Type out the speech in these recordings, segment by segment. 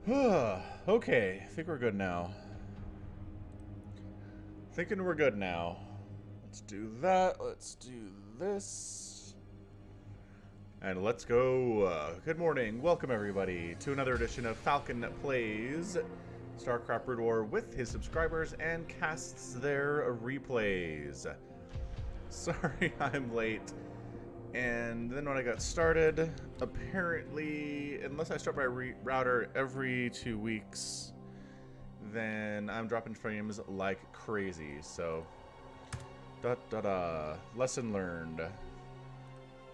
Okay, I think we're good now. Thinking we're good now. Let's do that. Let's do this. And let's go. Good morning. Welcome, everybody, to another edition of Falcon Plays StarCraft Brood War with his subscribers and casts their replays. Sorry I'm late. And then when I got started, apparently, unless I start my router every 2 weeks, then I'm dropping frames like crazy. So, lesson learned.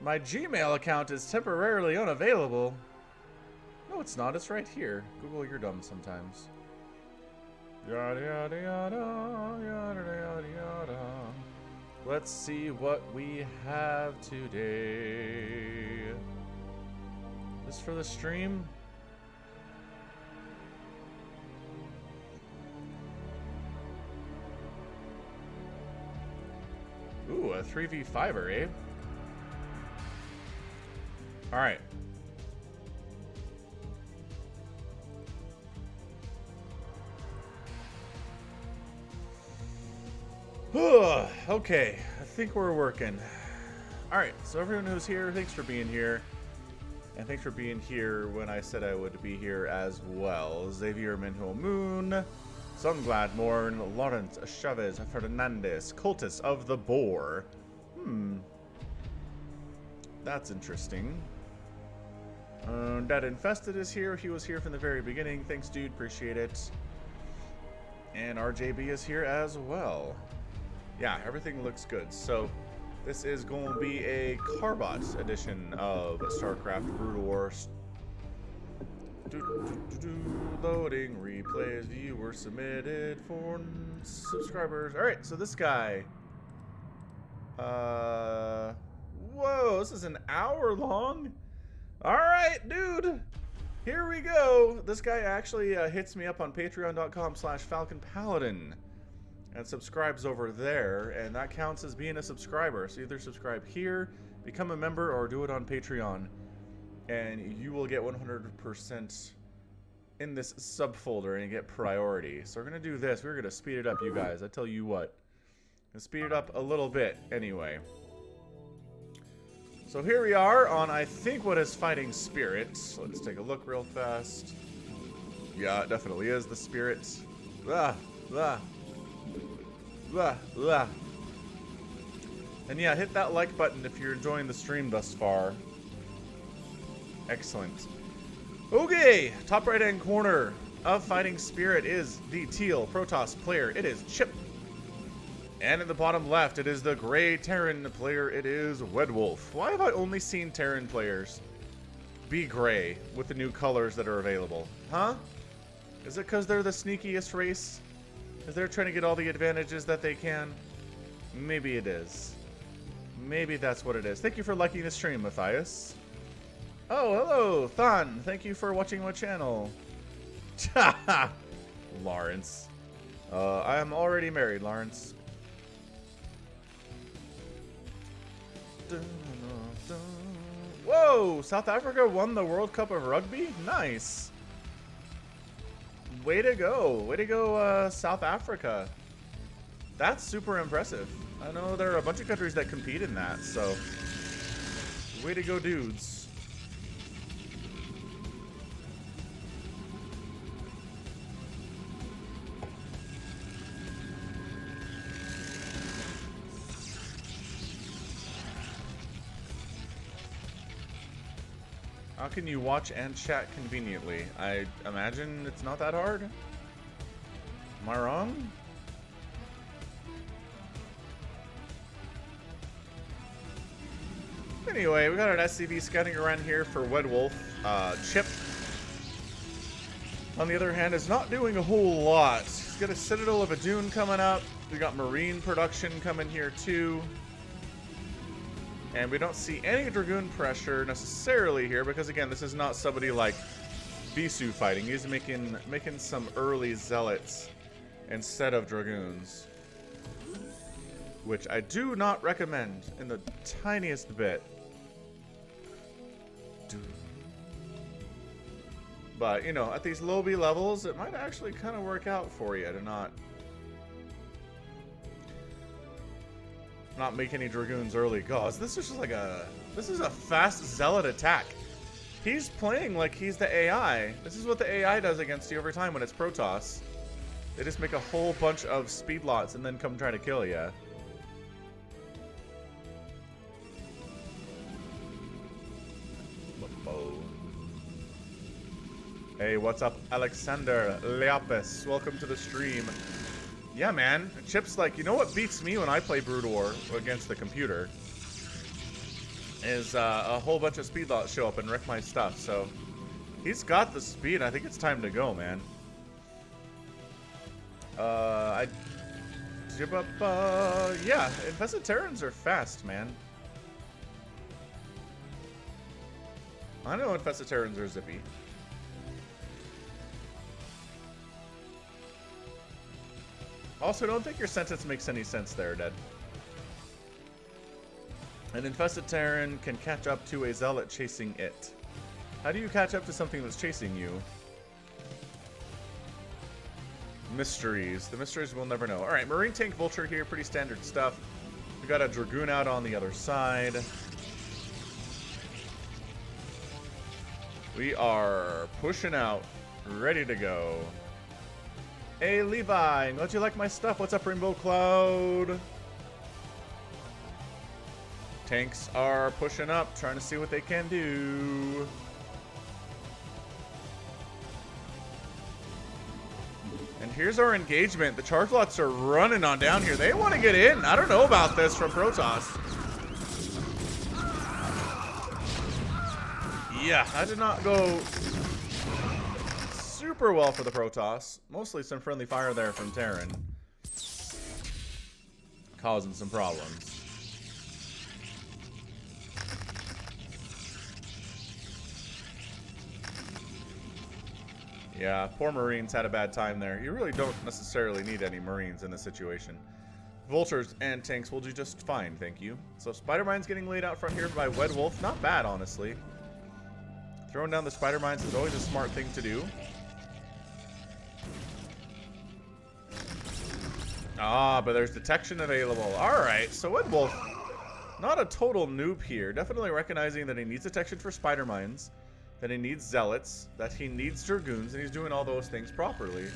My Gmail account is temporarily unavailable. No, it's not. It's right here. Google, you're dumb sometimes. Yada yada yada yada yada yada. Let's see what we have today. This for the stream? Ooh, a 3v5er, eh? Alright. Okay, I think we're working. Alright, so everyone who's here, thanks for being here. And thanks for being here when I said I would be here as well. Xavier Minho Moon, Sungladmorn, Lawrence Chavez Fernandez, Cultus of the Boar. That's interesting. Dad Infested is here. He was here from the very beginning. Thanks, dude. Appreciate it. And RJB is here as well. Yeah, everything looks good. So, this is going to be a Carbot edition of StarCraft Brood War. Loading replays, viewers submitted for subscribers. Alright, so this guy. Whoa, this is an hour long? Alright, dude. Here we go. This guy actually hits me up on patreon.com/falconpaladin. And subscribes over there, and that counts as being a subscriber. So either subscribe here, become a member, or do it on Patreon, and you will get 100% in this subfolder and get priority. So we're gonna do this. We're gonna speed it up, you guys. I tell you what, let's speed it up a little bit anyway. So here we are on, I think, what is Fighting Spirit. Let's take a look real fast. Yeah, it definitely is the Spirit. Blah, blah. Blah, blah. And yeah, hit that like button if you're enjoying the stream thus far. Excellent. Okay, top right hand corner of Fighting Spirit is the teal Protoss player. It is Chip. And in the bottom left, it is the gray Terran player. It is Wedwolf. Why have I only seen Terran players be gray with the new colors that are available? Huh? Is it because they're the sneakiest race? Is they're trying to get all the advantages that they can? Maybe it is. Maybe that's what it is. Thank you for liking the stream, Matthias. Oh, hello, Thon. Thank you for watching my channel. Lawrence. I am already married, Lawrence. Whoa! South Africa won the World Cup of Rugby? Nice. Way to go. Way to go, South Africa. That's super impressive. I know there are a bunch of countries that compete in that, so way to go, dudes. How can you watch and chat conveniently? I imagine it's not that hard. Am I wrong? Anyway, we got an SCV scouting around here for Wedwolf. Chip, on the other hand, is not doing a whole lot. He's got a Citadel of a Dune coming up. We got Marine production coming here too. And we don't see any Dragoon pressure necessarily here because, again, this is not somebody like Bisu fighting. He's making some early Zealots instead of Dragoons, which I do not recommend in the tiniest bit. But, you know, at these low B levels, it might actually kind of work out for you to not make any Dragoons early. God, this is just like this is a fast Zealot attack. He's playing like he's the AI. This is what the AI does against you every time when it's Protoss. They just make a whole bunch of speed lots and then come try to kill you. Hey, what's up, Alexander Leapis? Welcome to the stream. Yeah, man. Chip's like, you know what beats me when I play Brood War against the computer? Is a whole bunch of speed lots show up and wreck my stuff. So he's got the speed. I think it's time to go, man. Yeah, Infested Terrans are fast, man. I know Infested Terrans are zippy. Also, don't think your sentence makes any sense there, Dead. An Infested Terran can catch up to a Zealot chasing it. How do you catch up to something that's chasing you? Mysteries. The mysteries we'll never know. Alright, Marine Tank Vulture here. Pretty standard stuff. We got a Dragoon out on the other side. We are pushing out. Ready to go. Hey, Levi. Don't you like my stuff? What's up, Rainbow Cloud? Tanks are pushing up, trying to see what they can do. And here's our engagement. The charge lots are running on down here. They want to get in. I don't know about this from Protoss. Yeah, that did not go super well for the Protoss. Mostly some friendly fire there from Terran. Causing some problems. Yeah, poor Marines had a bad time there. You really don't necessarily need any Marines in this situation. Vultures and tanks will do just fine, thank you. So Spider Mines getting laid out front here by Wed Wolf. Not bad, honestly. Throwing down the Spider Mines is always a smart thing to do. Ah, but there's detection available. Alright, so Wed Wolf, not a total noob here. Definitely recognizing that he needs detection for Spider Mines, that he needs Zealots, that he needs Dragoons, and he's doing all those things properly.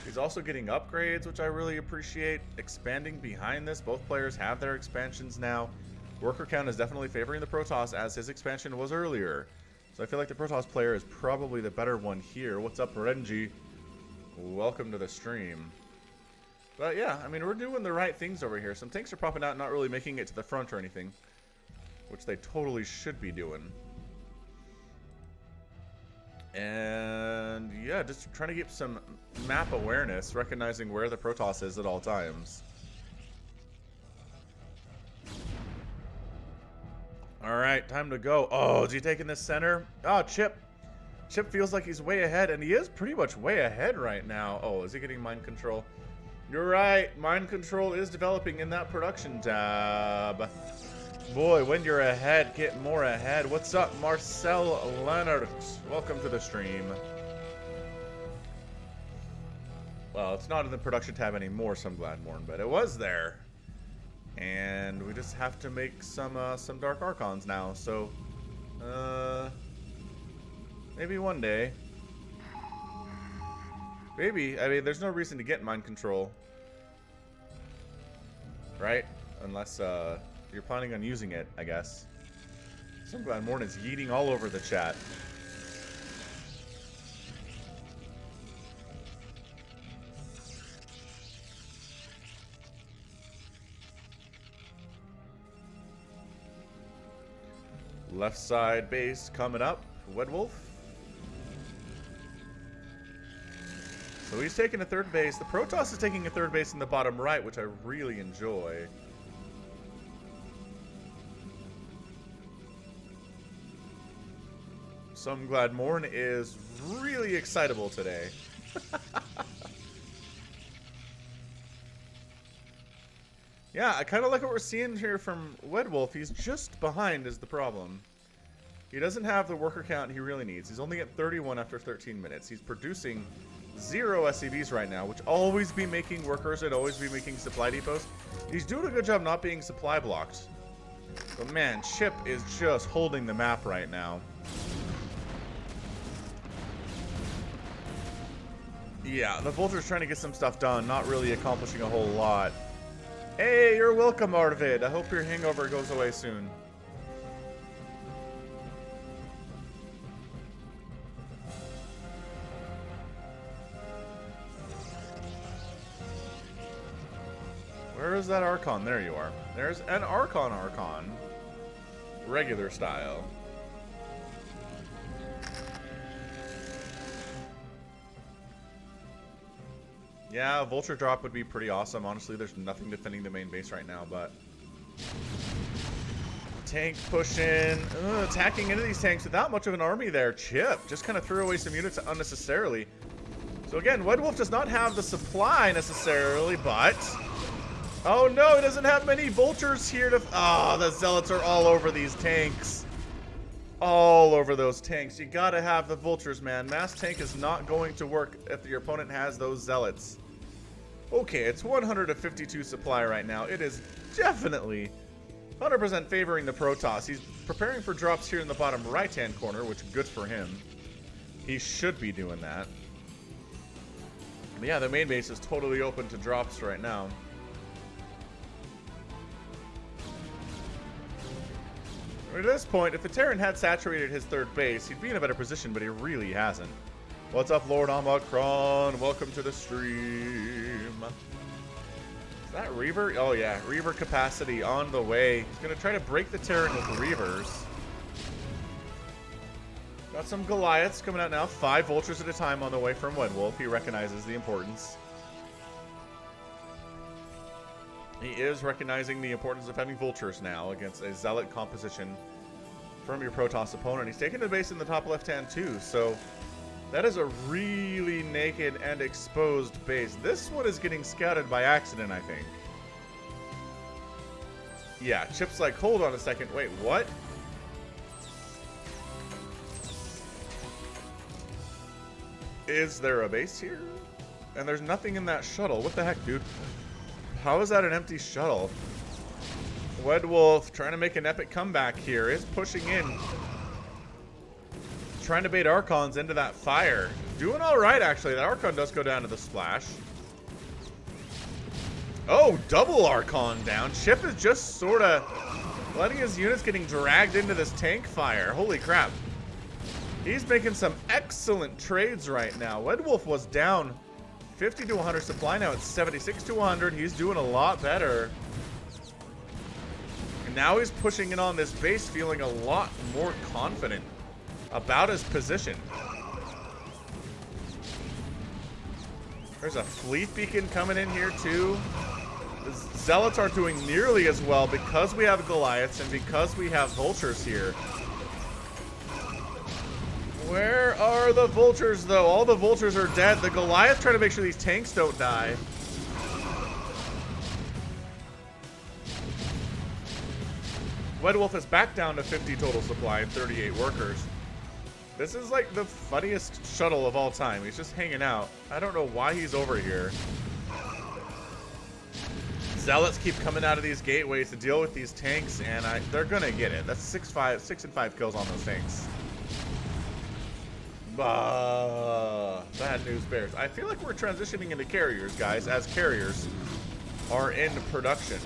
He's also getting upgrades, which I really appreciate. Expanding behind this. Both players have their expansions now. Worker count is definitely favoring the Protoss, as his expansion was earlier. So I feel like the Protoss player is probably the better one here. What's up, Renji? Welcome to the stream. But yeah, I mean, we're doing the right things over here. Some tanks are popping out, not really making it to the front or anything, which they totally should be doing. And yeah, just trying to get some map awareness, recognizing where the Protoss is at all times. Alright, time to go. Oh, is he taking this center? Oh, Chip. Chip feels like he's way ahead, and he is pretty much way ahead right now. Oh, is he getting mind control? You're right, mind control is developing in that production tab. Boy, when you're ahead, get more ahead. What's up, Marcel Leonard? Welcome to the stream. Well, it's not in the production tab anymore, some Gladmorn, but it was there. And we just have to make some Dark Archons now, so maybe one day. Maybe. I mean, there's no reason to get mind control, right? Unless you're planning on using it, I guess. Some Gladmorn is yeeting all over the chat. Left side base coming up. Wed Wolf. So he's taking a third base. The Protoss is taking a third base in the bottom right, which I really enjoy. Some Gladmorn is really excitable today. Yeah, I kind of like what we're seeing here from Wed Wolf. He's just behind is the problem. He doesn't have the worker count he really needs. He's only at 31 after 13 minutes. He's producing 0 SCVs right now, which always be making workers and always be making supply depots. He's doing a good job not being supply blocked. But man, Chip is just holding the map right now. Yeah, the Vulture's trying to get some stuff done, not really accomplishing a whole lot. Hey, you're welcome, Arvid. I hope your hangover goes away soon. Where is that Archon? There you are. There's an Archon. Regular style. Yeah, Vulture drop would be pretty awesome. Honestly, there's nothing defending the main base right now, but... Tank pushing. Attacking into these tanks without much of an army there. Chip just kind of threw away some units unnecessarily. So again, Red Wolf does not have the supply necessarily, but... Oh no, he doesn't have many Vultures here to... Oh, the Zealots are all over these tanks. All over those tanks. You gotta have the Vultures, man. Mass tank is not going to work if your opponent has those Zealots. Okay, it's 152 supply right now. It is definitely 100% favoring the Protoss. He's preparing for drops here in the bottom right-hand corner, which good for him. He should be doing that. But yeah, the main base is totally open to drops right now. At this point, if the Terran had saturated his third base, he'd be in a better position, but he really hasn't. What's up, Lord Omicron? Welcome to the stream. Is that Reaver? Oh yeah, Reaver capacity on the way. He's gonna try to break the Terran with Reavers. Got some Goliaths coming out now. 5 Vultures at a time on the way from Red Wolf. He recognizes the importance. He is recognizing the importance of having Vultures now against a Zealot composition from your Protoss opponent. He's taking the base in the top left-hand too, so that is a really naked and exposed base. This one is getting scouted by accident, I think. Yeah, Chip's like, hold on a second. Wait, what? Is there a base here? And there's nothing in that shuttle. What the heck, dude? How is that an empty shuttle? Red Wolf trying to make an epic comeback here. Is pushing in. Trying to bait Archons into that fire. Doing alright, actually. That Archon does go down to the splash. Oh, double Archon down. Chip is just sort of letting his units getting dragged into this tank fire. Holy crap. He's making some excellent trades right now. Red Wolf was down 50 to 100 supply. Now it's 76 to 100. He's doing a lot better. And now he's pushing in on this base, feeling a lot more confident about his position. There's a fleet beacon coming in here too. The Zealots aren't doing nearly as well because we have Goliaths and because we have Vultures here. Where are the Vultures, though? All the Vultures are dead. The Goliath trying to make sure these tanks don't die. Red Wolf is back down to 50 total supply and 38 workers. This is like the funniest shuttle of all time. He's just hanging out. I don't know why he's over here. Zealots keep coming out of these gateways to deal with these tanks, and they're gonna get it. That's 6 and 5 kills on those tanks. Bad news bears. I feel like we're transitioning into carriers, guys, as carriers are in production.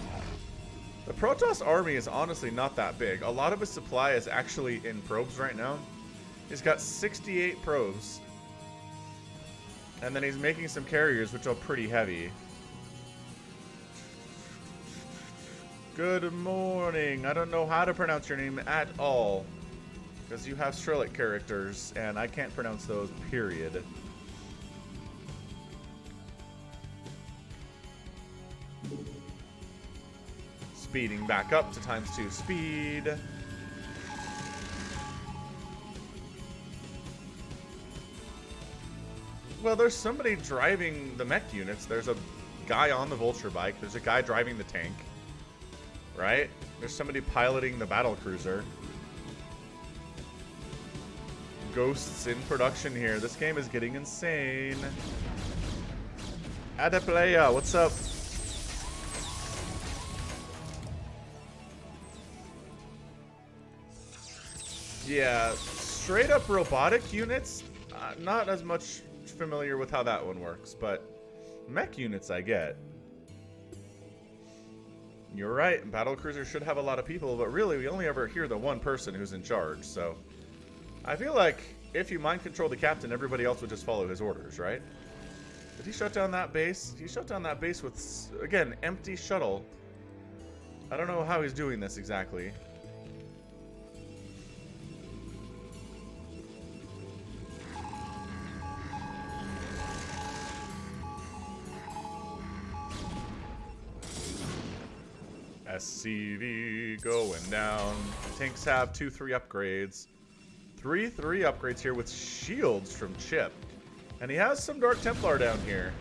The Protoss army is honestly not that big. A lot of his supply is actually in probes right now. He's got 68 probes. And then he's making some carriers, which are pretty heavy. Good morning. I don't know how to pronounce your name at all. Because you have Cyrillic characters, and I can't pronounce those, period. Speeding back up to ×2 speed. Well, there's somebody driving the mech units. There's a guy on the Vulture bike. There's a guy driving the tank. Right? There's somebody piloting the battle cruiser. ghosts in production here. This game is getting insane. Adaplaya, what's up? Yeah, straight up robotic units, not as much familiar with how that one works, but mech units I get. You're right, battlecruisers should have a lot of people, but really we only ever hear the one person who's in charge, so I feel like if you mind control the captain, everybody else would just follow his orders, right? Did he shut down that base? He shut down that base with, again, empty shuttle. I don't know how he's doing this exactly. SCV going down. Tanks have 2-3 upgrades. 3-3 upgrades here with shields from Chip. And he has some Dark Templar down here.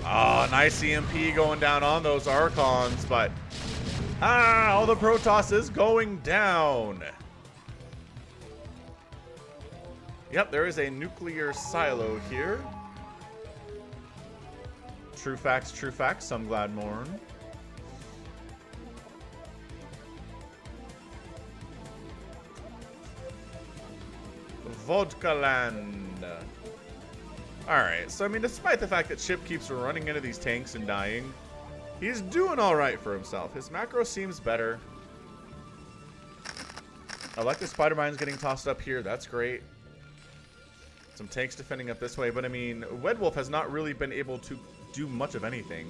Oh, nice EMP going down on those Archons, but all the Protoss is going down. Yep, there is a nuclear silo here. True facts, some glad morn. Vodka land. Alright, so I mean, despite the fact that Chip keeps running into these tanks and dying, he's doing alright for himself. His macro seems better. I like the spider mines getting tossed up here, that's great. Some tanks defending up this way, but I mean, Wedwolf has not really been able to do much of anything.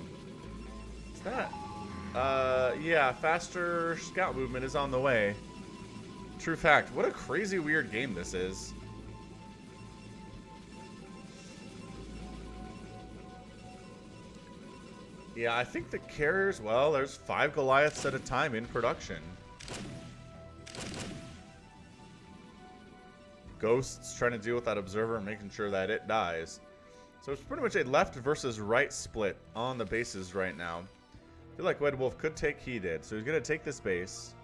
What's that? Yeah, faster scout movement is on the way. True fact. What a crazy weird game this is. Yeah, I think the carriers, well, there's 5 Goliaths at a time in production. Ghosts trying to deal with that observer and making sure that it dies. So it's pretty much a left versus right split on the bases right now. I feel like Wedwolf could take, he did. So he's going to take this base.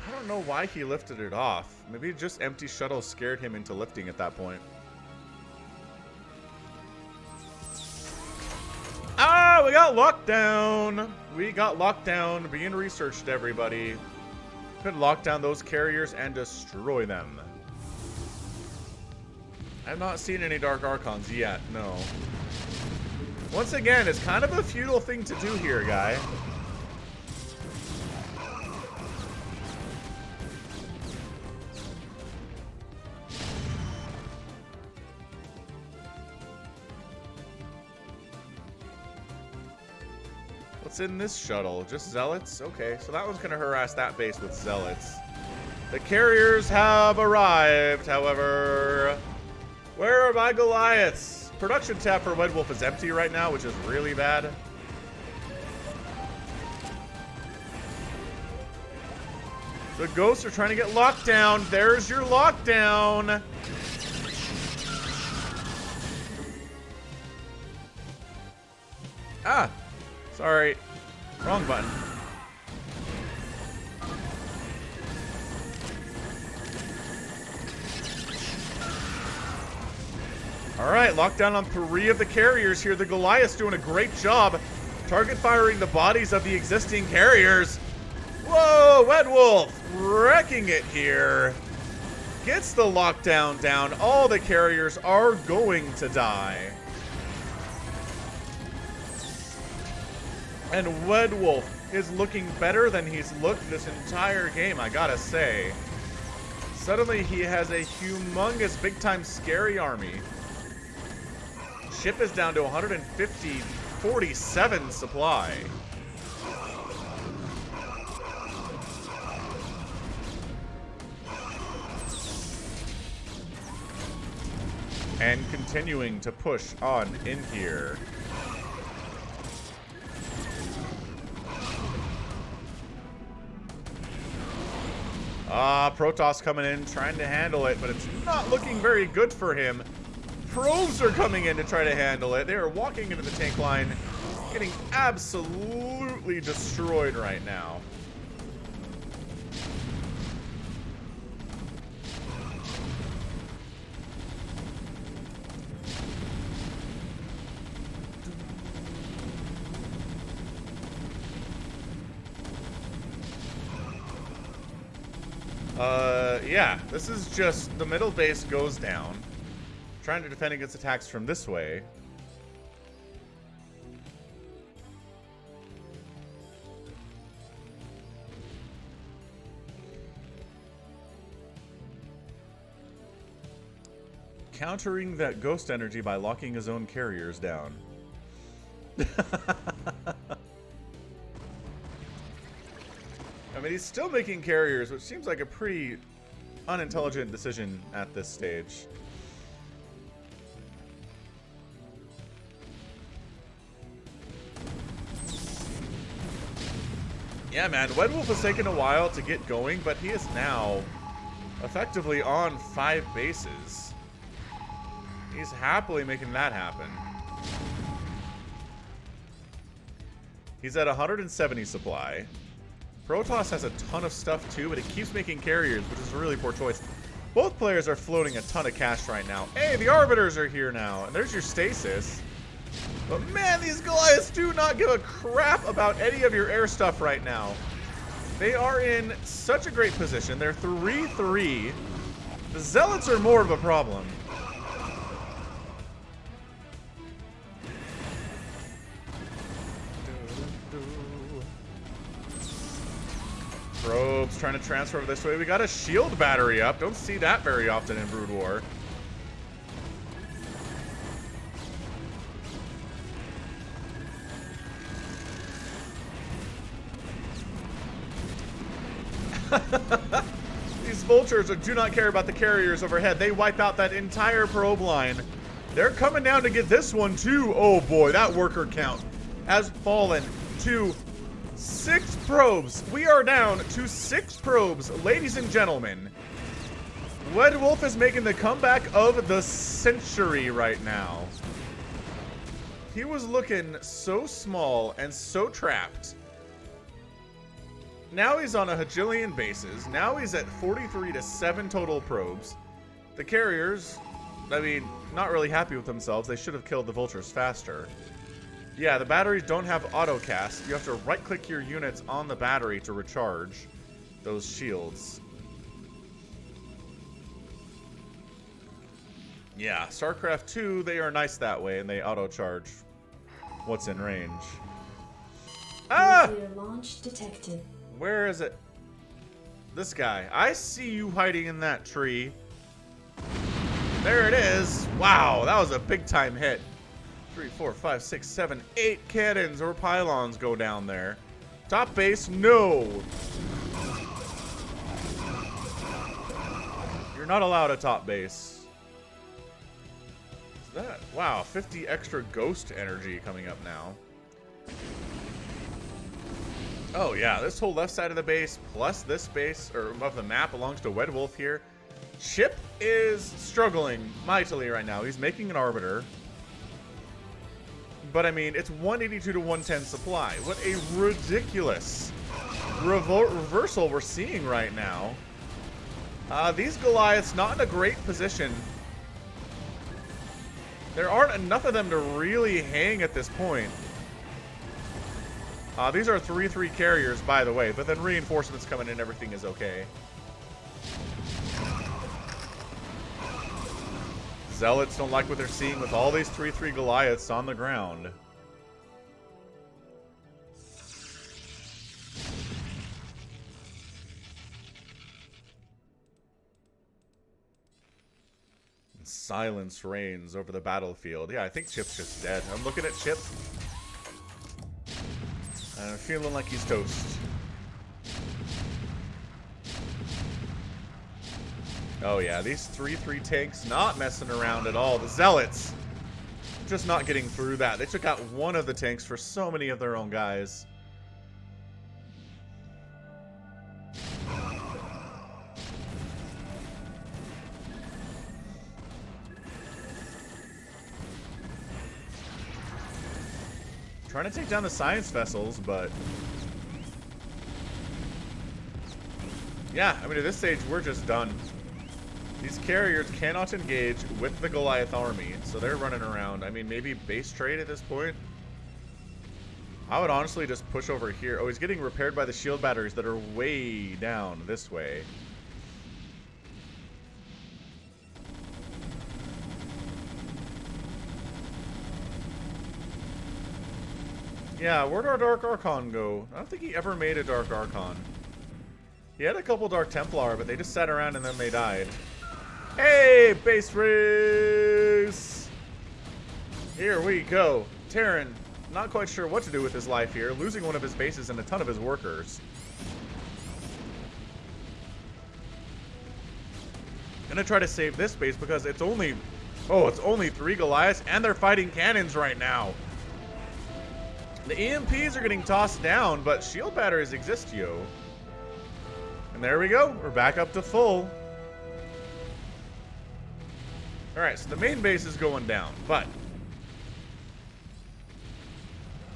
I don't know why he lifted it off. Maybe just empty shuttles scared him into lifting at that point. Ah, we got locked down. We got locked down. Being researched, everybody. Could lock down those carriers and destroy them. I've not seen any Dark Archons yet, no. Once again, it's kind of a futile thing to do here, guy. What's in this shuttle? Just zealots? Okay, so that one's gonna harass that base with zealots. The carriers have arrived, however. Where are my Goliaths? Production tab for Wedwolf is empty right now, which is really bad. The ghosts are trying to get locked down. There's your lockdown. Ah, sorry. Wrong button. Alright, lockdown on 3 of the carriers here. The Goliath's doing a great job target firing the bodies of the existing carriers. Whoa, Wedwolf wrecking it here. Gets the lockdown down. All the carriers are going to die. And Wedwolf is looking better than he's looked this entire game, I gotta say. Suddenly he has a humongous, big-time scary army. Ship is down to 147 supply. And continuing to push on in here. Protoss coming in, trying to handle it, but it's not looking very good for him. probes are coming in to try to handle it. They are walking into the tank line, getting absolutely destroyed right now. Yeah, this is just the middle base goes down. Trying to defend against attacks from this way. Countering that ghost energy by locking his own carriers down. I mean, he's still making carriers, which seems like a pretty unintelligent decision at this stage. Yeah, man, Wedwolf has taken a while to get going, but he is now effectively on 5 bases. He's happily making that happen. He's at 170 supply. Protoss has a ton of stuff too, but it keeps making carriers, which is a really poor choice. Both players are floating a ton of cash right now. Hey, the Arbiters are here now, and there's your stasis. But man, these Goliaths do not give a crap about any of your air stuff right now. They are in such a great position. They're 3-3. The Zealots are more of a problem. Probes trying to transfer over this way. We got a shield battery up. Don't see that very often in Brood War. These vultures do not care about the carriers overhead. They wipe out that entire probe line. They're coming down to get this one too. Oh boy, that worker count has fallen to 6 probes. We are down to 6 probes, ladies and gentlemen. Wedwolf is making the comeback of the century right now. He was looking so small and so trapped. Now he's on a hajillion bases. Now he's at 43 to 7 total probes. The carriers, I mean, not really happy with themselves. They should have killed the vultures faster. Yeah, the batteries don't have auto cast. You have to right-click your units on the battery to recharge those shields. Yeah, StarCraft 2, they are nice that way, and they auto-charge what's in range. Ah! Nuclear launch detected. Where is it? This guy. I see you hiding in that tree. There it is. Wow, that was a big-time hit. 3, 4, 5, 6, 7, 8 cannons or pylons go down there. Top base, no. You're not allowed a top base. What's that? Wow, 50 extra ghost energy coming up now. Oh yeah, this whole left side of the base plus this base, or of the map, belongs to Wedwolf here. Chip is struggling mightily right now. He's making an Arbiter. But I mean, it's 182 to 110 supply. What a ridiculous reversal we're seeing right now. These Goliaths not in a great position. There aren't enough of them to really hang at this point. These are 3-3 carriers, by the way, but then reinforcements coming in, everything is okay. Zealots don't like what they're seeing with all these 3-3 Goliaths on the ground. And silence reigns over the battlefield. Yeah, I think Chip's just dead. I'm looking at Chip. And I'm feeling like he's toast. Oh yeah, these 3-3 tanks not messing around at all. The Zealots just not getting through that. They took out one of the tanks for so many of their own guys. Trying to take down the science vessels, but... yeah, I mean, at this stage, we're just done. These carriers cannot engage with the Goliath army, so they're running around. I mean, maybe base trade at this point? I would honestly just push over here. Oh, he's getting repaired by the shield batteries that are way down this way. Yeah, where'd our Dark Archon go? I don't think he ever made a Dark Archon. He had a couple Dark Templar, but they just sat around and then they died. Hey, base race! Here we go. Terran, not quite sure what to do with his life here, losing one of his bases and a ton of his workers. Gonna try to save this base because it's only... oh, it's only 3 Goliaths and they're fighting cannons right now. The EMPs are getting tossed down, but shield batteries exist, yo. And there we go. We're back up to full. Alright, so the main base is going down, but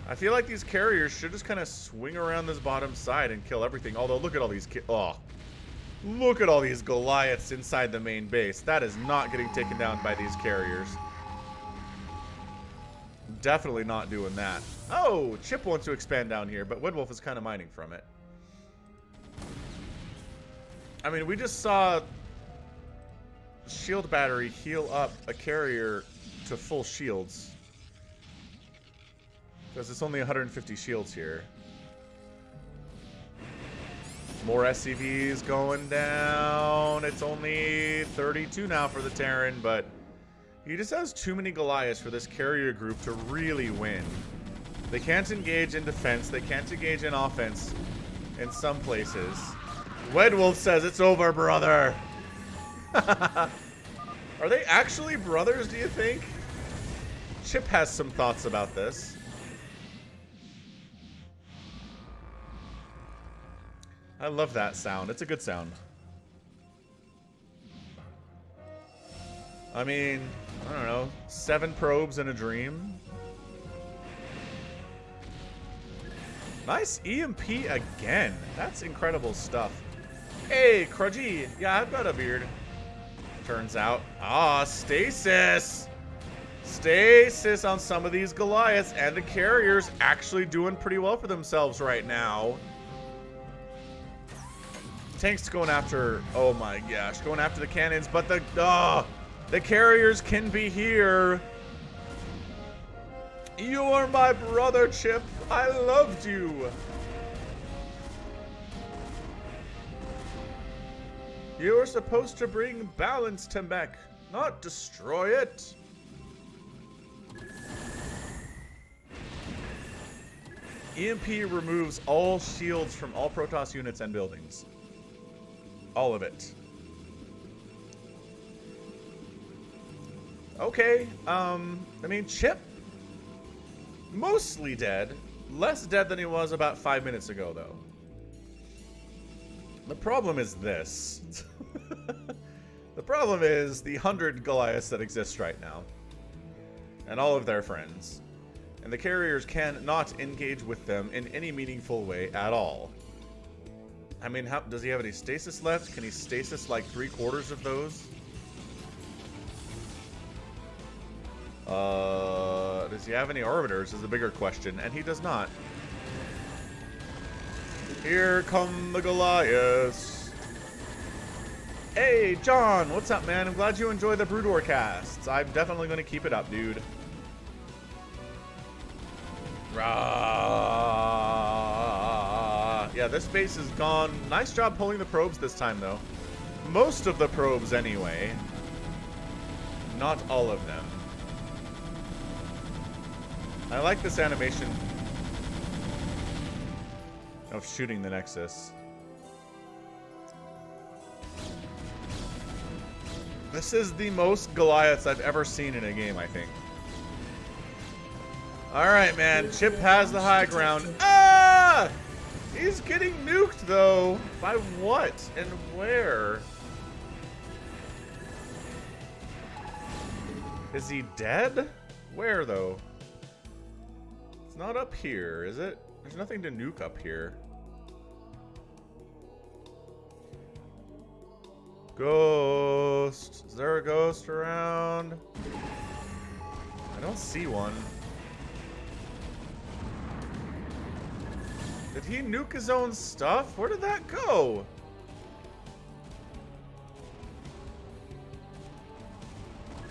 I feel like these carriers should just kind of swing around this bottom side and kill everything. Although, look at all these look at all these Goliaths inside the main base. That is not getting taken down by these carriers. Definitely not doing that. Oh, Chip wants to expand down here, but Woodwolf is kind of mining from it. I mean, we just saw shield battery heal up a carrier to full shields. Because it's only 150 shields here. More SCVs going down. It's only 32 now for the Terran, but he just has too many Goliaths for this carrier group to really win. They can't engage in defense. They can't engage in offense in some places. Wedwolf says it's over, brother. Are they actually brothers, do you think? Chip has some thoughts about this. I love that sound. It's a good sound. I mean, I don't know. 7 probes in a dream. Nice EMP again. That's incredible stuff. Hey, Crudgy. Yeah, I've got a beard. Turns out. Ah, stasis. Stasis on some of these Goliaths, and the carriers actually doing pretty well for themselves right now. Tanks going after, oh my gosh, going after the cannons, but the carriers can be here. You are my brother, Chip. I loved you. You were supposed to bring balance to mech, not destroy it. EMP removes all shields from all Protoss units and buildings. All of it. Okay, I mean, Chip, mostly dead. Less dead than he was about 5 minutes ago, though. The problem is this. The problem is the 100 Goliaths that exist right now. And all of their friends. And the carriers cannot engage with them in any meaningful way at all. I mean, does he have any stasis left? Can he stasis like 3/4 of those? Does he have any orbiters is the bigger question, and he does not. Here come the Goliaths. Hey, John, what's up, man? I'm glad you enjoy the Broodwar casts. I'm definitely going to keep it up, dude. Yeah, this base is gone. Nice job pulling the probes this time, though. Most of the probes, anyway. Not all of them. I like this animation of shooting the Nexus. This is the most Goliaths I've ever seen in a game, I think. Alright, man. Chip has the high ground. Ah! He's getting nuked, though. By what and where? Is he dead? Where, though? It's not up here, is it? There's nothing to nuke up here. Ghost. Is there a ghost around? I don't see one. Did he nuke his own stuff? Where did that go?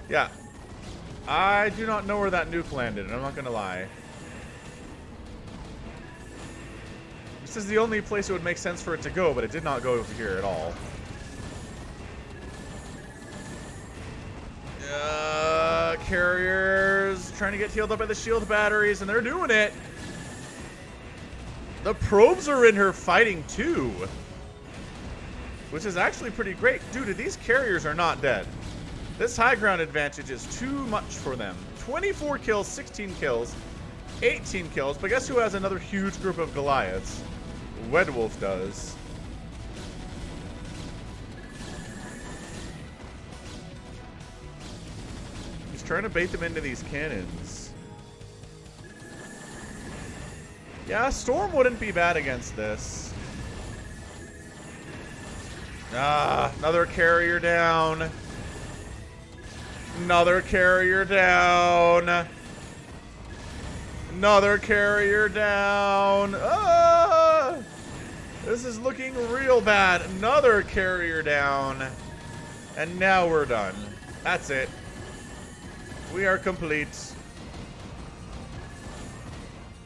Yeah. I do not know where that nuke landed, I'm not gonna lie. This is the only place it would make sense for it to go, but it did not go over here at all. Carriers trying to get healed up by the shield batteries, and they're doing it. The probes are in her fighting too, which is actually pretty great. Dude, these carriers are not dead. This high ground advantage is too much for them. 24 kills, 16 kills, 18 kills. But guess who has another huge group of Goliaths? Wedwolf does. He's trying to bait them into these cannons. Yeah, Storm wouldn't be bad against this. Ah, another carrier down. Another carrier down. Another carrier down. Ah! This is looking real bad. Another carrier down. And now we're done. That's it. We are complete.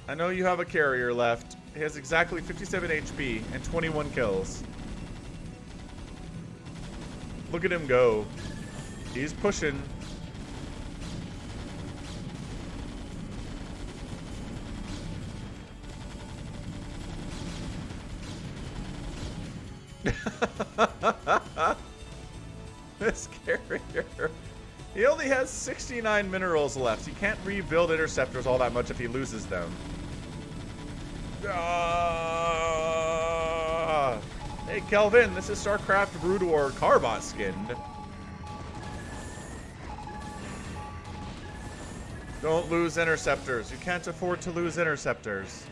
I know you have a carrier left. He has exactly 57 HP and 21 kills. Look at him go. He's pushing. This carrier. He only has 69 minerals left. He can't rebuild interceptors all that much if he loses them. Hey Kelvin, this is StarCraft Brood War Carbot skinned. Don't lose interceptors. You can't afford to lose interceptors.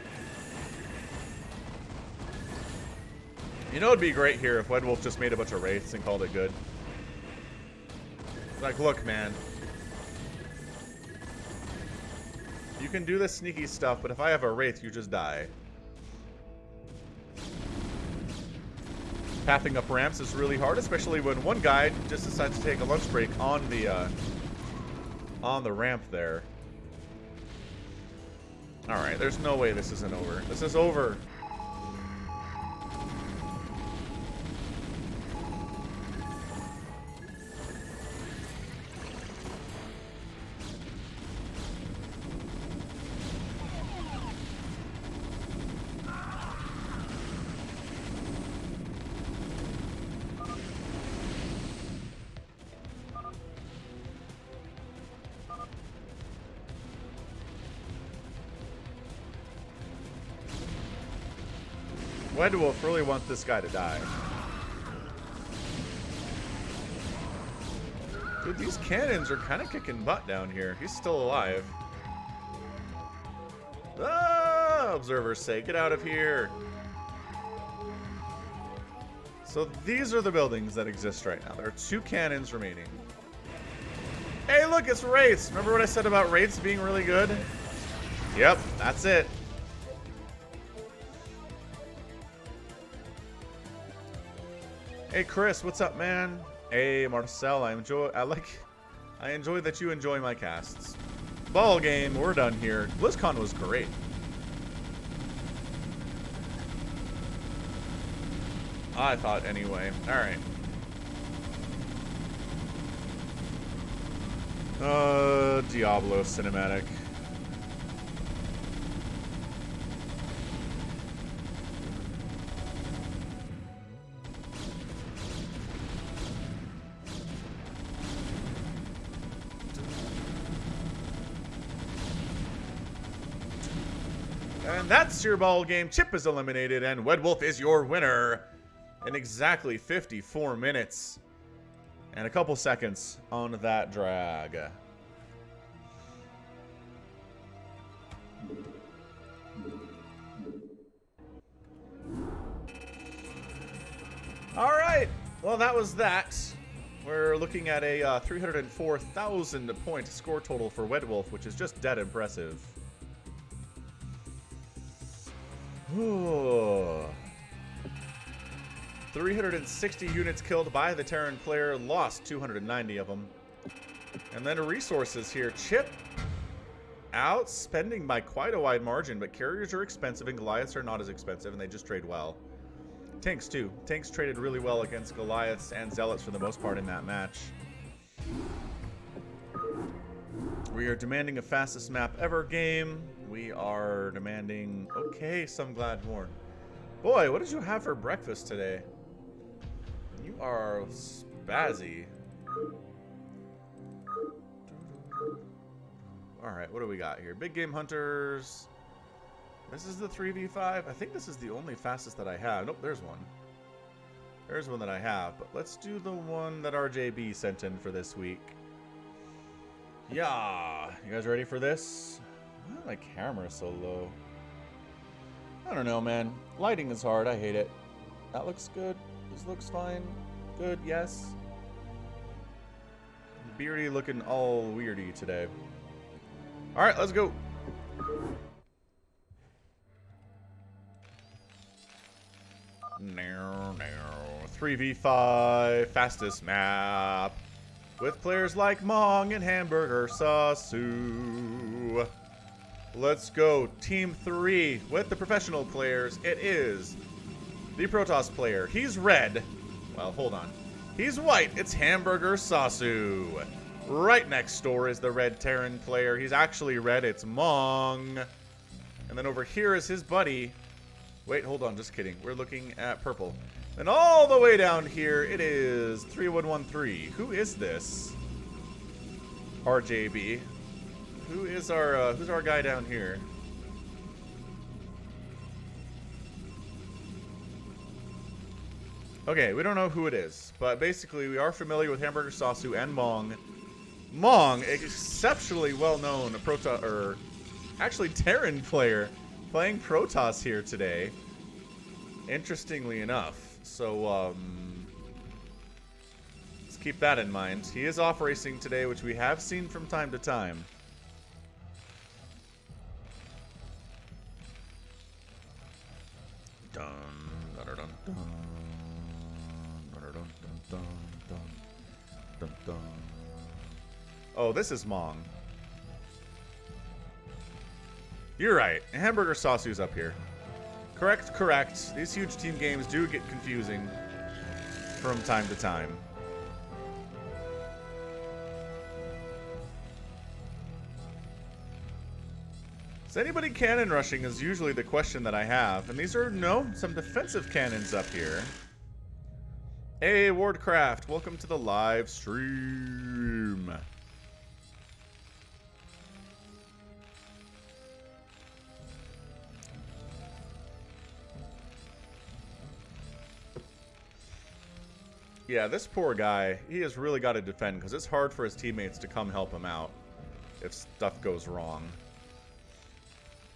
You know it'd be great here if Wedwolf just made a bunch of wraiths and called it good. Like, look, man. You can do this sneaky stuff, but if I have a wraith, you just die. Pathing up ramps is really hard, especially when one guy just decides to take a lunch break on the ramp there. Alright, there's no way this isn't over. This is over. Wedwolf really wants this guy to die. Dude, these cannons are kind of kicking butt down here. He's still alive. Ah, observers say, get out of here. So these are the buildings that exist right now. There are 2 cannons remaining. Hey, look, it's wraiths. Remember what I said about wraiths being really good? Yep, that's it. Hey Chris, what's up, man? Hey Marcel, I enjoy that you enjoy my casts. Ball game, we're done here. BlizzCon was great. I thought anyway. Alright. Diablo cinematic. And that's your ball game. Chip is eliminated, and Wedwolf is your winner in exactly 54 minutes and a couple seconds on that drag. All right. Well, that was that. We're looking at a 304,000 point score total for Wedwolf, which is just dead impressive. Ooh. 360 units killed by the Terran player, lost 290 of them. And then resources here. Chip outspending by quite a wide margin, but carriers are expensive and Goliaths are not as expensive, and they just trade well. Tanks too. Tanks traded really well against Goliaths and Zealots for the most part in that match. We are demanding a fastest map ever game. We are demanding... Okay, some Gladmorn. Boy, what did you have for breakfast today? You are spazzy. Alright, what do we got here? Big Game Hunters. This is the 3v5. I think this is the only fastest that I have. Nope, there's one. There's one that I have. But let's do the one that RJB sent in for this week. Yeah. You guys ready for this? Why is my camera so low? I don't know, man. Lighting is hard. I hate it. That looks good. This looks fine. Good, yes. Beardy looking all weirdy today. Alright, let's go. Now, 3v5, fastest map. With players like Mong and Hamburger Sasu. Let's go. Team 3 with the professional players. It is the Protoss player. He's red. Well, hold on. He's white. It's Hamburger Sasu. Right next door is the red Terran player. He's actually red. It's Mong. And then over here is his buddy. Wait, hold on. Just kidding. We're looking at purple. And all the way down here, it is 3113. Who is this? RJB. Who's our guy down here? Okay, we don't know who it is, but basically we are familiar with Hamburger Sasu and Mong. Mong, exceptionally well-known actually Terran player, playing Protoss here today. Interestingly enough. So, let's keep that in mind. He is off racing today, which we have seen from time to time. Dun, dun, dun, dun, dun, dun, dun, dun, dun, dun. Oh, this is Mong. You're right. Hamburger Sasu's up here. Correct, correct. These huge team games do get confusing from time to time. Is anybody cannon rushing is usually the question that I have. And these are, some defensive cannons up here. Hey, Wardcraft, welcome to the live stream. Yeah, this poor guy, he has really got to defend because it's hard for his teammates to come help him out if stuff goes wrong.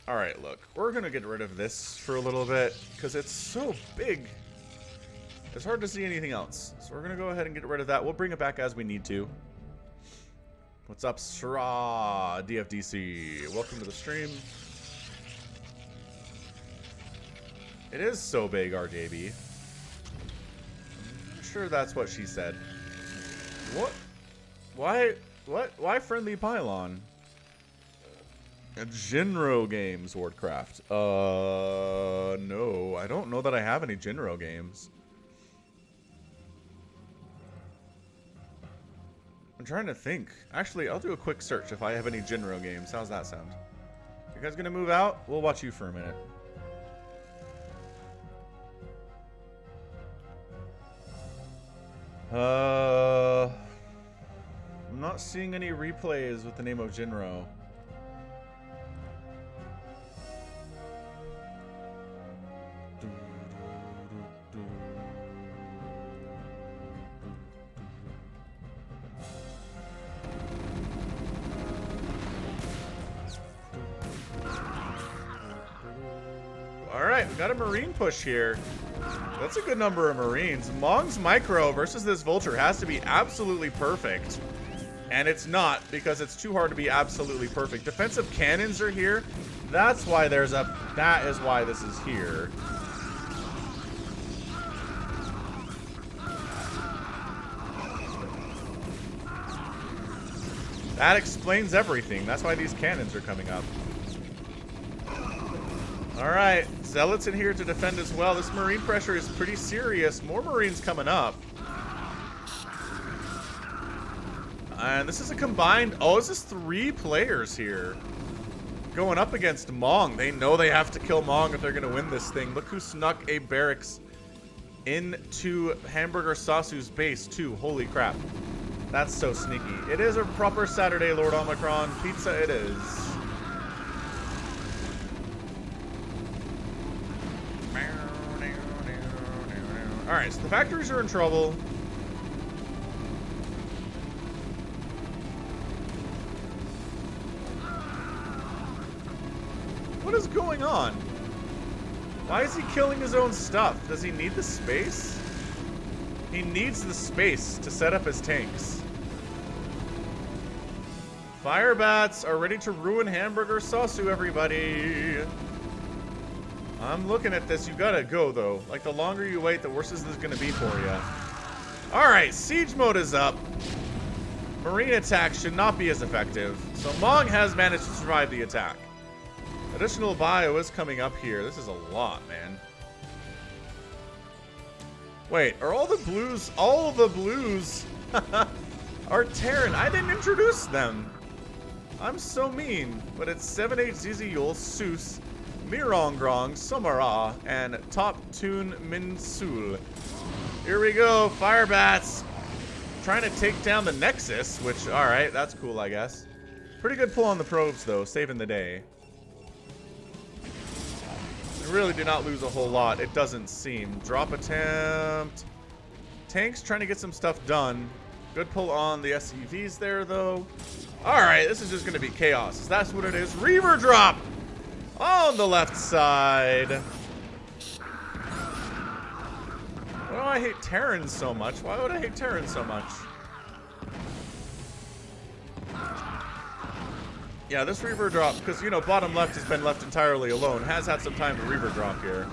Alright, look, we're going to get rid of this for a little bit because it's so big. It's hard to see anything else. So we're going to go ahead and get rid of that. We'll bring it back as we need to. What's up, Sra DFDC? Welcome to the stream. It is so big, RJB. Sure that's what she said. What? Why friendly pylon? Jinro games, Wardcraft. No. I don't know that I have any Jinro games. I'm trying to think. Actually, I'll do a quick search if I have any Jinro games. How's that sound? You guys gonna move out? We'll watch you for a minute. I'm not seeing any replays with the name of Jinro. Alright, we got a Marine push here. That's a good number of Marines. Mong's micro versus this Vulture has to be absolutely perfect. And it's not, because it's too hard to be absolutely perfect. Defensive cannons are here. That's why there's a... That is why this is here. That explains everything. That's why these cannons are coming up. Alright, Zealots in here to defend as well. This Marine pressure is pretty serious. More Marines coming up. And this is a combined... Oh, this is 3 players here. Going up against Mong. They know they have to kill Mong if they're going to win this thing. Look who snuck a barracks into Hamburger Sasu's base, too. Holy crap. That's so sneaky. It is a proper Saturday, Lord Omicron. Pizza it is. Alright, so the factories are in trouble. What is going on? Why is he killing his own stuff? Does he need the space? He needs the space to set up his tanks. Fire bats are ready to ruin Hamburger Sasu, everybody. I'm looking at this. You gotta go, though. Like, the longer you wait, the worse this is gonna be for you. Alright, siege mode is up. Marine attack should not be as effective. So Mong has managed to survive the attack. Additional bio is coming up here. This is a lot, man. Wait, are all the blues are Terran? I didn't introduce them. I'm so mean. But it's 7H Ziziyul, Seuss, Mirongrong, Somara, and Top Tune Minsul. Here we go, fire bats. Trying to take down the Nexus, which, alright, that's cool, I guess. Pretty good pull on the probes, though, saving the day. They really do not lose a whole lot, it doesn't seem. Drop attempt. Tanks trying to get some stuff done. Good pull on the SCVs there, though. Alright, this is just going to be chaos. That's what it is. Reaver drop on the left side. Why do I hate Terrans so much? Why would I hate Terrans so much? Yeah, this Reaver drop, because, you know, bottom left has been left entirely alone. Has had some time to Reaver drop here.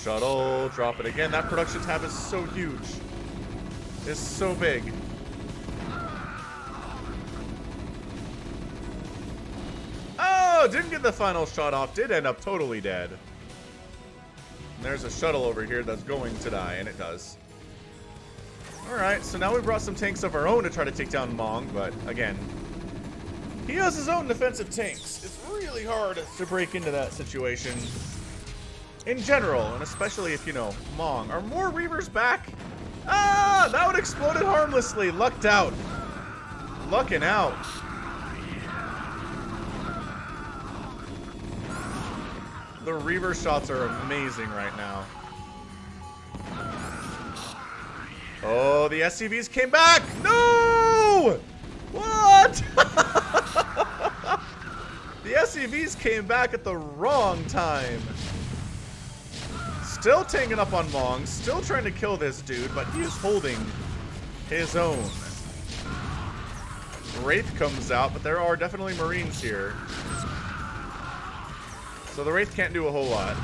Shuttle, drop it again. That production tab is so huge. It's so big. Oh, didn't get the final shot off. Did end up totally dead. And there's a shuttle over here that's going to die, and it does. Alright, so now we brought some tanks of our own to try to take down Mong, but again, he has his own defensive tanks. It's really hard to break into that situation. In general, and especially if, you know, Mong. Are more Reavers back? Ah, that one exploded harmlessly. Lucked out. Lucking out. The Reaver shots are amazing right now. Oh, the SCVs came back! No! What? The SCVs came back at the wrong time. Still tanking up on Mong, still trying to kill this dude, but he is holding his own. Wraith comes out, but there are definitely Marines here. So the Wraith can't do a whole lot.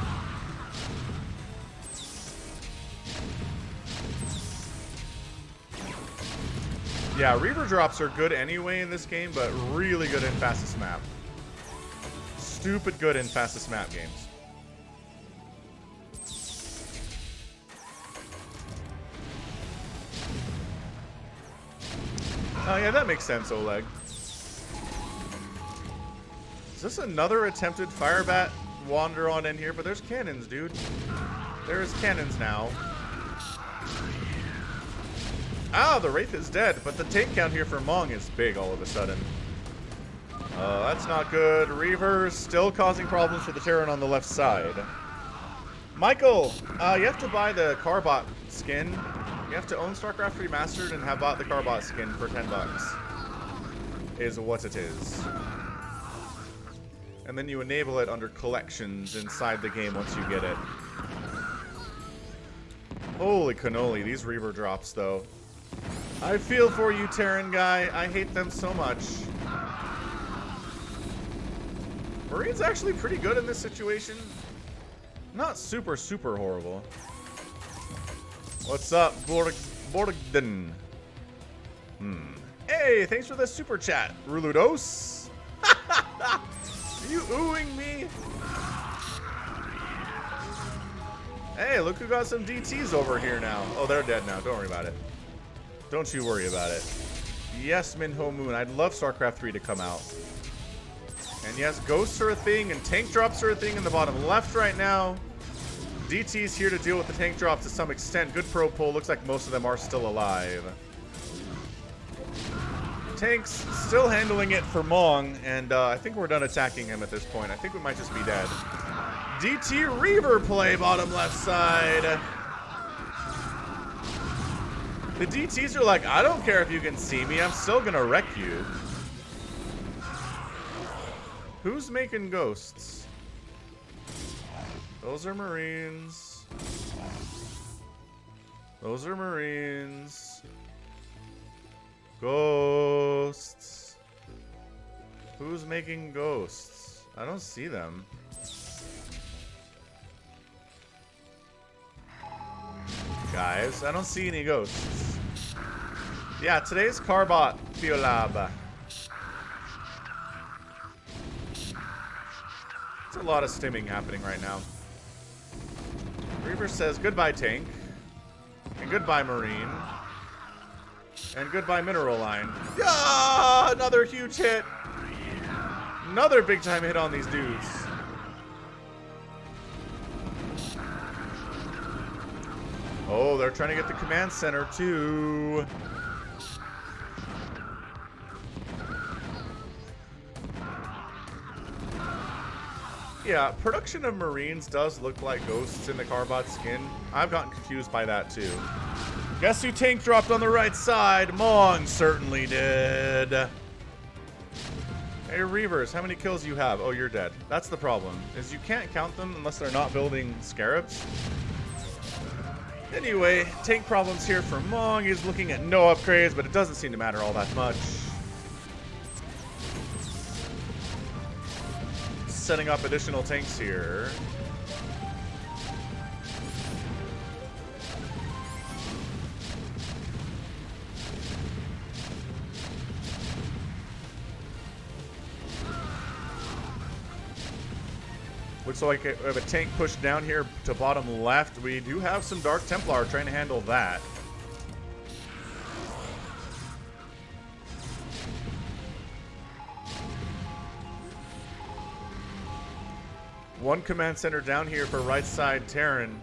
Yeah, Reaver drops are good anyway in this game, but really good in fastest map. Stupid good in fastest map games. Oh yeah, that makes sense, Oleg. Is this another attempted fire bat wander on in here? But there's cannons, dude. There's cannons now. Ah, the Wraith is dead, but the tank count here for Mong is big all of a sudden. That's not good. Reavers still causing problems for the Terran on the left side. Michael, you have to buy the Carbot skin. You have to own StarCraft Remastered and have bought the Carbot skin for $10. Is what it is. And then you enable it under collections inside the game once you get it. Holy cannoli, these Reaver drops though. I feel for you, Terran guy. I hate them so much. Marine's actually pretty good in this situation. Not super, super horrible. What's up, Borgden? Hey, thanks for the super chat, Ruludos. Are you oohing me? Hey, look who got some DTs over here now. Oh, they're dead now. Don't worry about it. Don't you worry about it. Yes, Minho Moon. I'd love StarCraft 3 to come out. And yes, ghosts are a thing, and tank drops are a thing in the bottom left right now. DT's here to deal with the tank drops to some extent. Good pro pull. Looks like most of them are still alive. Tank's still handling it for Mong, and I think we're done attacking him at this point. I think we might just be dead. DT Reaver play bottom left side. The DTs are like, I don't care if you can see me. I'm still going to wreck you. Who's making ghosts? Those are Marines. Those are Marines. Ghosts. Who's making ghosts? I don't see them. Guys, I don't see any ghosts. Yeah, today's Carbot Theolab. It's a lot of stimming happening right now. Reaver says goodbye tank. And goodbye Marine. And goodbye mineral line. Yeah, another huge hit. Another big time hit on these dudes. Oh, they're trying to get the command center too. Yeah, production of Marines does look like ghosts in the Carbot skin. I've gotten confused by that too. Guess who tank dropped on the right side? Mong certainly did. Hey Reavers, how many kills you have? Oh, you're dead. That's the problem, is you can't count them unless they're not building scarabs. Anyway, tank problems here for Mong. He's looking at no upgrades, but it doesn't seem to matter all that much. Setting up additional tanks here. Looks like we have a tank pushed down here to bottom left. We do have some Dark Templar trying to handle that. One command center down here for right side Terran.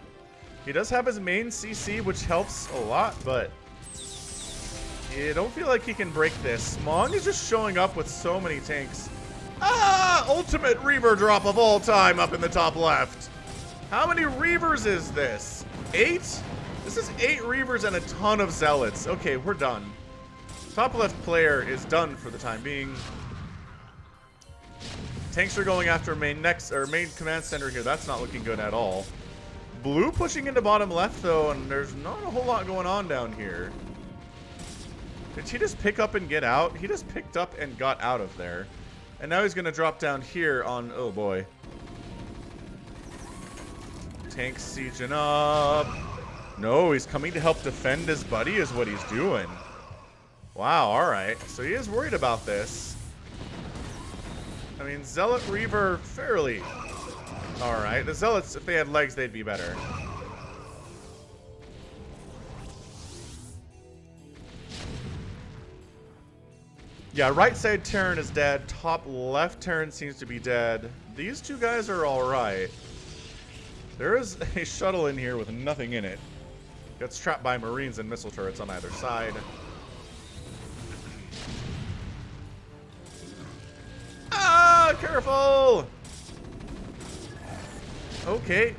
He does have his main CC, which helps a lot, but you don't feel like he can break this. Mong is just showing up with so many tanks. Ah! Ultimate Reaver drop of all time up in the top left. How many Reavers is this? 8? This is 8 Reavers and a ton of Zealots. Okay, we're done. Top left player is done for the time being. Tanks are going after main command center here. That's not looking good at all. Blue pushing into bottom left though, and there's not a whole lot going on down here. Did he just pick up and get out? He just picked up and got out of there. And now he's going to drop down here on... Oh, boy. Tank sieging up. No, he's coming to help defend his buddy is what he's doing. Wow, all right. So he is worried about this. I mean, Zealot Reaver, fairly... All right. The Zealots, if they had legs, they'd be better. Yeah, right side Terran is dead. Top left Terran seems to be dead. These two guys are alright. There is a shuttle in here with nothing in it. Gets trapped by Marines and missile turrets on either side. Ah, careful! Okay.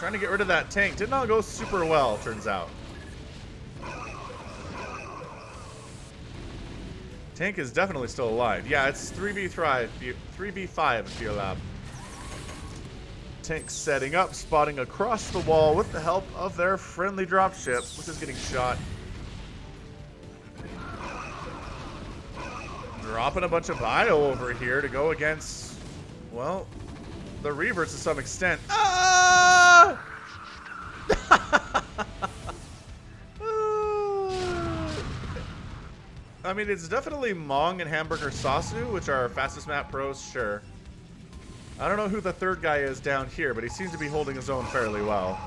Trying to get rid of that tank. Did not go super well, turns out. Tank is definitely still alive. Yeah, it's 3v5 if you allow. Tank setting up, spotting across the wall with the help of their friendly dropship, which is getting shot. Dropping a bunch of bio over here to go against, well, the Reavers to some extent. Ah! I mean, it's definitely Mong and Hamburger Sasu, which are fastest map pros, sure. I don't know who the third guy is down here, but he seems to be holding his own fairly well.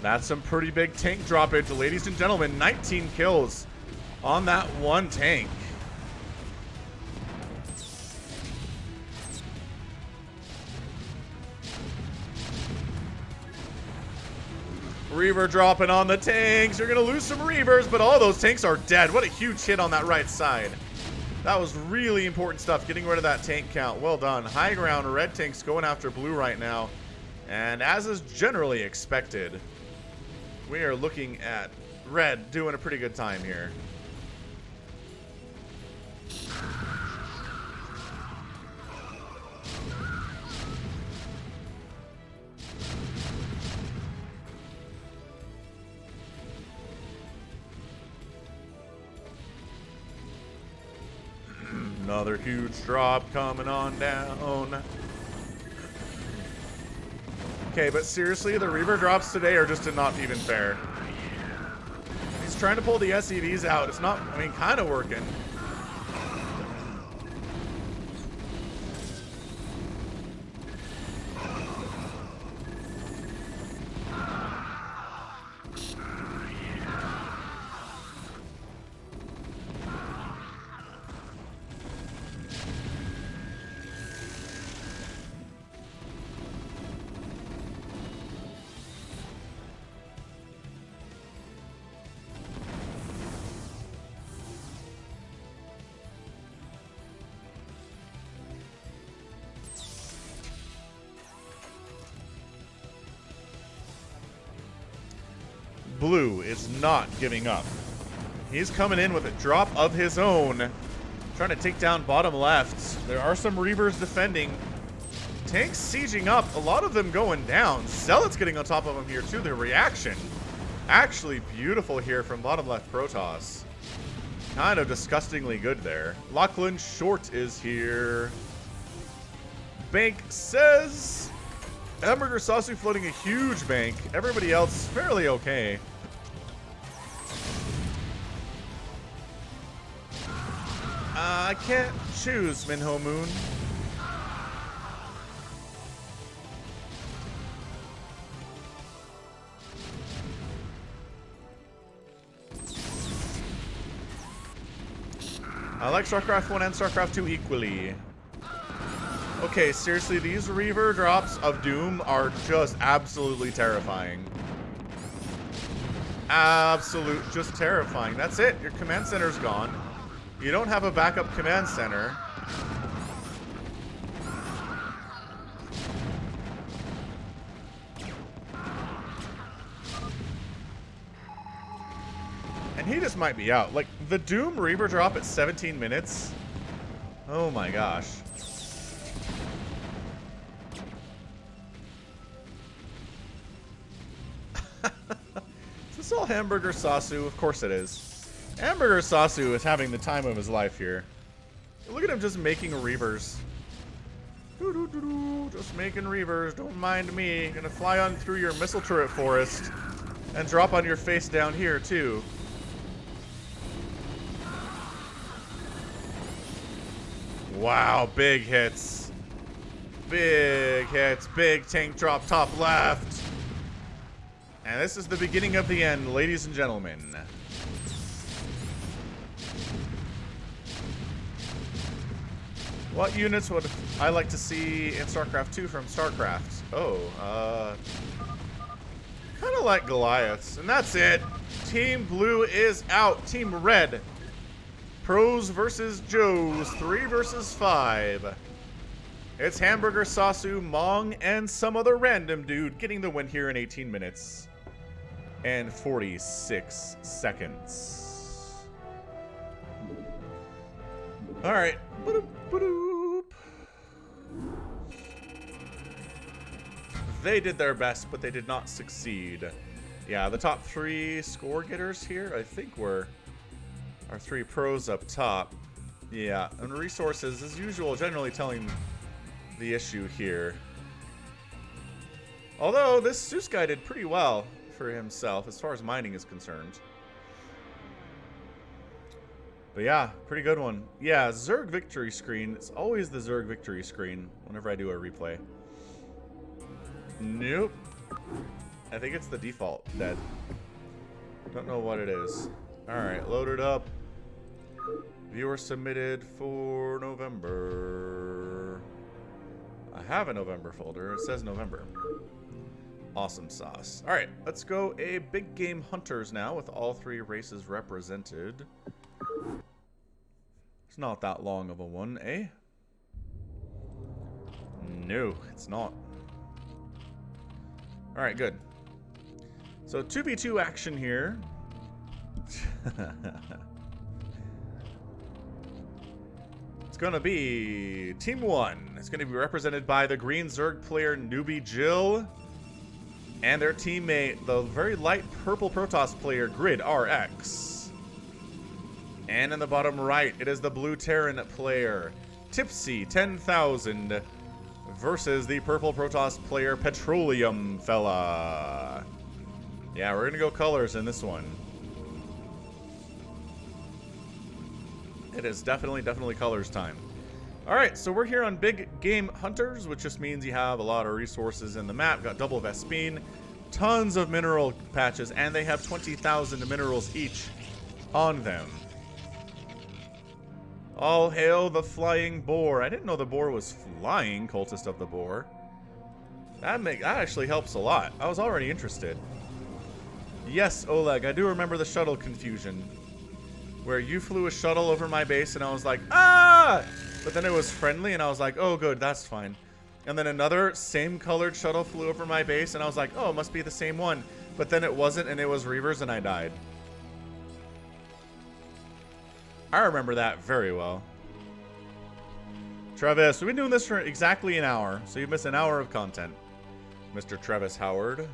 That's some pretty big tank droppage, ladies and gentlemen. 19 kills on that one tank. Reaver dropping on the tanks. You're going to lose some Reavers, but all those tanks are dead. What a huge hit on that right side. That was really important stuff, getting rid of that tank count. Well done. High ground, red tanks going after blue right now. And as is generally expected, we are looking at red doing a pretty good time here. Another huge drop coming on down. Okay, but seriously, the Reaver drops today are just not even fair. He's trying to pull the SEVs out. It's not, I mean, kind of working. Blue is not giving up. He's coming in with a drop of his own, trying to take down bottom left. There are some Reavers defending. Tanks sieging up, a lot of them going down. Zealot's getting on top of him here too. The reaction, actually beautiful here from bottom left Protoss. Kind of disgustingly good there. Lachlan Short is here. Bank says Hamburger Sasu floating a huge bank. Everybody else fairly okay. I can't choose, Minho Moon. I like StarCraft 1 and StarCraft 2 equally. Okay, seriously, these Reaver drops of Doom are just absolutely terrifying. Just terrifying. That's it. Your command center's gone. You don't have a backup command center. And he just might be out. Like, the Doom Reaver drop at 17 minutes. Oh my gosh. Is this all Hamburger Sasu? Of course it is. Hamburger Sasu is having the time of his life here. Look at him just making Reavers. Just making Reavers. Don't mind me. Gonna fly on through your missile turret forest and drop on your face down here too. Wow, big hits. Big hits. Big tank drop top left. And this is the beginning of the end, ladies and gentlemen. What units would I like to see in StarCraft 2 from StarCraft? Oh, kind of like Goliaths. And that's it. Team Blue is out. Team Red. Pros versus Joes. 3 versus 5. It's Hamburger, Sasu, Mong, and some other random dude getting the win here in 18 minutes and 46 seconds. All right. They did their best, but they did not succeed. Yeah, the top 3 score getters here, I think, were our 3 pros up top. Yeah, and resources, as usual, generally telling the issue here. Although, this Zeus guy did pretty well for himself as far as mining is concerned. But yeah, pretty good one. Yeah, Zerg victory screen. It's always the Zerg victory screen whenever I do a replay. Nope. I think it's the default dead. Don't know what it is. Alright, loaded up. Viewer submitted for November. I have a November folder. It says November. Awesome sauce. Alright, let's go a big game hunters now with all 3 races represented. It's not that long of a one, eh? No, it's not. Alright, good. So 2v2 action here. It's gonna be Team 1. It's gonna be represented by the green Zerg player Newbie Jill and their teammate, the very light purple Protoss player Grid RX. And in the bottom right, it is the blue Terran player Tipsy 10,000 versus the purple Protoss player Petroleum Fella. Yeah, we're gonna go colors in this one. It is definitely colors time. Alright, so we're here on Big Game Hunters, which just means you have a lot of resources in the map. Got double Vespine, tons of mineral patches, and they have 20,000 minerals each on them. All hail the flying boar. I didn't know the boar was flying, Cultist of the Boar. That actually helps a lot. I was already interested. Yes, Oleg, I do remember the shuttle confusion. Where you flew a shuttle over my base and I was like, ah! But then it was friendly and I was like, oh good, that's fine. And then another same colored shuttle flew over my base and I was like, oh, it must be the same one. But then it wasn't and it was Reavers and I died. I remember that very well. Travis, we've been doing this for exactly an hour, so you missed an hour of content, Mr. Travis Howard.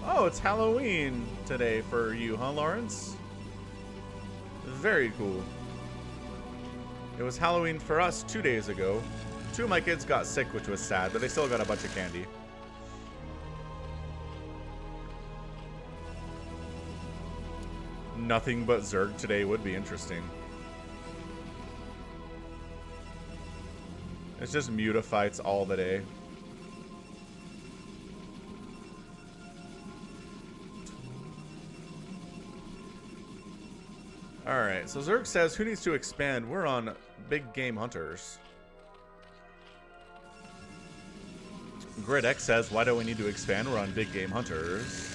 Oh, it's Halloween today for you, huh, Lawrence? Very cool. It was Halloween for us 2 days ago. 2 of my kids got sick, which was sad, but they still got a bunch of candy. Nothing but Zerg today would be interesting. It's just mutafights all the day. Alright, so Zerg says, who needs to expand? We're on Big Game Hunters. Grid X says, why do we need to expand? We're on Big Game Hunters.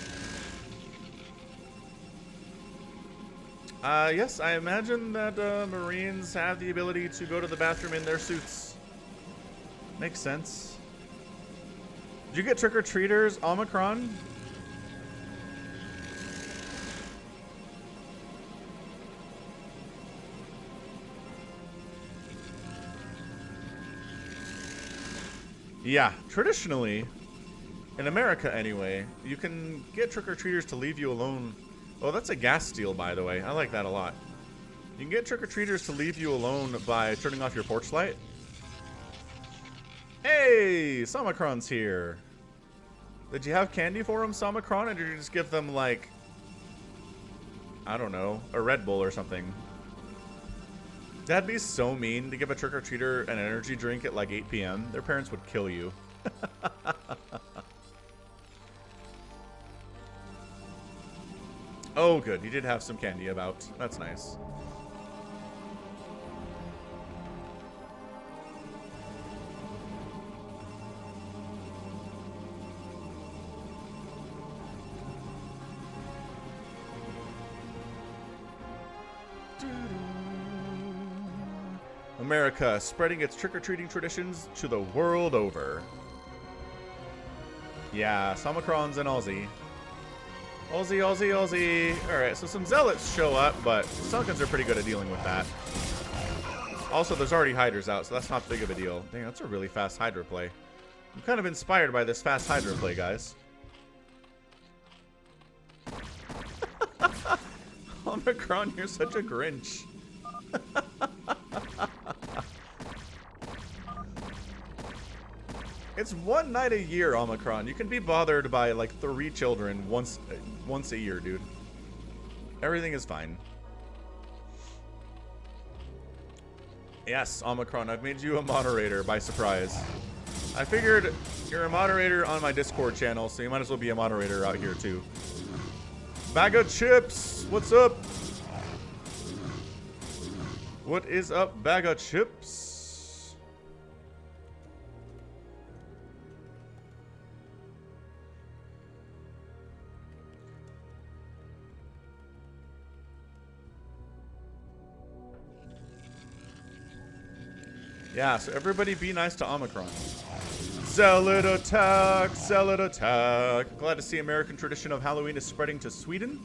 Yes, I imagine that Marines have the ability to go to the bathroom in their suits. Makes sense. Did you get trick-or-treaters, Omicron? Yeah, traditionally, in America anyway, you can get trick-or-treaters to leave you alone. Oh, that's a gas steal, by the way. I like that a lot. You can get trick-or-treaters to leave you alone by turning off your porch light. Hey, Samacron's here. Did you have candy for him, Samacron, or did you just give them, like, I don't know, a Red Bull or something? That'd be so mean to give a trick-or-treater an energy drink at like 8 p.m. Their parents would kill you. Oh, good. You did have some candy about. That's nice. America, spreading its trick-or-treating traditions to the world over. Yeah, Samacron's in Aussie. Aussie, Aussie, Aussie. Alright, so some Zealots show up, but Sunkens are pretty good at dealing with that. Also, there's already Hydras out, so that's not big of a deal. Dang, that's a really fast Hydra play. I'm kind of inspired by this fast Hydra play, guys. Omicron, you're such a Grinch. It's one night a year, Omicron. You can be bothered by like 3 children once a year, dude. Everything is fine. Yes, Omicron, I've made you a moderator by surprise. I figured you're a moderator on my Discord channel, so you might as well be a moderator out here too. Bag of chips, what's up? What is up, bag of chips? Yeah, so everybody be nice to Omicron. Zealot attack, zealot attack. Glad to see American tradition of Halloween is spreading to Sweden.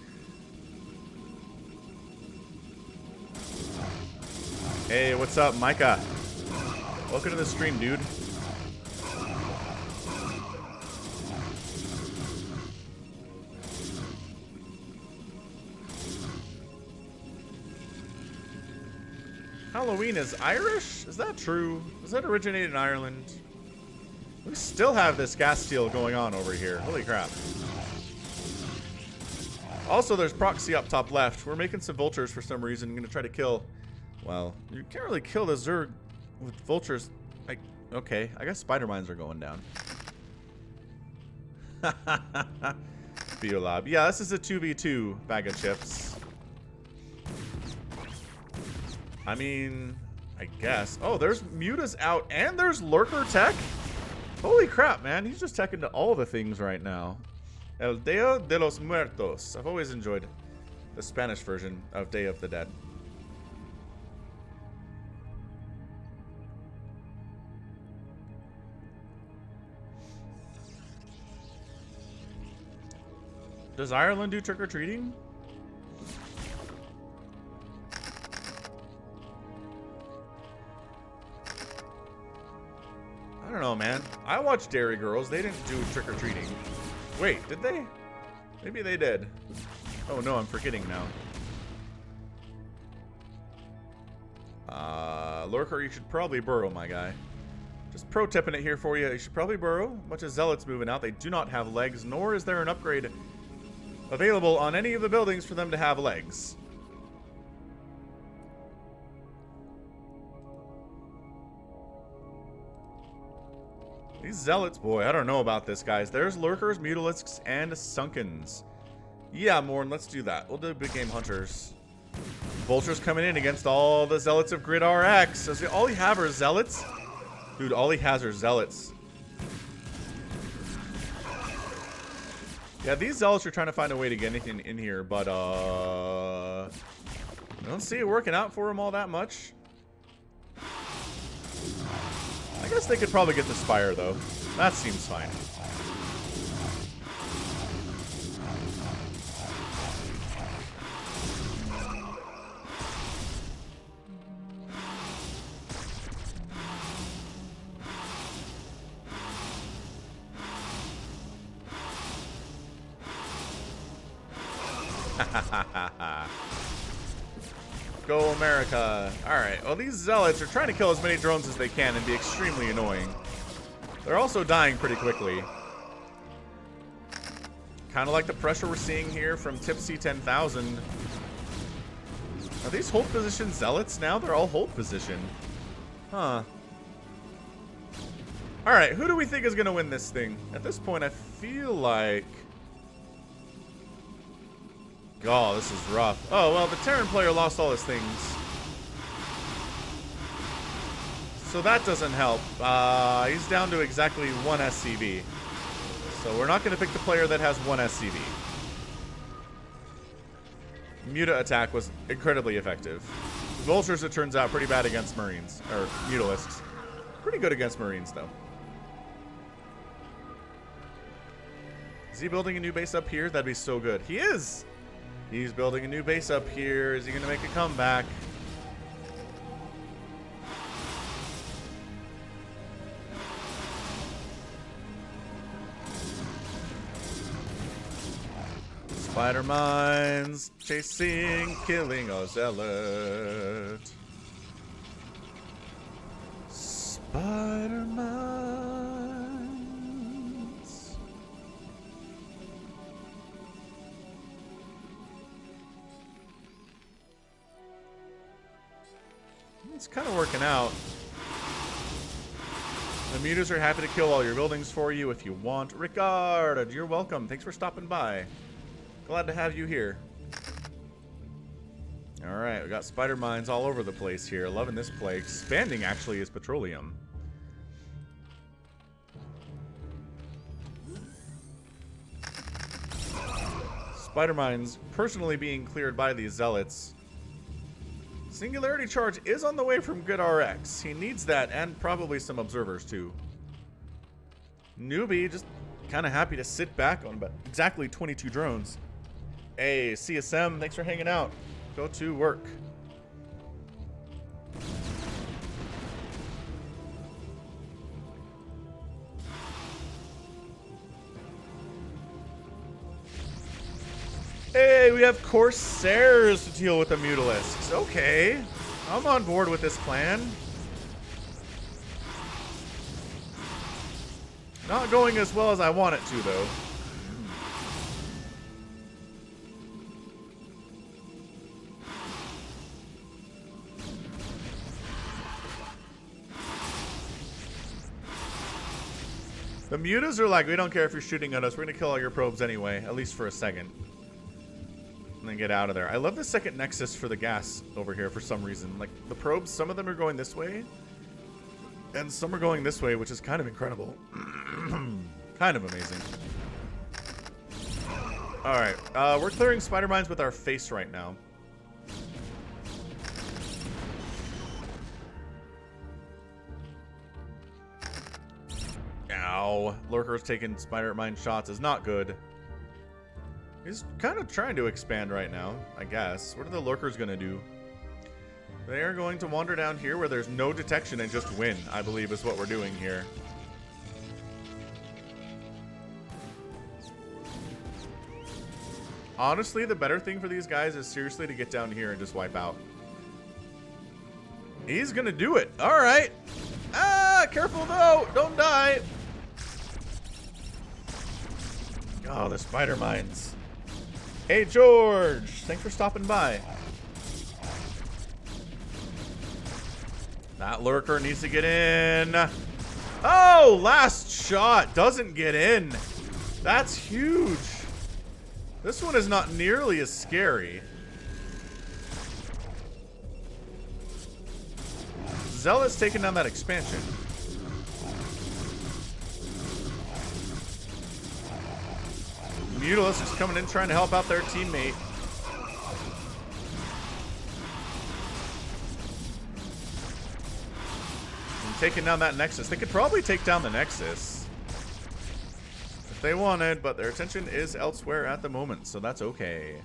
Hey, what's up, Micah? Welcome to the stream, dude. Halloween is Irish? Is that true? Does that originate in Ireland? We still have this gas steal going on over here. Holy crap. Also, there's proxy up top left. We're making some vultures for some reason. I'm going to try to kill... Well, you can't really kill the Zerg with vultures. Like, okay, I guess spider mines are going down. Biolab. Yeah, this is a 2v2 bag of chips. I mean, I guess. Oh, there's Muta's out and there's Lurker Tech? Holy crap, man. He's just teching to all the things right now. El Día de los Muertos. I've always enjoyed the Spanish version of Day of the Dead. Does Ireland do trick-or-treating? I don't know, man. I watched Dairy Girls. They didn't do trick-or-treating. Wait, did they? Maybe they did. Oh no, I'm forgetting now. Lurker, you should probably burrow, my guy. Just pro tipping it here for you. You should probably burrow. A bunch of Zealots moving out. They do not have legs, nor is there an upgrade available on any of the buildings for them to have legs. These Zealots, boy, I don't know about this, guys. There's Lurkers, Mutalisks, and Sunkens. Yeah, Morn, let's do that. We'll do big game hunters. Vultures coming in against all the Zealots of Grid RX. So all he have are Zealots? Dude, all he has are Zealots. Yeah, these Zealots are trying to find a way to get anything in here, but I don't see it working out for them all that much. I guess they could probably get the Spire, though. That seems fine. Go America. Alright, well these Zealots are trying to kill as many drones as they can and be extremely annoying. They're also dying pretty quickly. Kind of like the pressure we're seeing here from Tipsy 10,000. Are these hold position zealots now? They're all hold position. Huh. Alright, who do we think is going to win this thing? At this point, I feel like... Oh, this is rough. Oh, well, the Terran player lost all his things. So that doesn't help. He's down to exactly 1 SCV. So we're not going to pick the player that has 1 SCV. Muta attack was incredibly effective. Vultures, it turns out, pretty bad against Marines. Or Mutalisks. Pretty good against Marines, though. Is he building a new base up here? That'd be so good. He is! He's building a new base up here. Is he going to make a comeback? Spider mines, chasing, killing a zealot. Spider mines. It's kind of working out. The mutas are happy to kill all your buildings for you if you want. Ricard, you're welcome. Thanks for stopping by. Glad to have you here. Alright, we got spider mines all over the place here. Loving this play. Expanding, actually, is petroleum. Spider mines personally being cleared by these zealots. Singularity charge is on the way from Good RX. He needs that, and probably some observers, too. Newbie, just kind of happy to sit back on about exactly 22 drones. Hey, CSM, thanks for hanging out. Go to work. Hey, we have Corsairs to deal with the Mutalisks. Okay, I'm on board with this plan. Not going as well as I want it to, though. The mutas are like, we don't care if you're shooting at us. We're going to kill all your probes anyway, at least for a second. And then get out of there. I love the second nexus for the gas over here for some reason. Like, the probes, some of them are going this way. And some are going this way, which is kind of incredible. Kind of amazing. Alright, we're clearing spider mines with our face right now. Ow. Lurker's taking spider mine shots is not good. He's kind of trying to expand right now, I guess. What are the lurkers going to do? They are going to wander down here where there's no detection and just win, I believe is what we're doing here. Honestly, the better thing for these guys is seriously to get down here and just wipe out. He's going to do it. All right. Ah, careful though. Don't die. Oh, the spider mines. Hey, George. Thanks for stopping by. That lurker needs to get in. Oh, last shot. Doesn't get in. That's huge. This one is not nearly as scary. Zealot's taking down that expansion. Mutalisk is coming in trying to help out their teammate. And taking down that Nexus. They could probably take down the Nexus if they wanted, but their attention is elsewhere at the moment, so that's okay.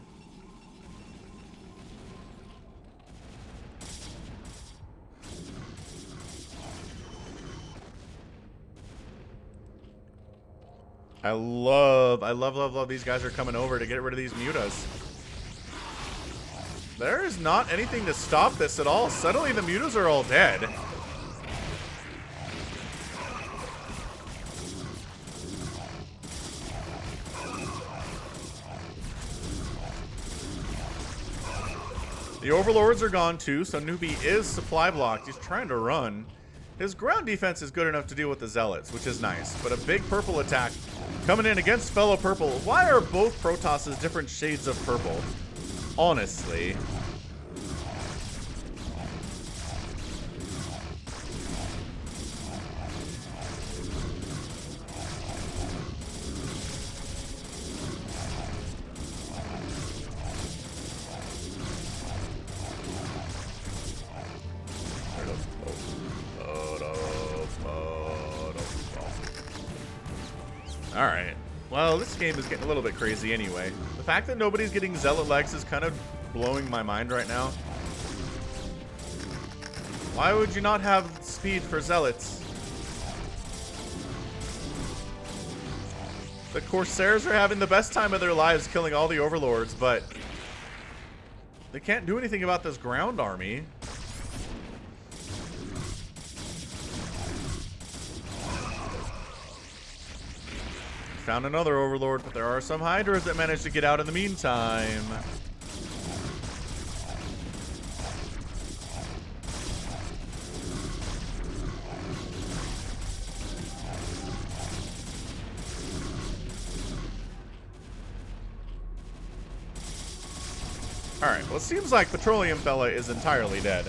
I love these guys are coming over to get rid of these mutas. There is not anything to stop this at all. Suddenly the mutas are all dead. The Overlords are gone too, so Newbie is supply blocked. He's trying to run. His ground defense is good enough to deal with the Zealots, which is nice. But a big purple attack coming in against fellow purple. Why are both Protosses different shades of purple? Honestly. Alright. Well, this game is getting a little bit crazy anyway. The fact that nobody's getting Zealot legs is kind of blowing my mind right now. Why would you not have speed for Zealots? The Corsairs are having the best time of their lives killing all the Overlords, but they can't do anything about this ground army. Found another Overlord, but there are some Hydras that managed to get out in the meantime. Alright, well it seems like Petroleum Fella is entirely dead.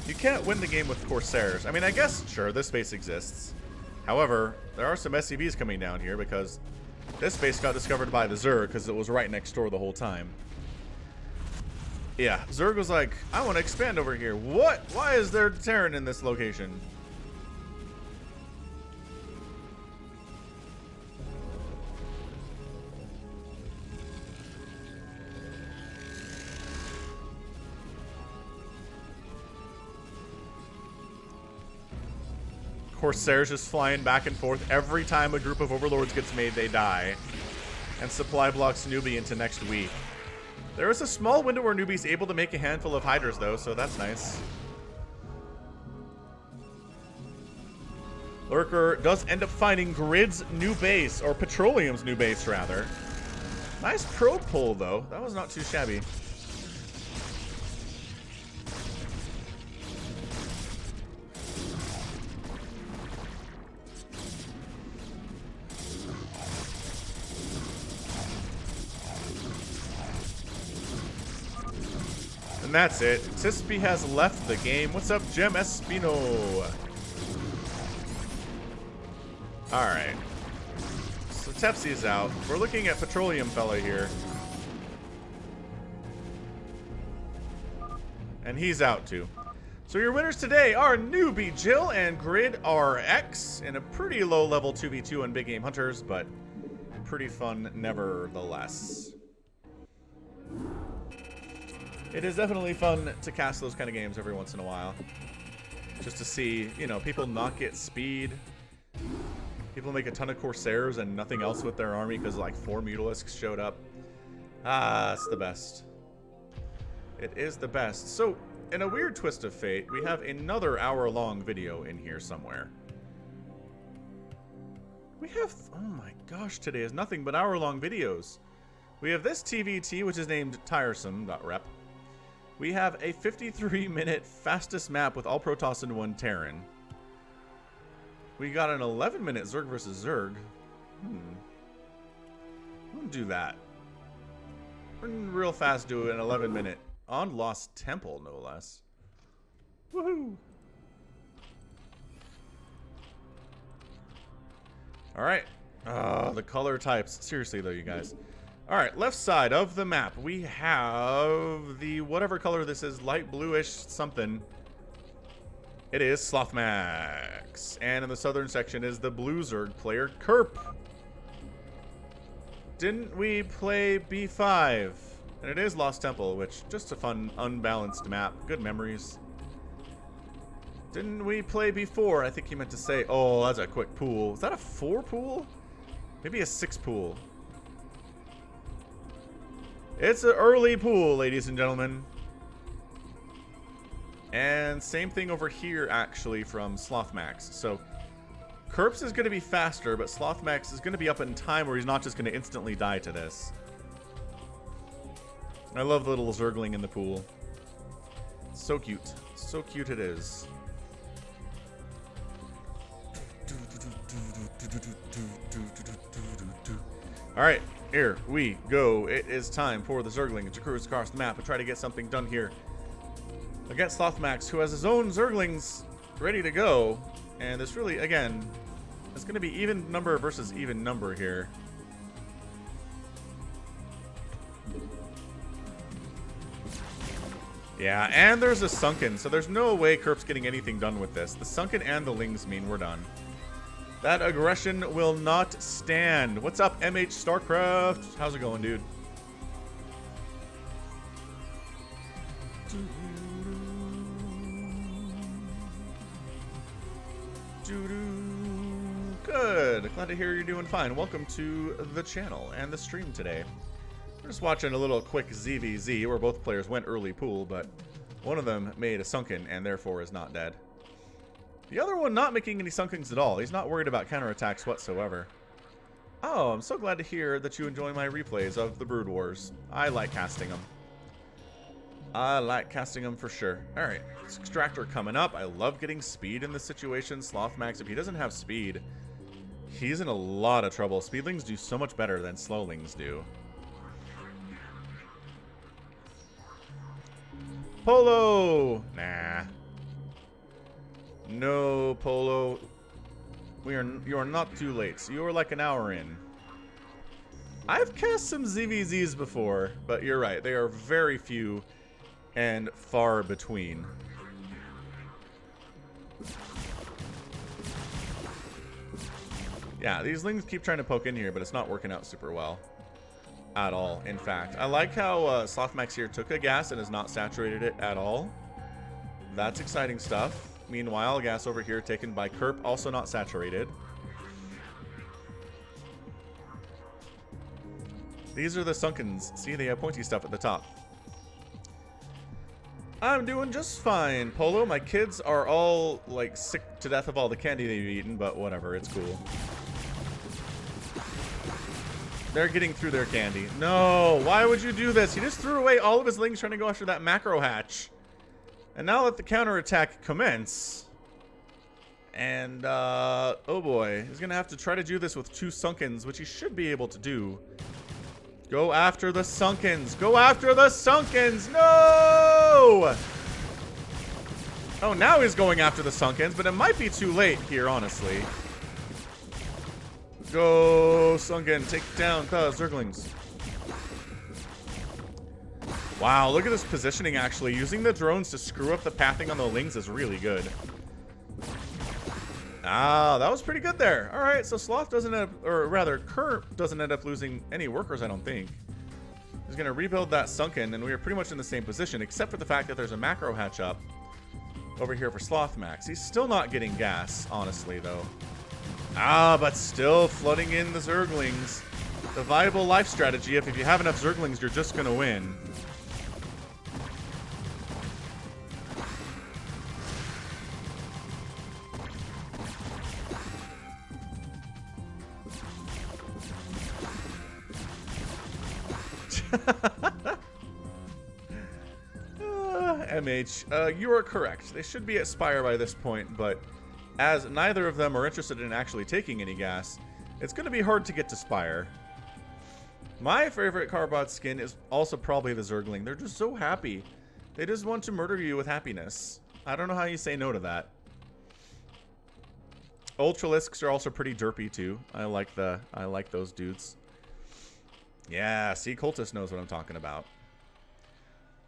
You can't win the game with Corsairs. I mean, I guess, sure, this base exists. However, there are some SCVs coming down here because this base got discovered by the Zerg because it was right next door the whole time. Yeah, Zerg was like, I want to expand over here. What? Why is there Terran in this location? Corsairs just flying back and forth. Every time a group of Overlords gets made, they die. And supply blocks Newbie into next week. There is a small window where Newbie's able to make a handful of Hydras, though, so that's nice. Lurker does end up finding Grid's new base, or Petroleum's new base, rather. Nice probe pull, though. That was not too shabby. And that's it. Tispy has left the game. What's up, Gem Espino? Alright. So Tepsi's out. We're looking at Petroleum Fella here. And he's out too. So your winners today are Newbie Jill and Grid RX in a pretty low level 2v2 on Big Game Hunters, but pretty fun nevertheless. It is definitely fun to cast those kind of games every once in a while. Just to see, you know, people not get speed. People make a ton of Corsairs and nothing else with their army because like 4 Mutalisks showed up. Ah, it's the best. It is the best. So, in a weird twist of fate, we have another hour-long video in here somewhere. We have, oh my gosh, today is nothing but hour-long videos. We have this TVT, which is named tiresome.rep. We have a 53-minute fastest map with all Protoss and 1 Terran. We got an 11-minute Zerg versus Zerg. I'm gonna do that. We're gonna real fast do an 11-minute on Lost Temple, no less. Woohoo! Alright. The color types. Seriously, though, you guys. Alright, left side of the map, we have the whatever color this is, light bluish something. It is Slothmax. And in the southern section is the blue Zerg player, Kerp. Didn't we play B5? And it is Lost Temple, which, just a fun, unbalanced map. Good memories. Didn't we play B4? I think he meant to say, oh, that's a quick pool. Is that a 4 pool? Maybe a 6 pool. It's an early pool, ladies and gentlemen. And same thing over here, actually, from Slothmax. So, Kerps is going to be faster, but Slothmax is going to be up in time where he's not just going to instantly die to this. I love the little Zergling in the pool. So cute. So cute it is. Alright, here we go. It is time for the Zergling to cruise across the map and try to get something done here against Slothmax, who has his own Zerglings ready to go. And this really, again, it's going to be even number versus even number here. Yeah, and there's a Sunken, so there's no way Kerp's getting anything done with this. The Sunken and the Lings mean we're done. That aggression will not stand. What's up, MH StarCraft? How's it going, dude? Good. Glad to hear you're doing fine. Welcome to the channel and the stream today. We're just watching a little quick ZVZ where both players went early pool, but one of them made a Sunken and therefore is not dead. The other one not making any Sunkens at all. He's not worried about counterattacks whatsoever. Oh, I'm so glad to hear that you enjoy my replays of the Brood Wars. I like casting them. I like casting them for sure. Alright, Extractor coming up. I love getting speed in this situation. Slothmax, if he doesn't have speed, he's in a lot of trouble. Speedlings do so much better than Slowlings do. Polo! Nah. No, Polo. You are not too late. So you are like an hour in. I've cast some ZVZs before, but you're right. They are very few and far between. Yeah, these Lings keep trying to poke in here, but it's not working out super well. At all, in fact. I like how Slothmax here took a gas and has not saturated it at all. That's exciting stuff. Meanwhile, gas over here taken by Kerp, also not saturated. These are the Sunkens. See, they have pointy stuff at the top. I'm doing just fine, Polo. My kids are all, like, sick to death of all the candy they've eaten, but whatever, it's cool. They're getting through their candy. No, why would you do this? He just threw away all of his Lings trying to go after that macro hatch. And now let the counterattack commence. And, oh boy. He's going to have to try to do this with 2 Sunkens, which he should be able to do. Go after the Sunkens. Go after the Sunkens. No! Oh, now he's going after the Sunkens, but it might be too late here, honestly. Go, Sunken. Take down the Zerglings. Wow, look at this positioning, actually. Using the drones to screw up the pathing on the Lings is really good. Ah, that was pretty good there. All right, so Sloth doesn't have, or rather, Kerp doesn't end up losing any workers, I don't think. He's going to rebuild that Sunken, and we are pretty much in the same position, except for the fact that there's a macro hatch up over here for Slothmax. He's still not getting gas, honestly, though. Ah, but still flooding in the Zerglings. The viable life strategy, if you have enough Zerglings, you're just going to win. MH, you are correct. They should be at Spire by this point, but as neither of them are interested in actually taking any gas, it's going to be hard to get to Spire. My favorite Carbot skin is also probably the Zergling. They're just so happy. They just want to murder you with happiness. I don't know how you say no to that. Ultralisks are also pretty derpy too. I like those dudes. Yeah, see, Cultist knows what I'm talking about.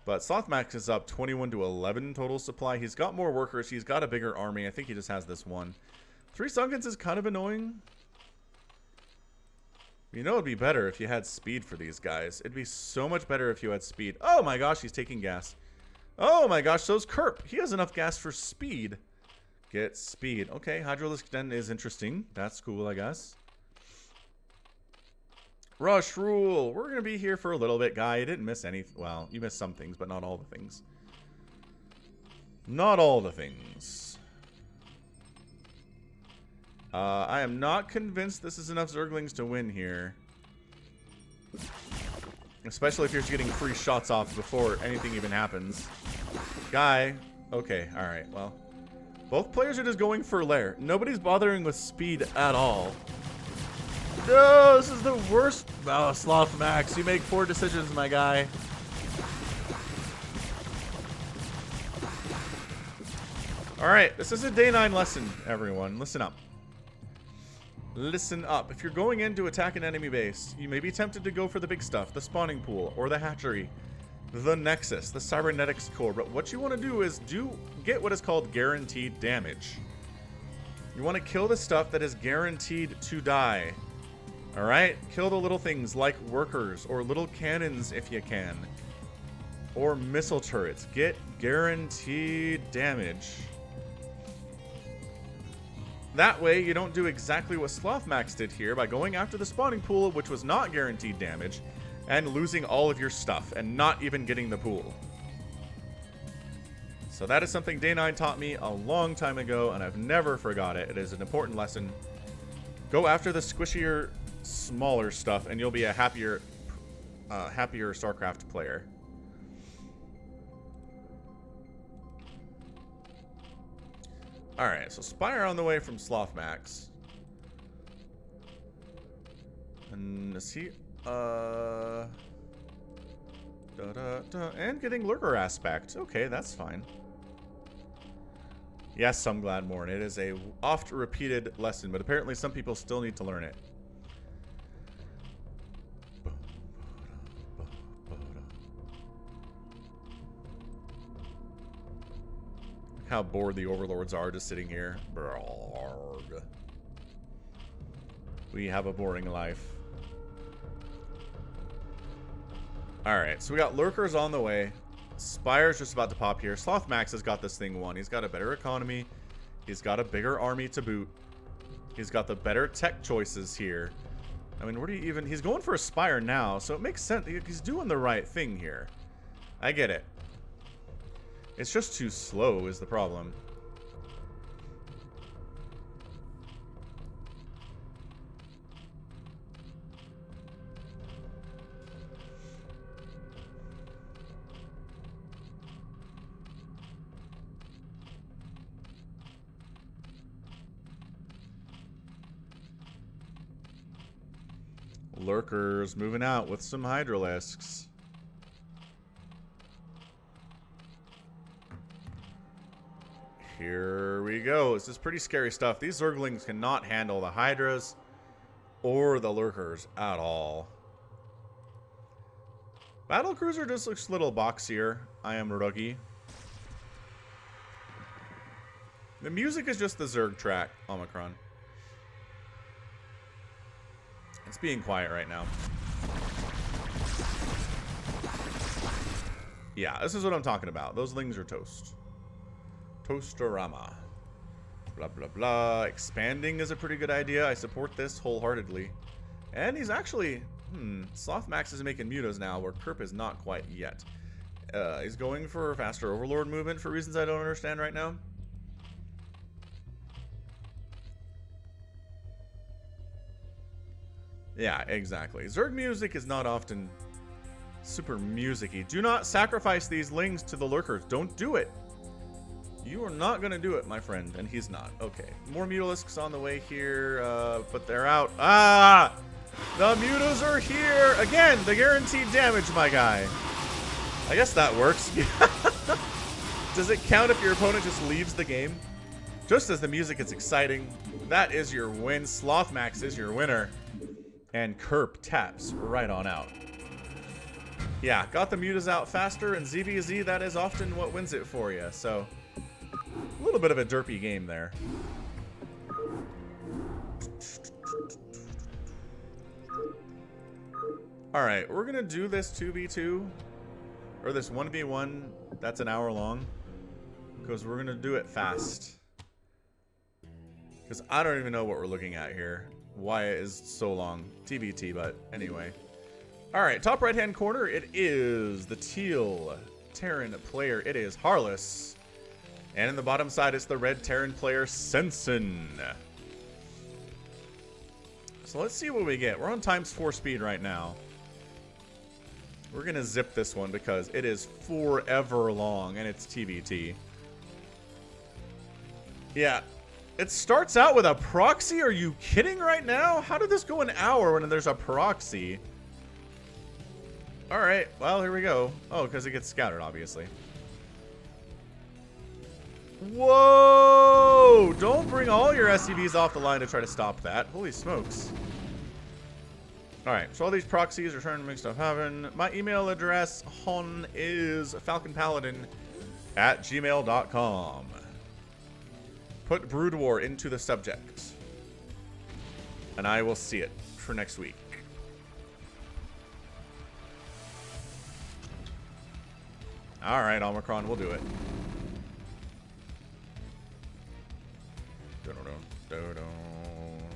But Slothmax is up 21 to 11 total supply. He's got more workers. He's got a bigger army. I think he just has this one. 3 Sunkens is kind of annoying. You know it'd be better if you had speed for these guys. It'd be so much better if you had speed. Oh my gosh, he's taking gas. Oh my gosh, so's Kerp. He has enough gas for speed. Get speed. Okay, Hydralisk Den is interesting. That's cool, I guess. Rush rule. We're going to be here for a little bit, guy. You didn't miss any. Well, you missed some things, but not all the things. Not all the things. I am not convinced this is enough Zerglings to win here. Especially if you're getting free shots off before anything even happens. guy. Okay, alright, well. Both players are just going for lair. Nobody's bothering with speed at all. No, this is the worst. Oh, Sloth Max, you make poor decisions, my guy. Alright, this is a day 9 lesson, everyone. Listen up. Listen up. If you're going in to attack an enemy base, you may be tempted to go for the big stuff, the spawning pool, or the hatchery, the nexus, the cybernetics core. But what you want to do is get what is called guaranteed damage. You want to kill the stuff that is guaranteed to die. Alright? Kill the little things like workers or little cannons if you can. Or missile turrets. Get guaranteed damage. That way, you don't do exactly what Slothmax did here by going after the spawning pool, which was not guaranteed damage, and losing all of your stuff and not even getting the pool. So that is something Day 9 taught me a long time ago, and I've never forgot it. It is an important lesson. Go after the squishier, smaller stuff, and you'll be a happier StarCraft player. Alright, so Spire on the way from Slothmax. And is he... and getting Lurker aspect. Okay, that's fine. Yes, I'm glad Morn. It is a oft-repeated lesson, but apparently some people still need to learn it. How bored the overlords are just sitting here. We have a boring life. Alright, so we got lurkers on the way. Spire's just about to pop here. Slothmax has got this thing won. He's got a better economy. He's got a bigger army to boot. He's got the better tech choices here. I mean, where do you even... He's going for a Spire now, so it makes sense. He's doing the right thing here. I get it. It's just too slow is the problem. Lurkers moving out with some Hydralisks. Here we go. This is pretty scary stuff. These Zerglings cannot handle the Hydras or the Lurkers at all. Battlecruiser just looks a little boxier. I am rookie. The music is just the Zerg track, Omicron. It's being quiet right now. Yeah, this is what I'm talking about. Those lings are toast. Toastorama. Blah, blah, blah. Expanding is a pretty good idea. I support this wholeheartedly. And he's actually... Slothmax is making mutas now, where Kerp is not quite yet. He's going for faster Overlord movement for reasons I don't understand right now. Yeah, exactly. Zerg music is not often super music-y. Do not sacrifice these lings to the lurkers. Don't do it. You are not going to do it, my friend. And he's not. Okay. More Mutalisks on the way here, but they're out. Ah! The mutas are here! Again, the guaranteed damage, my guy. I guess that works. Does it count if your opponent just leaves the game? Just as the music is exciting, that is your win. Slothmax is your winner. And Kerp taps right on out. Yeah, got the mutas out faster, and ZVZ, that is often what wins it for you. So, a little bit of a derpy game there. Alright, we're going to do this 2v2, or this 1v1 that's an hour long, because we're going to do it fast. Because I don't even know what we're looking at here. Why it is so long. TBT, but anyway. Alright, top right hand corner, it is the teal Terran player. It is Harless. And in the bottom side, it's the red Terran player, Sensen. So let's see what we get. We're on ×4 speed right now. We're going to zip this one because it is forever long and it's TVT. Yeah. It starts out with a proxy? Are you kidding right now? How did this go an hour when there's a proxy? Alright, well, here we go. Oh, because it gets scouted, obviously. Whoa! Don't bring all your SCVs off the line to try to stop that. Holy smokes. Alright, so all these proxies are trying to make stuff happen. My email address, hon, is falconpaladin@gmail.com. Put Brood War into the subject. And I will see it for next week. Alright, Omicron, we'll do it.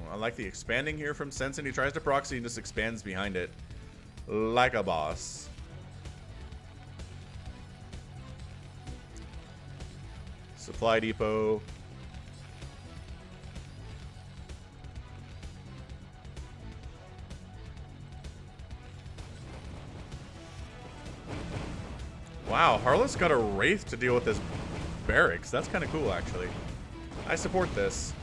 I like the expanding here from Sensen. He tries to proxy and just expands behind it like a boss. Supply depot. Wow, Harless got a Wraith to deal with this barracks. That's kind of cool, actually. I support this.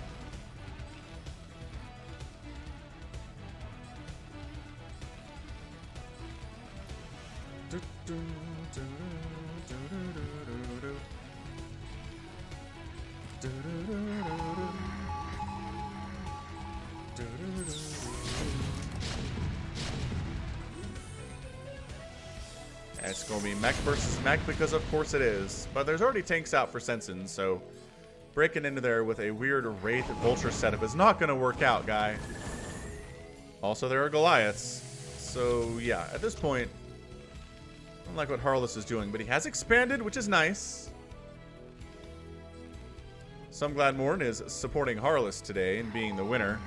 It's going to be mech versus mech because of course it is. But there's already tanks out for Sensen, so breaking into there with a weird Wraith Vulture setup is not going to work out, guy. Also, there are Goliaths. So, yeah, at this point, I don't like what Harless is doing, but he has expanded, which is nice. Some glad Morn is supporting Harless today and being the winner.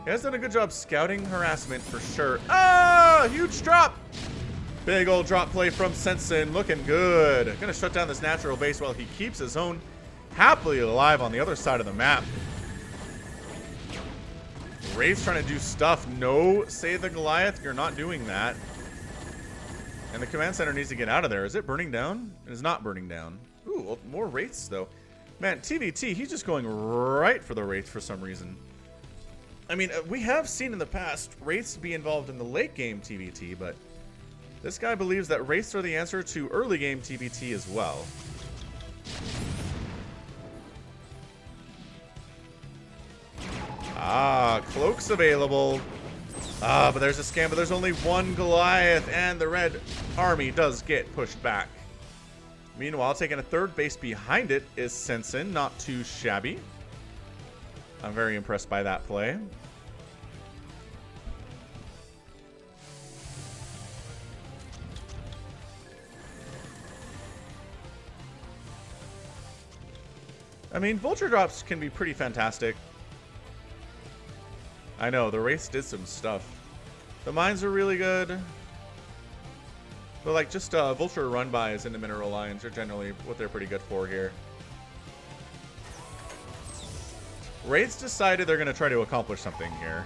He has done a good job scouting harassment for sure. Ah! Huge drop! Big old drop play from Sensen. Looking good. Gonna shut down this natural base while he keeps his own happily alive on the other side of the map. Wraith's trying to do stuff. No, say the Goliath. You're not doing that. And the command center needs to get out of there. Is it burning down? It is not burning down. Ooh, well, more Wraiths, though. Man, TVT, he's just going right for the Wraith for some reason. I mean, we have seen in the past Wraiths be involved in the late game TVT, but this guy believes that Wraiths are the answer to early game TVT as well. Ah, cloaks available. Ah, but there's a scam, but there's only one Goliath, and the red army does get pushed back. Meanwhile, taking a third base behind it is Sensen. Not too shabby. I'm very impressed by that play. I mean, Vulture drops can be pretty fantastic. I know, the Wraiths did some stuff. The mines are really good. But like, just Vulture run-bys in the mineral lines are generally what they're pretty good for here. Wraiths decided they're going to try to accomplish something here.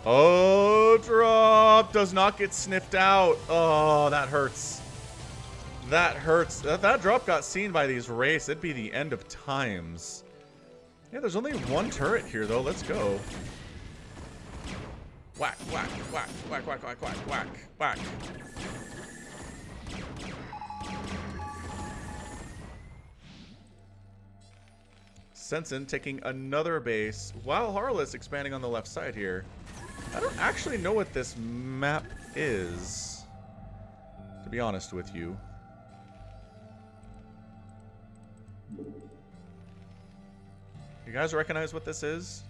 Oh, drop! Does not get sniffed out. Oh, that hurts. That hurts. That drop got seen by these Wraiths. It'd be the end of times. Yeah, there's only one turret here, though. Let's go. Whack, whack, whack, whack, whack, whack, whack, whack, whack. Sensen taking another base while Harless expanding on the left side here. I don't actually know what this map is, to be honest with you. You guys recognize what this is?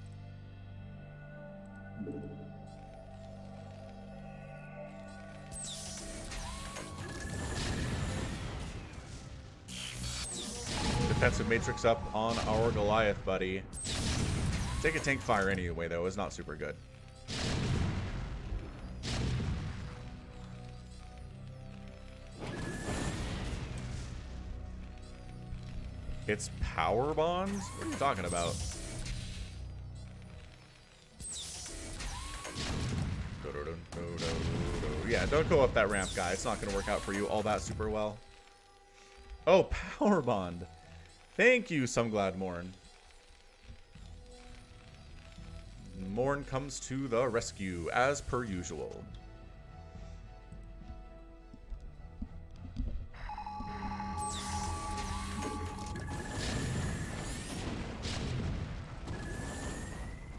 Defensive matrix up on our Goliath, buddy. Take a tank fire anyway, though. Is not super good. It's power bonds? What are you talking about? Yeah, don't go up that ramp, guy. It's not going to work out for you all that super well. Oh, Power Bond. Thank you, Sunglad Morn. Morn comes to the rescue, as per usual.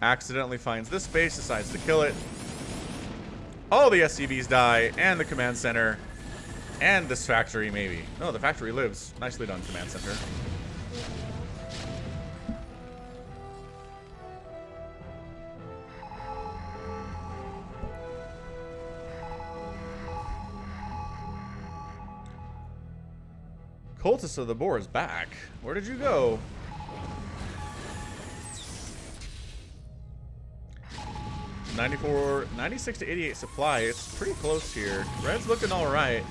Accidentally finds this base, decides to kill it. All the SCVs die, and the command center, and this factory, maybe. No, the factory lives. Nicely done, command center. Cultist of the Boar is back. Where did you go? $94, 96 to 88 supply. It's pretty close here. Red's looking all right.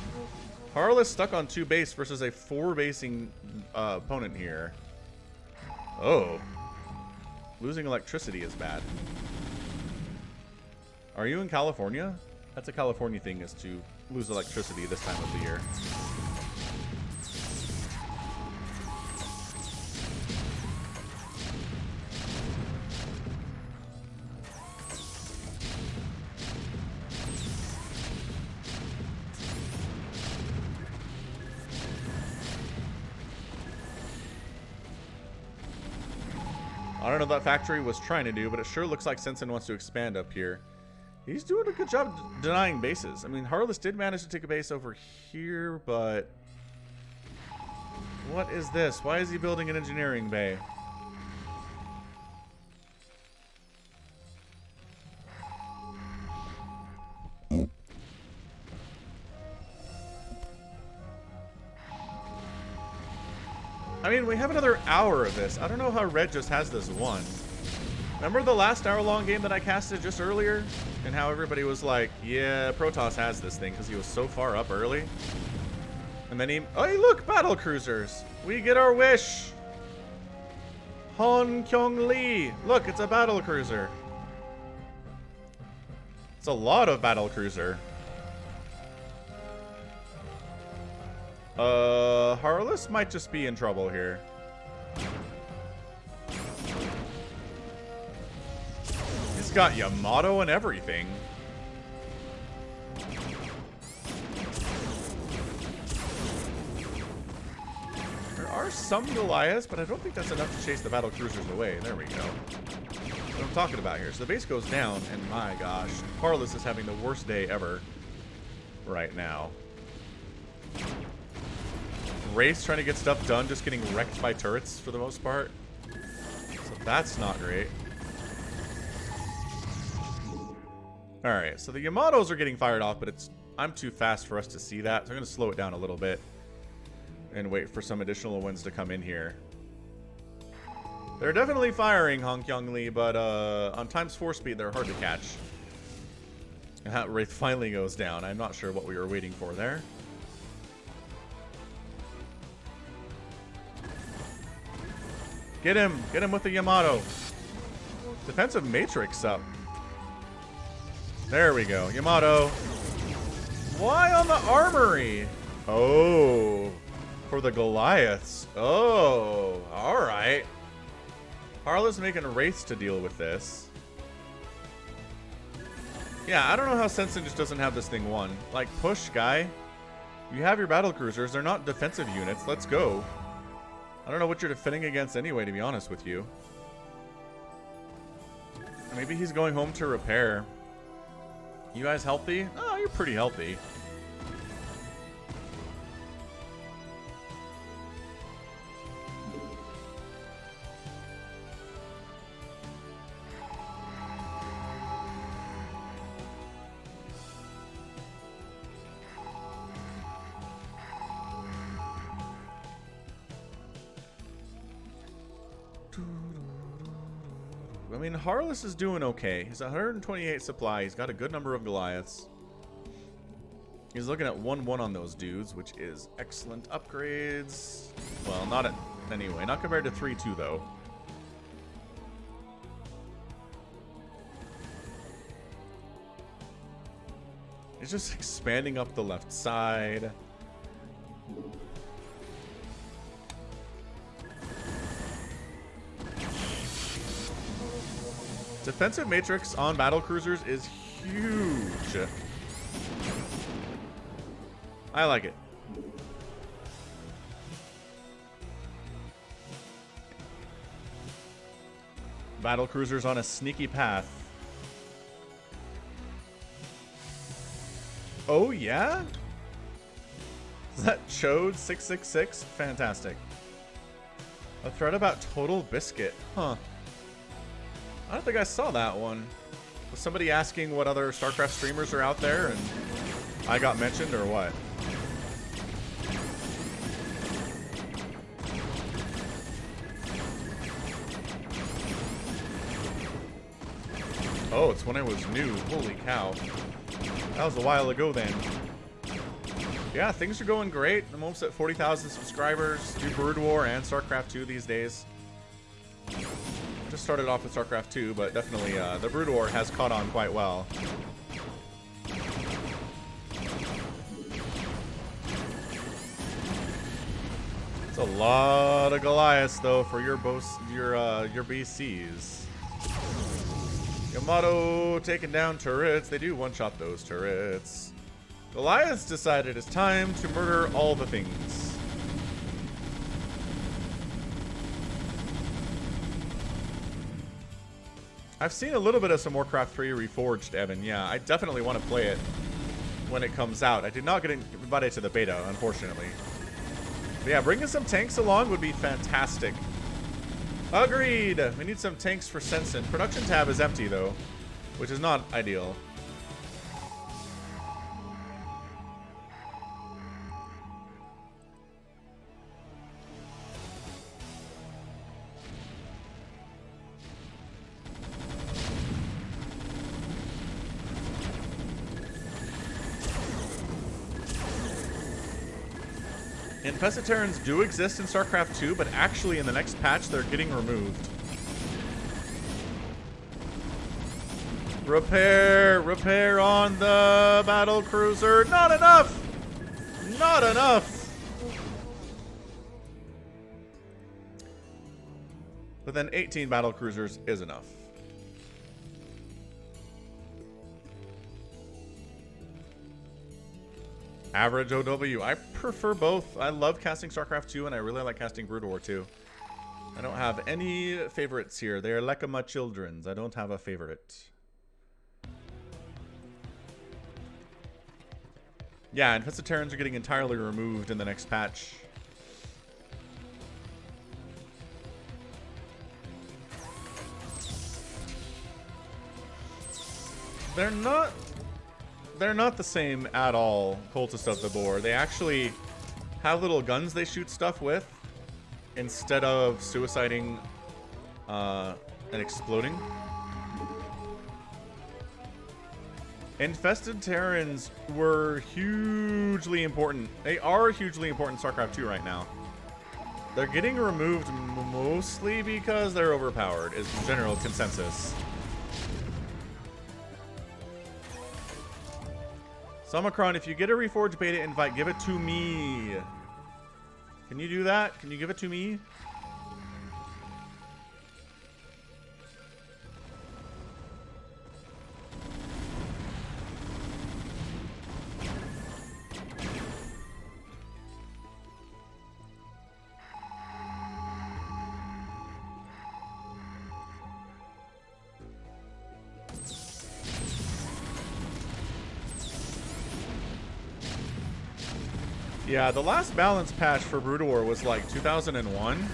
Harless stuck on 2 base versus a 4 basing opponent here. Oh. Losing electricity is bad. Are you in California? That's a California thing, is to lose electricity this time of the year. I don't know what that factory was trying to do, but it sure looks like Sensen wants to expand up here. He's doing a good job denying bases. I mean, Harless did manage to take a base over here, but... what is this? Why is he building an engineering bay? I mean, we have another hour of this. I don't know how Red just has this one. Remember the last hour-long game that I casted just earlier? And how everybody was like, yeah, Protoss has this thing because he was so far up early. And then he... oh, hey, look! Battle cruisers! We get our wish! Han Kyung Lee! Look, it's a battle cruiser. It's a lot of battle cruiser. Harless might just be in trouble here. He's got Yamato and everything. There are some Goliaths, but I don't think that's enough to chase the battle cruisers away. There we go. That's what I'm talking about here. So the base goes down, and my gosh, Harless is having the worst day ever right now. Wraith's trying to get stuff done, just getting wrecked by turrets for the most part. So that's not great. Alright, so the Yamatos are getting fired off, but I'm too fast for us to see that. So I'm going to slow it down a little bit and wait for some additional winds to come in here. They're definitely firing Hong Kyung Lee, but on ×4 speed, they're hard to catch. And that Wraith finally goes down. I'm not sure what we were waiting for there. Get him! Get him with the Yamato! Defensive Matrix up. There we go. Yamato. Why on the armory? Oh. For the Goliaths. Oh. Alright. Harlow's making Wraiths to deal with this. Yeah, I don't know how Sensen just doesn't have this thing won. Like, push, guy. You have your battle cruisers. They're not defensive units. Let's go. I don't know what you're defending against anyway, to be honest with you. Maybe he's going home to repair. You guys healthy? Oh, you're pretty healthy. I mean, Harless is doing okay. He's 128 supply. He's got a good number of Goliaths. He's looking at 1-1 on those dudes, which is excellent upgrades. Well, not at... anyway, not compared to 3-2, though. It's just expanding up the left side. Defensive matrix on battle cruisers is huge. I like it. Battle cruisers on a sneaky path. Oh yeah? Is that Chode 666? Fantastic. A thread about Total Biscuit. Huh. I don't think I saw that one. Was somebody asking what other StarCraft streamers are out there and I got mentioned or what? Oh, it's when I was new. Holy cow. That was a while ago then. Yeah, things are going great. I'm almost at 40,000 subscribers. Do Brood War and StarCraft 2 these days. Just started off with StarCraft 2, but definitely the Brood War has caught on quite well. It's a lot of Goliaths though for your BCs. Yamato taking down turrets. They do one-shot those turrets. Goliath's decided it's time to murder all the things. I've seen a little bit of some Warcraft 3 Reforged, Evan. Yeah, I definitely want to play it when it comes out. I did not get invited to the beta, unfortunately. But yeah, bringing some tanks along would be fantastic. Agreed! We need some tanks for Sensen. Production tab is empty, though, which is not ideal. Infested Terrans do exist in StarCraft 2, but actually in the next patch they're getting removed. Repair on the battle cruiser. Not enough! Not enough! But then 18 battle cruisers is enough. Average OW. I prefer both. I love casting StarCraft 2 and I really like casting Brood War 2. I don't have any favorites here. They're like my children's. I don't have a favorite. Yeah, Infested Terrans are getting entirely removed in the next patch. They're not the same at all, Cultist of the Boar. They actually have little guns they shoot stuff with instead of suiciding and exploding. Infested Terrans were hugely important. They are hugely important in StarCraft 2 right now. They're getting removed mostly because they're overpowered, is the general consensus. Somicron, if you get a Reforged beta invite, give it to me. Can you do that? Can you give it to me? Yeah, the last balance patch for Brood War was like 2001,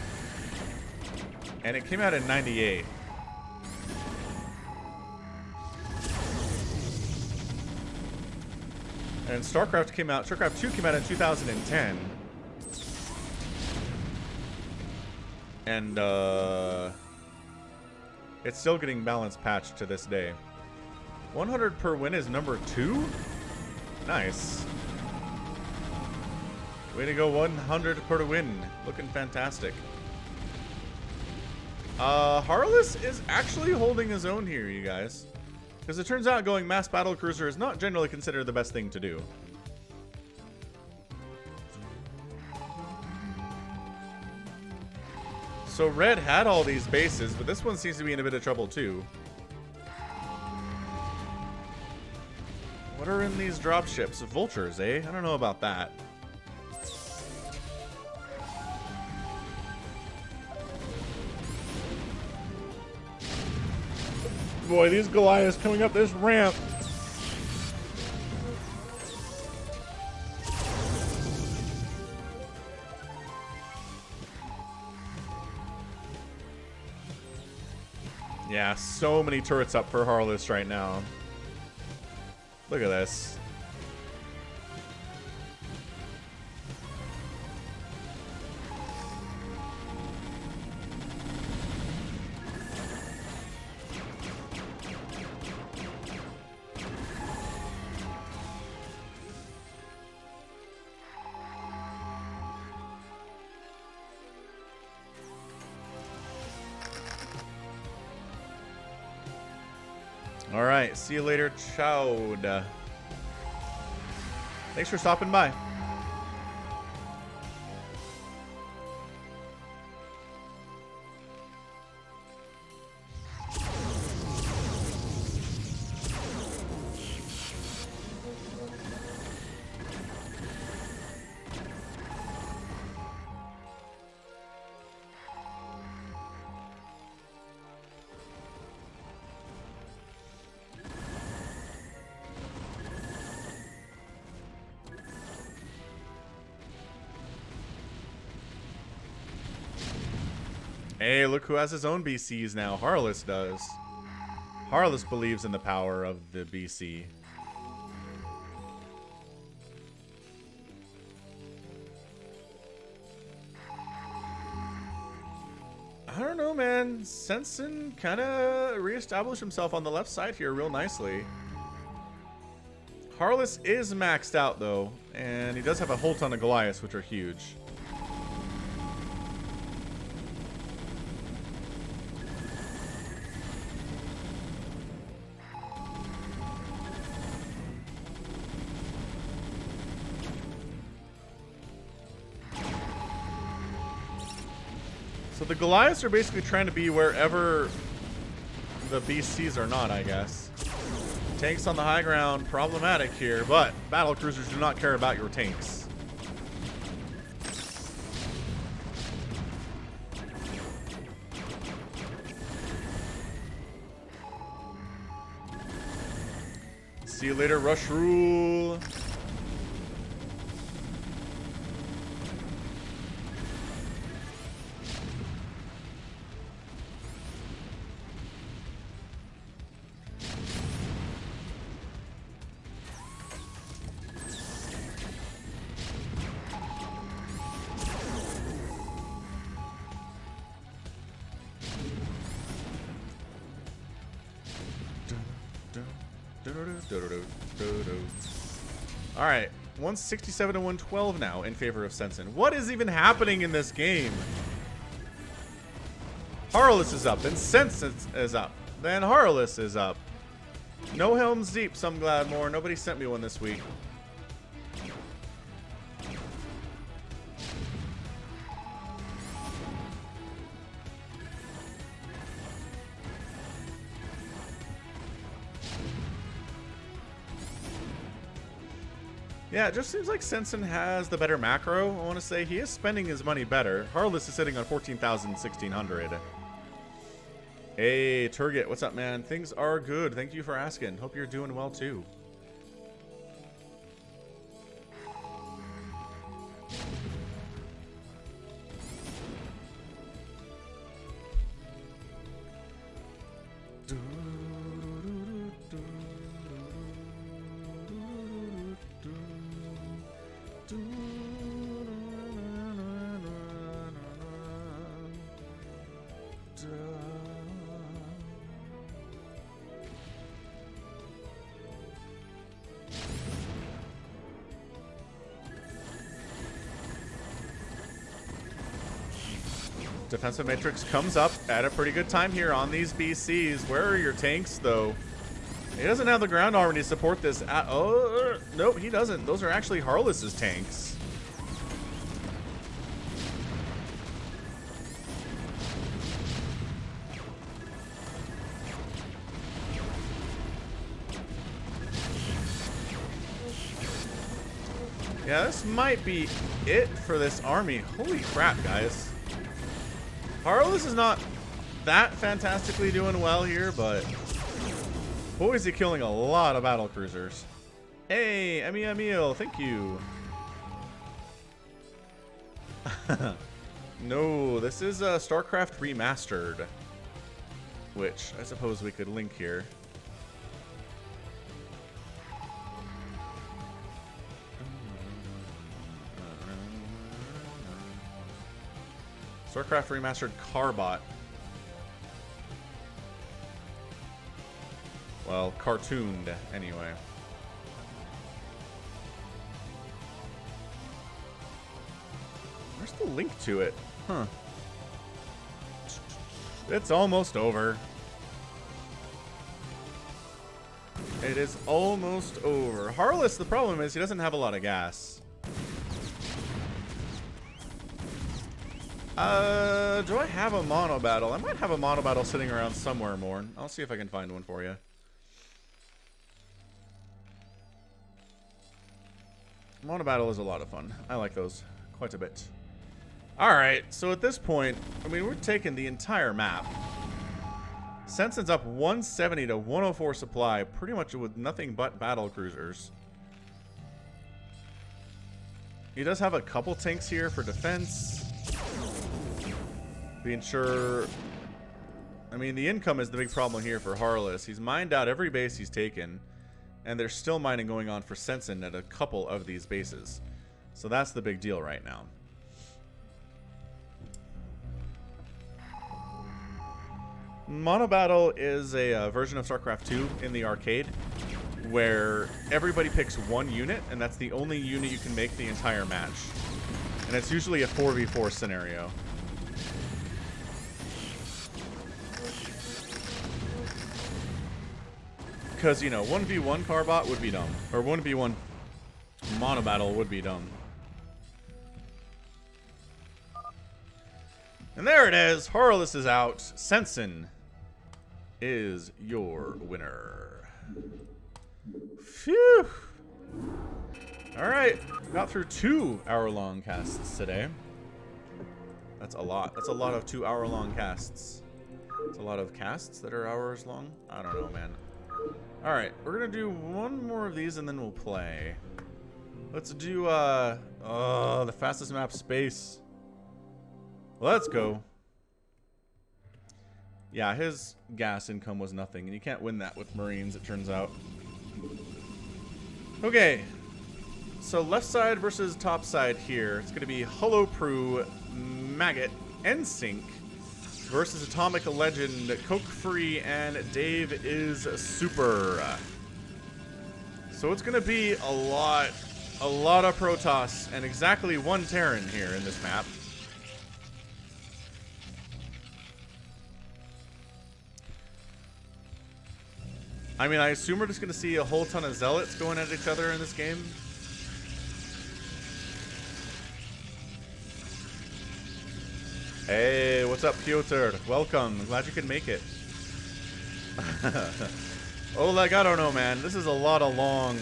and it came out in 98. And StarCraft 2 came out in 2010. And it's still getting balance patched to this day. 100 per win is number 2? Nice. Way to go, 100 per win. Looking fantastic. Harless is actually holding his own here, you guys. Because it turns out going mass battle cruiser is not generally considered the best thing to do. So red had all these bases, but this one seems to be in a bit of trouble too. What are in these drop ships? Vultures, eh? I don't know about that. Boy, these Goliaths coming up this ramp. Yeah, so many turrets up for Harless right now. Look at this. All right, see you later, Chowd. Thanks for stopping by. Hey, look who has his own BCs now. Harless does. Harless believes in the power of the BC. I don't know, man. Sensen kind of reestablished himself on the left side here real nicely. Harless is maxed out, though, and he does have a whole ton of Goliaths, which are huge. So the Goliaths are basically trying to be wherever the BCs are not, I guess. Tanks on the high ground, problematic here, but battle cruisers do not care about your tanks. See you later, Rush Rule. Alright, 167 to 112 now in favor of Sensen. What is even happening in this game? Harless is up, then Sensen is up, then Harless is up. No Helm's Deep, some glad more. Nobody sent me one this week. Yeah, it just seems like Sensen has the better macro. I want to say he is spending his money better. Harless is sitting on 14,000, 1,600. Hey, Turget, what's up, man? Things are good. Thank you for asking. Hope you're doing well, too. Defensive Matrix comes up at a pretty good time here on these BCs. Where are your tanks, though? He doesn't have the ground armor to support this. Oh, nope, he doesn't. Those are actually Harless's tanks. Yeah, this might be it for this army. Holy crap, guys. Harless is not that fantastically doing well here, but boy, is he killing a lot of battle cruisers. Hey, Emil, thank you. No, this is StarCraft Remastered, which I suppose we could link here. StarCraft Remastered Carbot. Well, cartooned, anyway. Where's the link to it? Huh. It's almost over. It is almost over. Harless, the problem is he doesn't have a lot of gas. Do I have a mono battle? I might have a mono battle sitting around somewhere more. I'll see if I can find one for you. Mono battle is a lot of fun. I like those quite a bit. Alright, so at this point, I mean, we're taking the entire map. Sensen's up 170 to 104 supply, pretty much with nothing but battle cruisers. He does have a couple tanks here for defense. Being sure... I mean, the income is the big problem here for Harless. He's mined out every base he's taken, and there's still mining going on for Sensen at a couple of these bases. So that's the big deal right now. Mono Battle is a version of StarCraft 2 in the arcade, where everybody picks one unit, and that's the only unit you can make the entire match. And it's usually a 4v4 scenario. Because, you know, 1v1 Carbot would be dumb. Or 1v1 Mono Battle would be dumb. And there it is. Harless is out. Sensen is your winner. Phew. Alright. Got through 2 hour-long casts today. That's a lot. That's a lot of 2 hour-long casts. It's a lot of casts that are hours long. I don't know, man. Alright, we're gonna do one more of these and then we'll play. Let's do, the fastest map space. Let's go. Yeah, his gas income was nothing, and you can't win that with Marines, it turns out. Okay, so left side versus top side here. It's gonna be Hollow-Prue, Maggot, NSYNC versus Atomic Legend, Coke Free, and Dave is Super. So it's gonna be a lot of Protoss and exactly 1 Terran here in this map. I mean, I assume we're just gonna see a whole ton of Zealots going at each other in this game. Hey, what's up, Piotr? Welcome. Glad you could make it. Oh, like, I don't know, man. This is a lot of long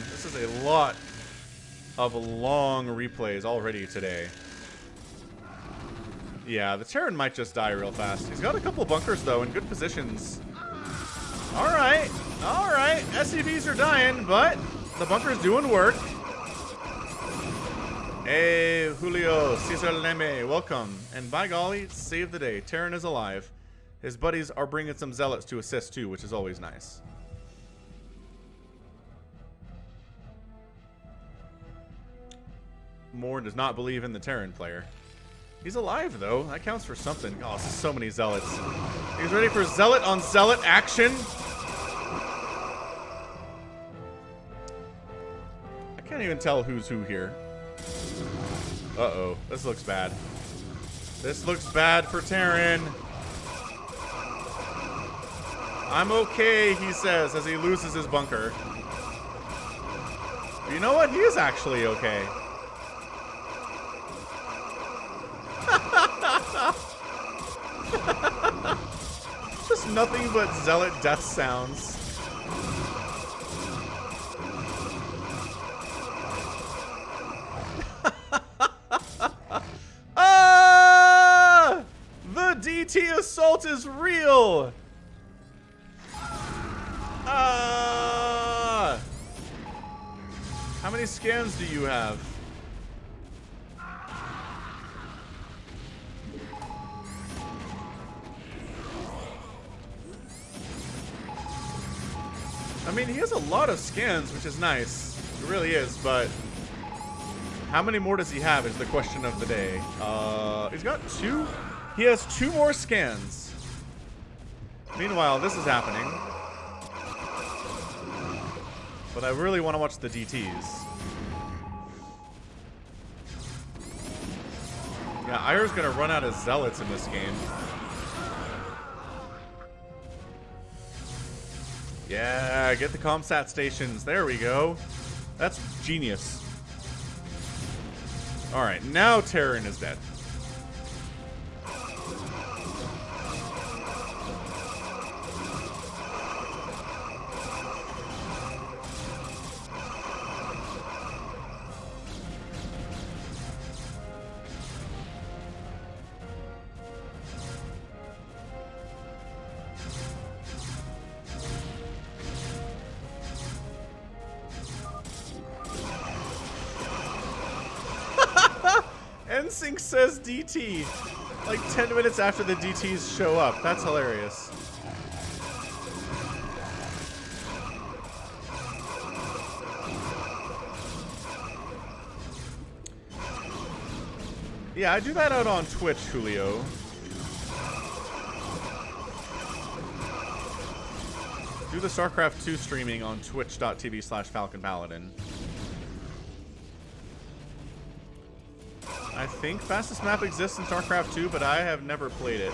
replays already today. Yeah, the Terran might just die real fast. He's got a couple bunkers, though, in good positions. Alright, alright. SCVs are dying, but the bunker's doing work. Hey, Julio, Cesar Leme, welcome. And by golly, save the day. Terran is alive. His buddies are bringing some Zealots to assist too, which is always nice. Moore does not believe in the Terran player. He's alive, though. That counts for something. Oh, so many Zealots. He's ready for Zealot on Zealot action. I can't even tell who's who here. Uh-oh. This looks bad. This looks bad for Terran. I'm okay, he says as he loses his bunker. You know what? He is actually okay. Just nothing but zealot death sounds. Ah! The DT assault is real! Ah! How many scans do you have? I mean, he has a lot of scans, which is nice. It really is, but how many more does he have is the question of the day. He's got 2. He has 2 more scans. Meanwhile, this is happening. But I really want to watch the DTs. Yeah, Ire's going to run out of zealots in this game. Yeah, get the comsat stations. There we go. That's genius. Alright, now Terran is dead. NSYNC says DT like 10 minutes after the DTs show up. That's hilarious. Yeah, I do that out on Twitch, Julio. Do the StarCraft 2 streaming on twitch.tv/falconpaladin. I think fastest map exists in StarCraft 2, but I have never played it.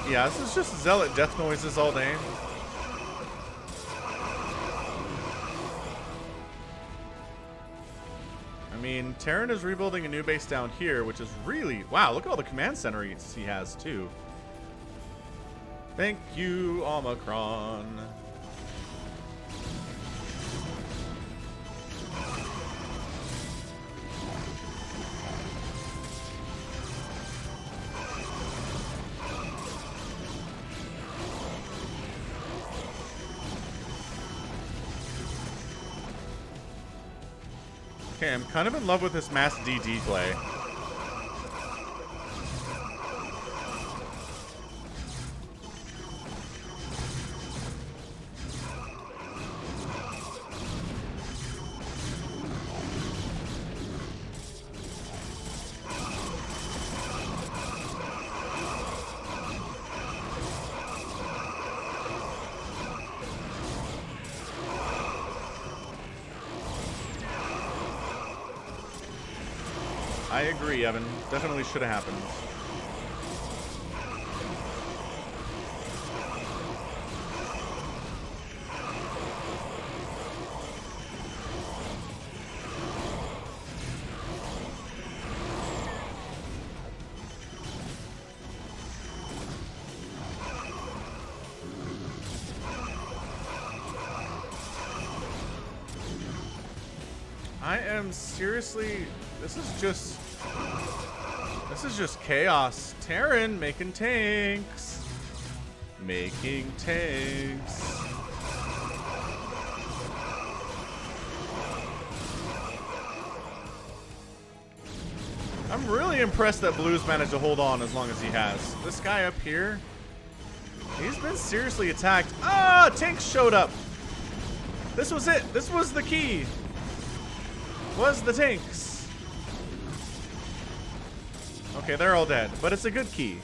Yeah, this is just zealot death noises all day. I mean, Terran is rebuilding a new base down here, which is really... Wow, look at all the command centers he has, too. Thank you, Omicron. Okay, I'm kind of in love with this mass DD play. I agree, Evan. Definitely should have happened. I am seriously... This is just chaos. Terran making tanks. Making tanks. I'm I'm really impressed that Blue's managed to hold on as long as he has. This guy up here, he's been seriously attacked. Ah, tanks showed up. This was it. This was the key. Was the tanks. Okay, they're all dead, but it's a good key.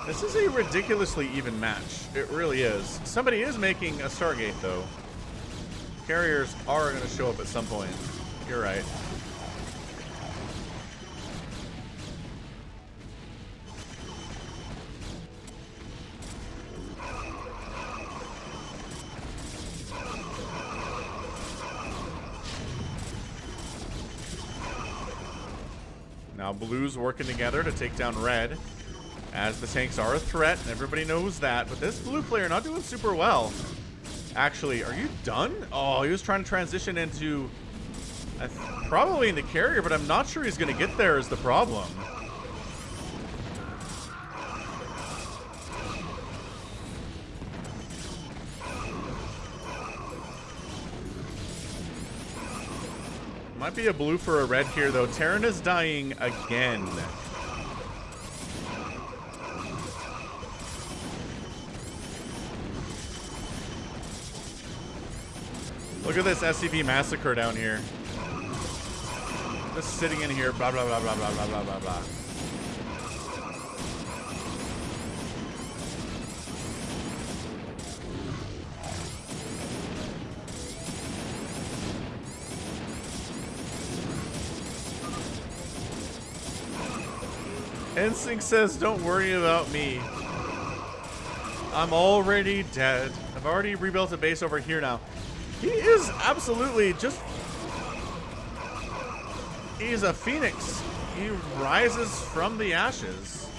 This is a ridiculously even match. It really is. Somebody is making a Stargate, though. Carriers are going to show up at some point. You're right. Now Blue's working together to take down Red, as the tanks are a threat, and everybody knows that. But this Blue player not doing super well. Actually, are you done? Oh, he was trying to transition into probably in the carrier, but I'm not sure he's going to get there is the problem. Might be a blue for a red here, though. Terran is dying again. Look at this SCV massacre down here. Just sitting in here, blah, blah, blah, blah, blah, blah, blah, blah, blah. Instinct says, don't worry about me. I'm already dead. I've already rebuilt a base over here now. He is absolutely just... He's a phoenix. He rises from the ashes.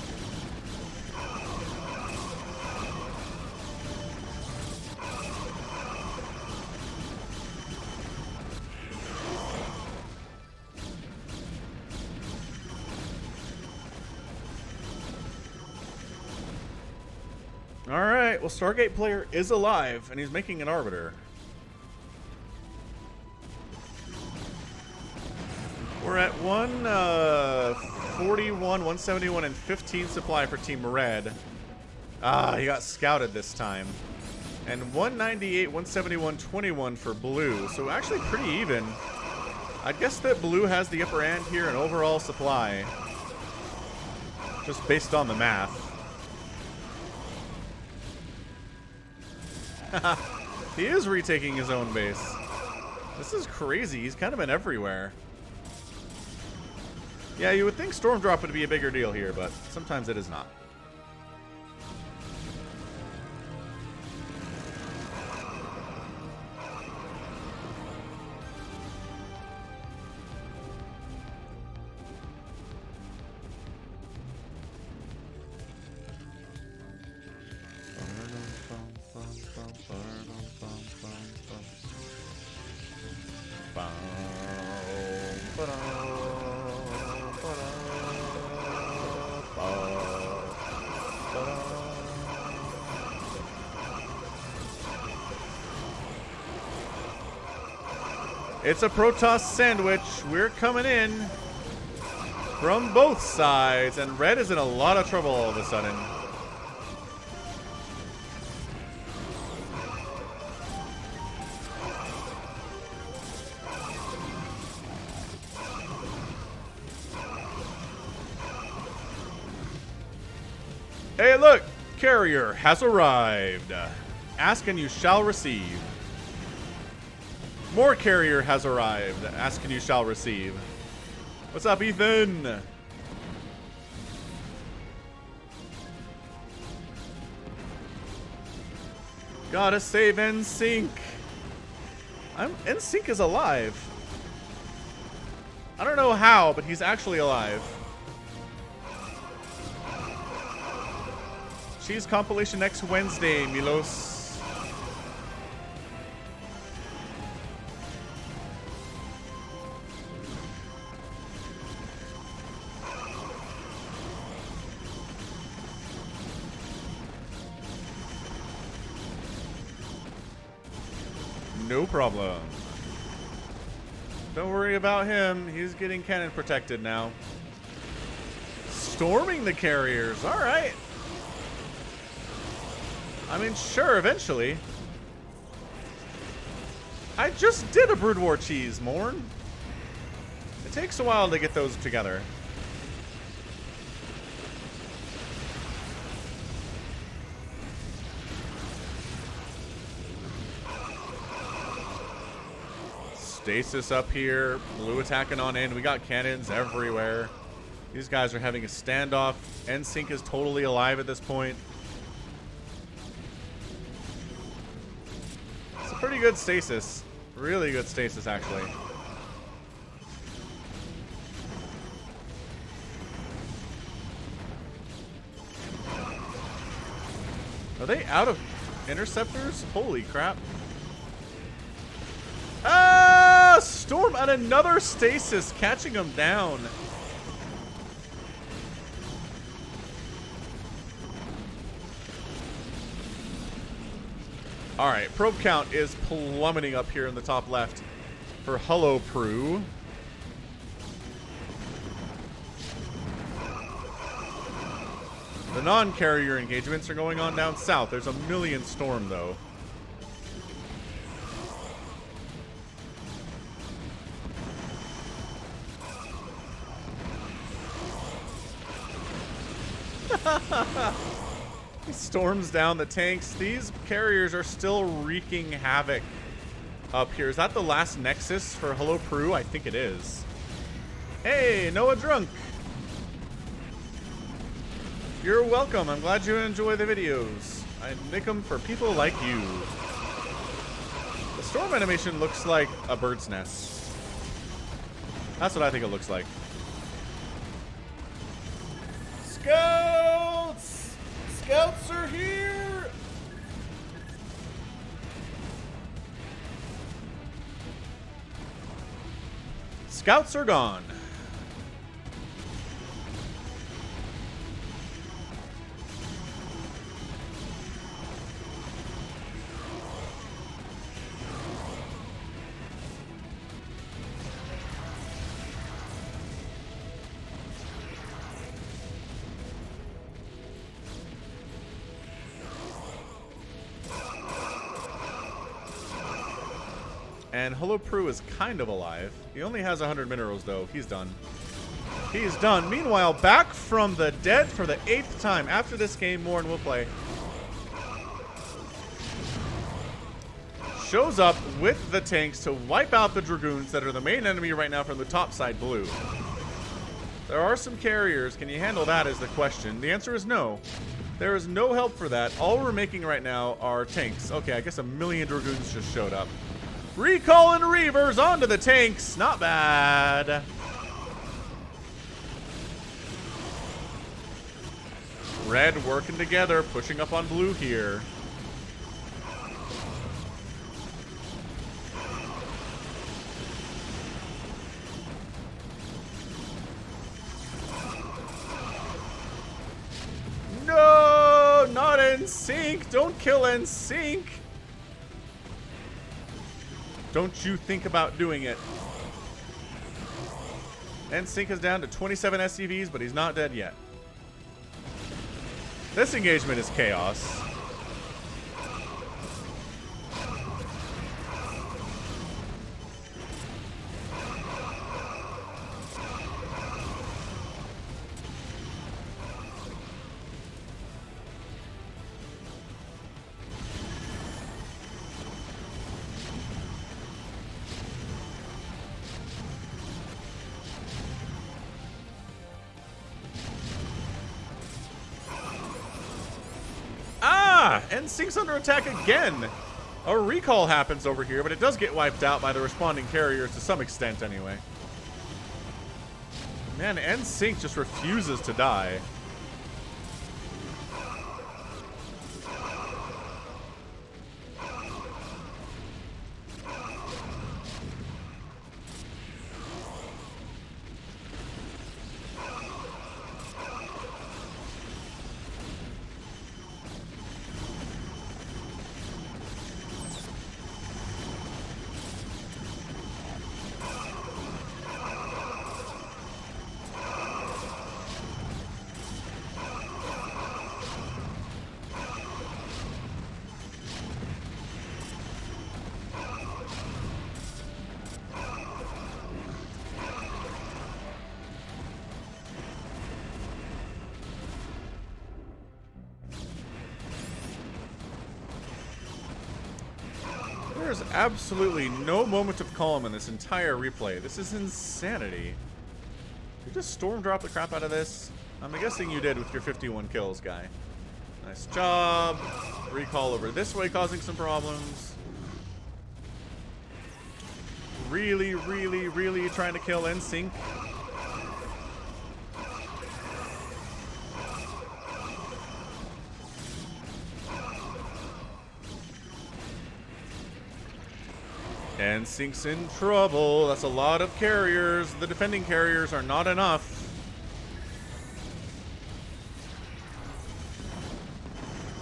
Alright, well, Stargate player is alive, and he's making an Arbiter. We're at 141, 171, and 15 supply for Team Red. Ah, he got scouted this time. And 198, 171, 21 for Blue. So actually pretty even. I guess that Blue has the upper hand here in overall supply. Just based on the math. He is retaking his own base. This is crazy. He's kind of been everywhere. Yeah, you would think Storm Drop would be a bigger deal here, but sometimes it is not. It's a Protoss sandwich. We're coming in from both sides, and Red is in a lot of trouble all of a sudden. Hey, look! Carrier has arrived. Ask and you shall receive. More carrier has arrived. Ask and you shall receive. What's up, Ethan? Gotta save NSYNC. NSYNC is alive. I don't know how, but he's actually alive. Cheese compilation next Wednesday, Milos. No problem. Don't worry about him. He's getting cannon protected now. Storming the carriers. All right. I mean, sure, eventually. I just did a Brood War cheese, Morn. It takes a while to get those together. Stasis up here. Blue attacking on in. We got cannons everywhere. These guys are having a standoff. NSYNC is totally alive at this point. It's a pretty good stasis. Really good stasis, actually. Are they out of interceptors? Holy crap. Ah! Storm on another stasis, catching him down. Alright, probe count is plummeting up here in the top left for Hello Prue. The non-carrier engagements are going on down south. There's a million Storm, though. He storms down the tanks. These carriers are still wreaking havoc up here. Is that the last nexus for Hello Prue? I think it is. Hey, Noah Drunk. You're welcome. I'm glad you enjoy the videos. I make them for people like you. The storm animation looks like a bird's nest. That's what I think it looks like. Scouts! Scouts are here! Scouts are gone. And Hello Prue is kind of alive. He only has 100 minerals, though. He's done. He's done. Meanwhile, back from the dead for the 8th time. After this game, Morn will play. Shows up with the tanks to wipe out the Dragoons that are the main enemy right now from the top side blue. There are some carriers. Can you handle that is the question. The answer is no. There is no help for that. All we're making right now are tanks. Okay, I guess a million Dragoons just showed up. Recall and Reavers onto the tanks. Not bad. Red working together, pushing up on blue here. No, not NSYNC. Don't kill NSYNC. Don't you think about doing it. NSYNC is down to 27 SCVs, but he's not dead yet. This engagement is chaos. N-Sync's under attack again. A recall happens over here, but it does get wiped out by the responding carriers to some extent anyway. Man, N-Sync just refuses to die. There's absolutely no moment of calm in this entire replay. This is insanity. You just storm drop the crap out of this? I'm guessing you did with your 51 kills, guy. Nice job. Recall over this way causing some problems. Really, really, really trying to kill N-Sync. N-Sync's in trouble. That's a lot of carriers. The defending carriers are not enough.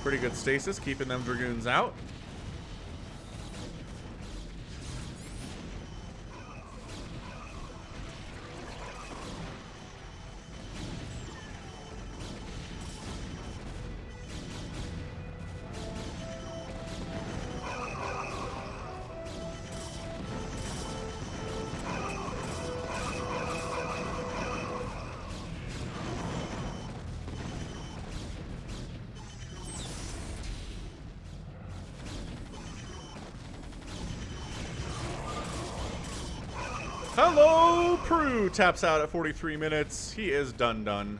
Pretty good stasis, keeping them Dragoons out. Hello, Prue taps out at 43 minutes. He is done.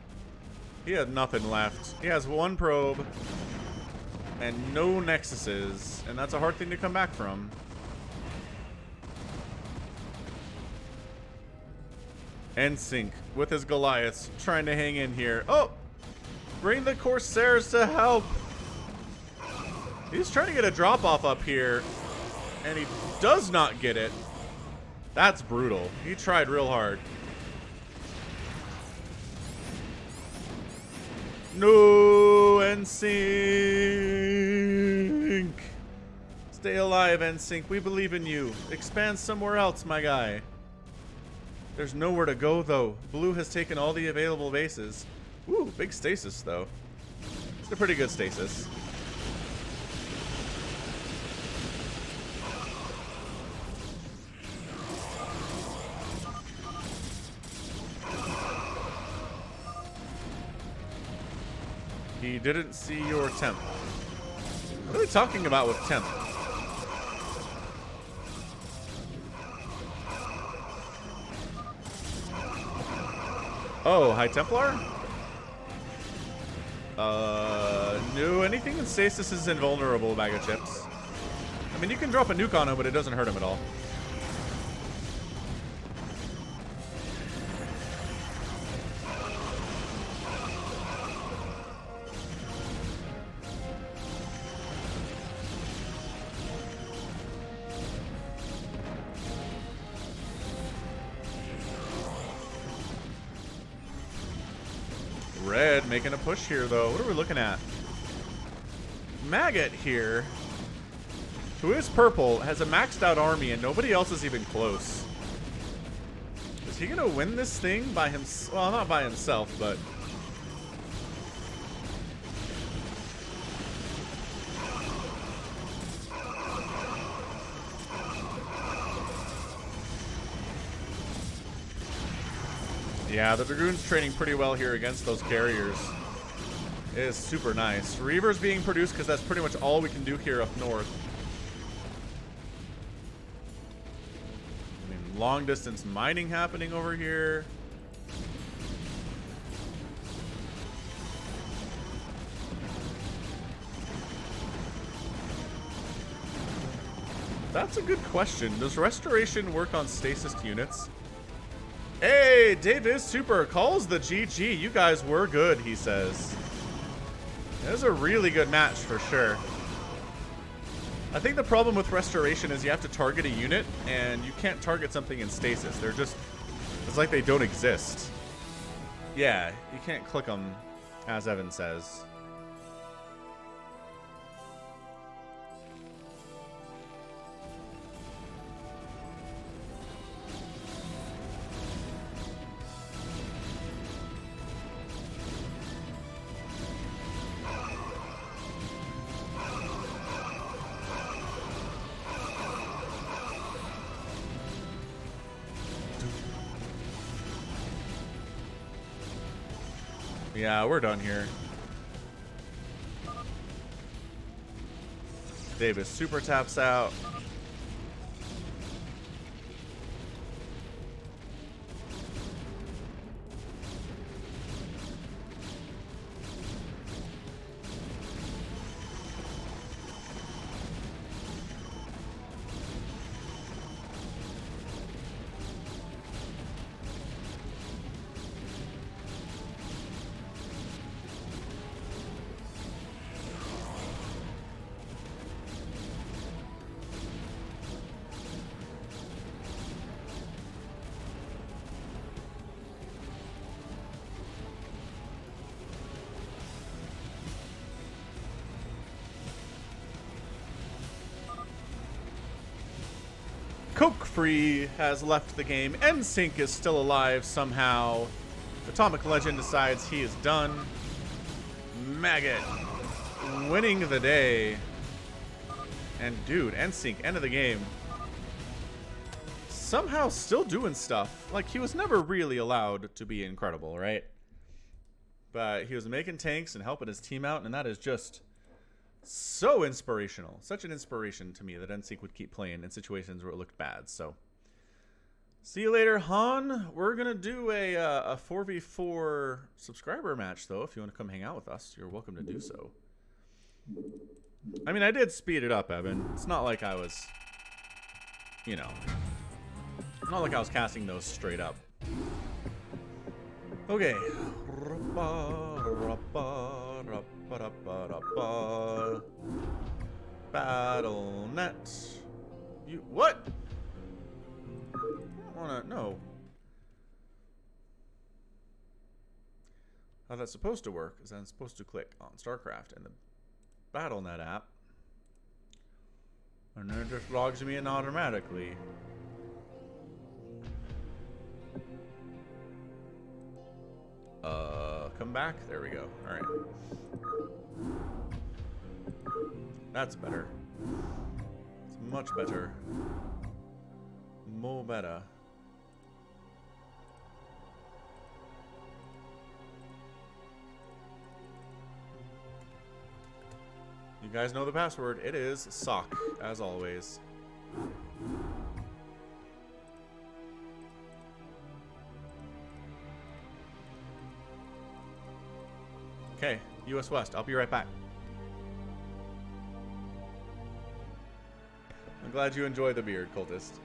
He had nothing left. He has one probe and no nexuses, and that's a hard thing to come back from. N-Sync with his Goliaths trying to hang in here. Oh! Bring the Corsairs to help! He's trying to get a drop-off up here, and he does not get it. That's brutal. He tried real hard. No, N-Sync. Stay alive, N-Sync. We believe in you. Expand somewhere else, my guy. There's nowhere to go, though. Blue has taken all the available bases. Ooh, big stasis, though. It's a pretty good stasis. He didn't see your temp. What are we talking about with temp? Oh, High Templar? No, anything in stasis is invulnerable, bag of chips. I mean, you can drop a nuke on him, but it doesn't hurt him at all. Red making a push here, though. What are we looking at? Maggot here, who is purple, has a maxed out army, and nobody else is even close. Is he gonna win this thing by himself? Well, not by himself, but... yeah, the Dragoon's training pretty well here against those carriers. It is super nice. Reaver's being produced because that's pretty much all we can do here up north. I mean, long distance mining happening over here. That's a good question. Does restoration work on stasis units? Hey, Dave is super. Calls the GG. You guys were good, he says. It was a really good match for sure. I think the problem with restoration is you have to target a unit, and you can't target something in stasis. They're just, it's like they don't exist. Yeah, you can't click them, as Evan says. Yeah, we're done here. Davis super taps out. Coke Free has left the game. NSYNC is still alive somehow. Atomic Legend decides he is done. Maggot winning the day. And dude, NSYNC, end of the game. Somehow still doing stuff. Like, he was never really allowed to be incredible, right? But he was making tanks and helping his team out, and that is just so inspirational. Such an inspiration to me that NSYNC would keep playing in situations where it looked bad. So, see you later, Han. We're going to do a 4v4 subscriber match, though. If you want to come hang out with us, you're welcome to do so. I mean, I did speed it up, Evan. It's not like I was, you know, not like I was casting those straight up. Okay. Battle.net. You what? I wanna know how that's supposed to work. Is I'm supposed to click on StarCraft in the Battle.net app, and then it just logs me in automatically. Come back. There we go. All right. That's better. It's much better. More better. You guys know the password. It is SOC, as always. Okay, US West. I'll be right back. I'm glad you enjoy the beard, cultist.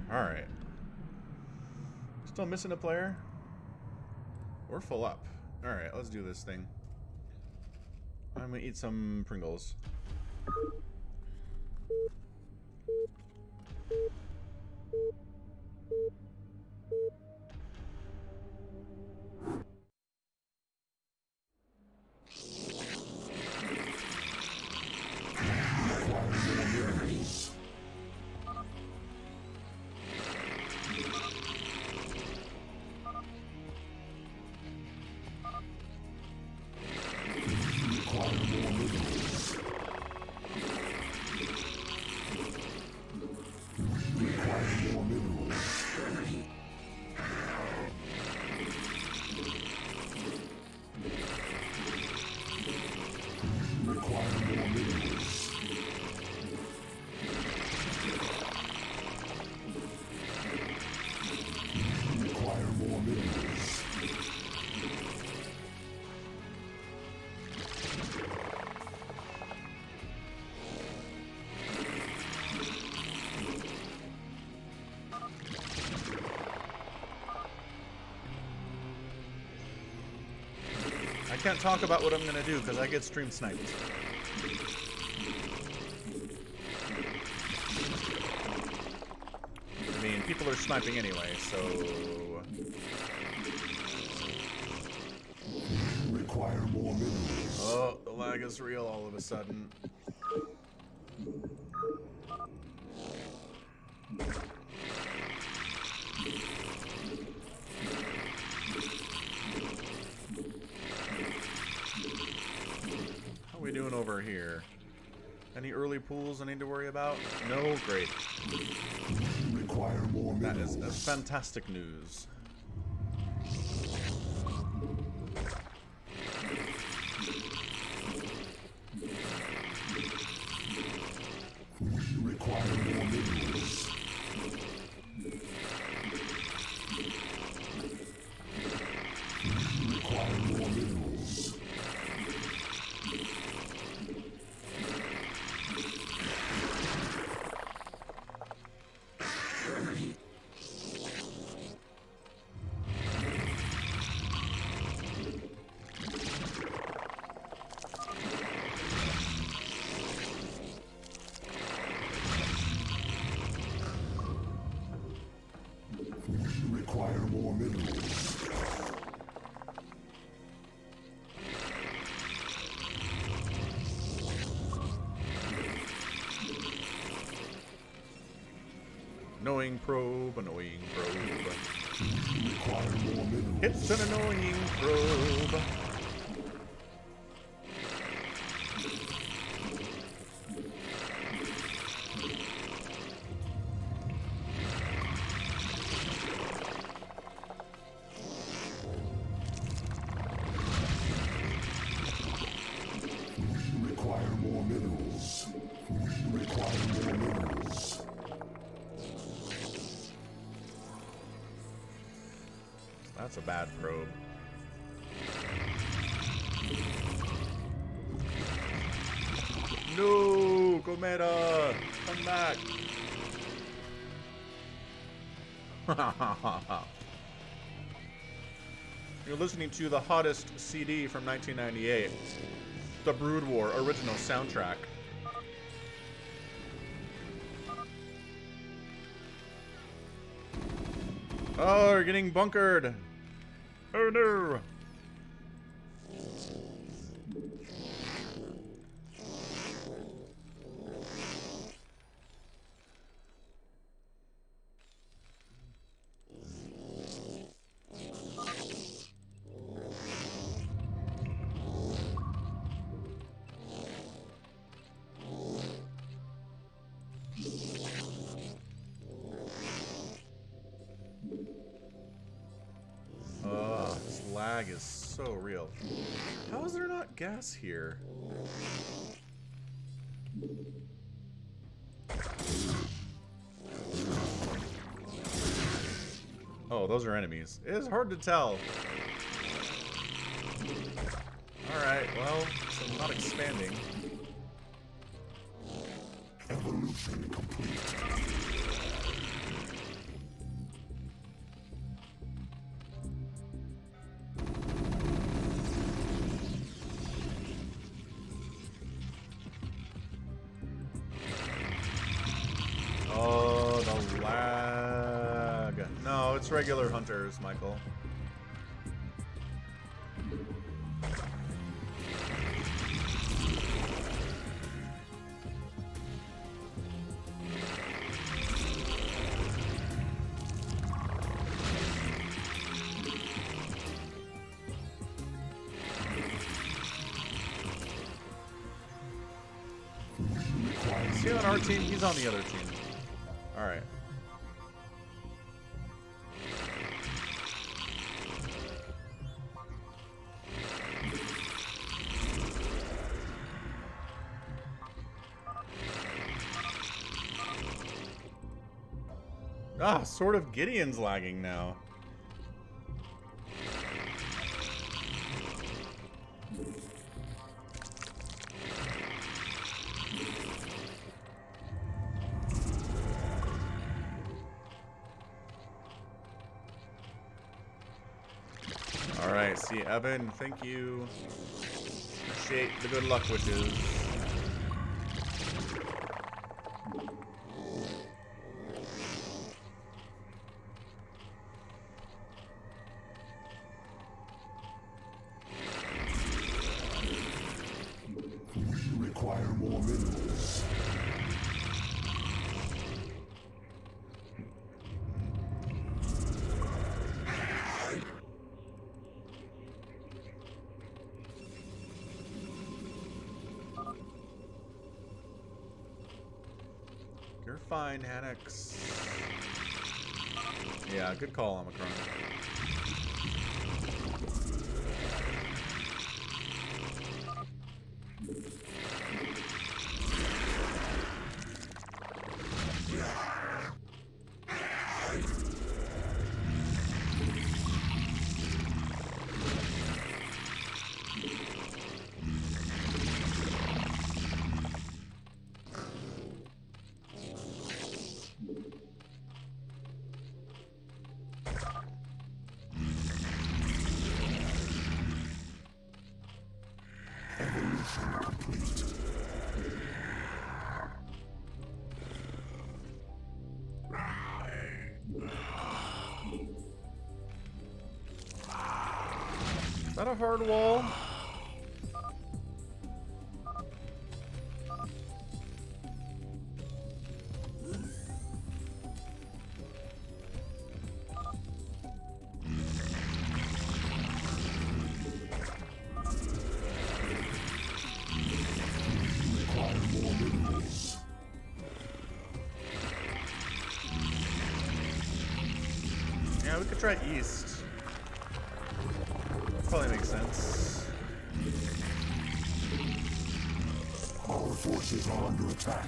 Alright. Still missing a player? We're full up. Alright, let's do this thing. I'm gonna eat some Pringles. I can't talk about what I'm gonna do because I get stream sniped. I mean, people are sniping anyway, so... Require more minerals. Oh, the lag is real all of a sudden. How are we doing over here? Any early pools I need to worry about? No? Great. Require more minerals. That is fantastic news. We require more minerals. We require more minerals. Require more minerals. Annoying probe, annoying probe. Require more minerals. It's an annoying probe. Require more minerals. Require more minerals. That's a bad probe. No, Gometa, come back. You're listening to the hottest CD from 1998, the Brood War original soundtrack. Oh, we're getting bunkered. Oh no. This lag is so real. How is there not gas here? Oh, those are enemies. It is hard to tell. Alright, well, so I'm not expanding. Evolution complete. Fox regular hunters, Michael. Is he on our team? He's on the other team. Alright. Ah, sort of Gideon's lagging now. Alright, see, Evan, thank you. Appreciate the good luck wishes. We require more minerals. You're fine, Hannox. Yeah, good call, Omicron. Is that a hard wall? Yeah, we could try east. Probably makes sense. Our forces are under attack.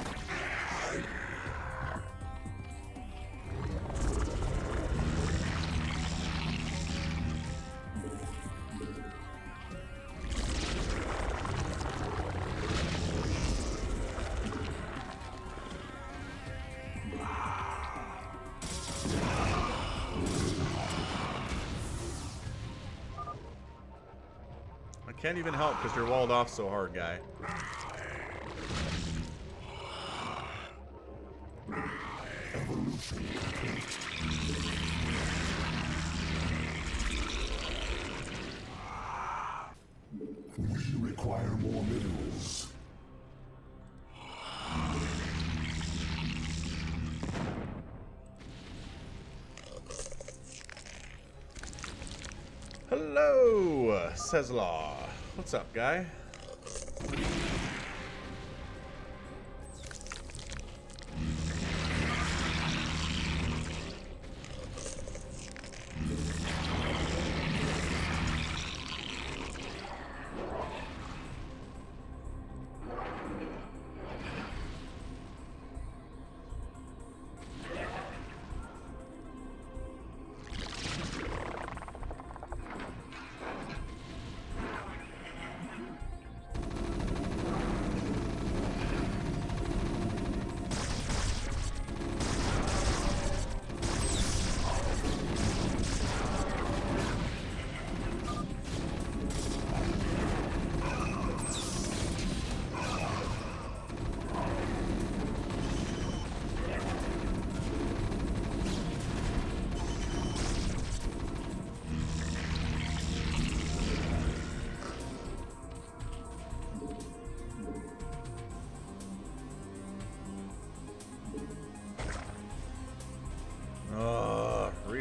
I can't even help because you're walled off so hard, guy. We require more minerals. Hello, says Law. What's up, guy?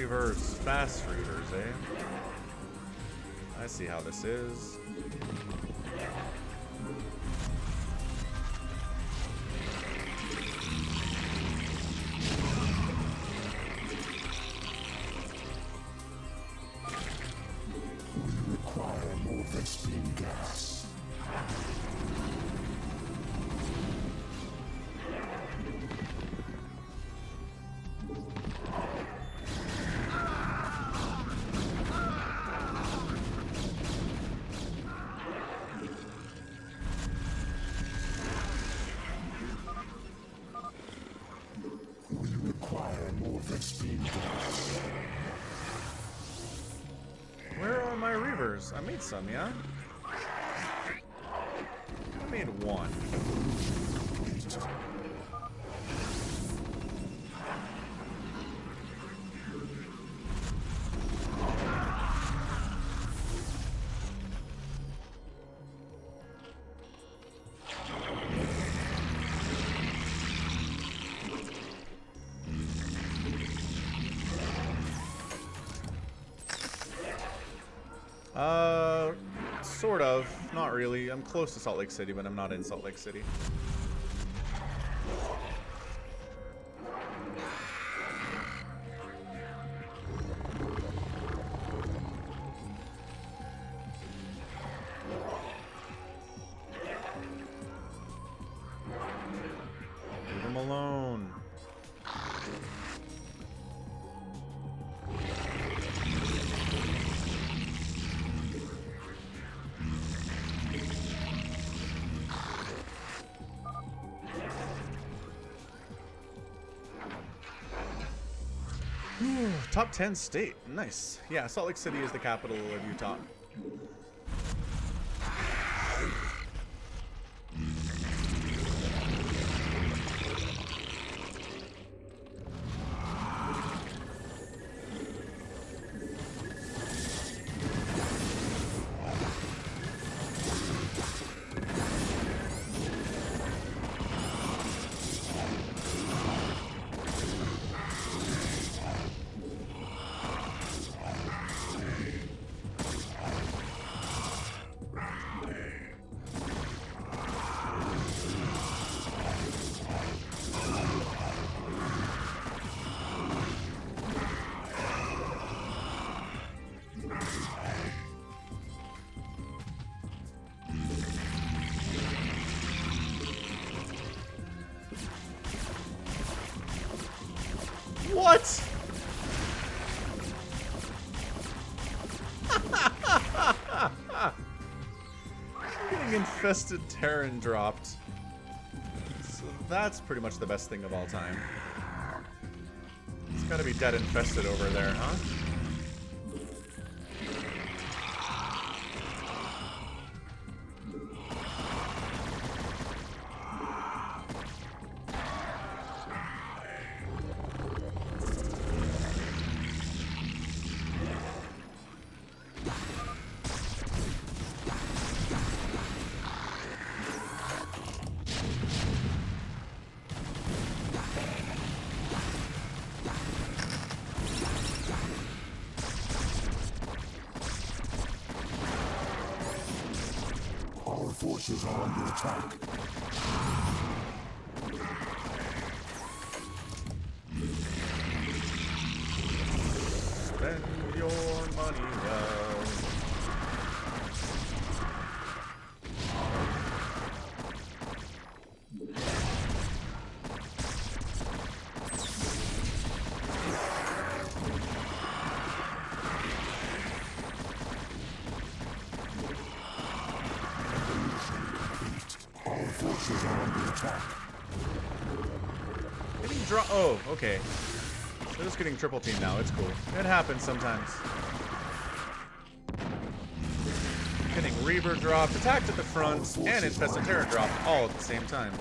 Reavers. Fast Reavers, eh? I see how this is. We require more Vespine gas. We require more Vespine gas. Where are my Reavers? I made some, yeah? I made one. Sort of. Not really. I'm close to Salt Lake City, but I'm not in Salt Lake City. Leave him alone. Top 10 state. Nice. Yeah, Salt Lake City is the capital of Utah. What? Getting infested Terran dropped. So that's pretty much the best thing of all time. It's gotta be dead infested over there, huh? Our forces are under attack. Spend your money well. Our forces are under attack. Getting oh, okay. They're just getting triple team now. It's cool. It happens sometimes. Getting Reaver dropped, attacked at the front, and Infested Terror dropped all at the same time.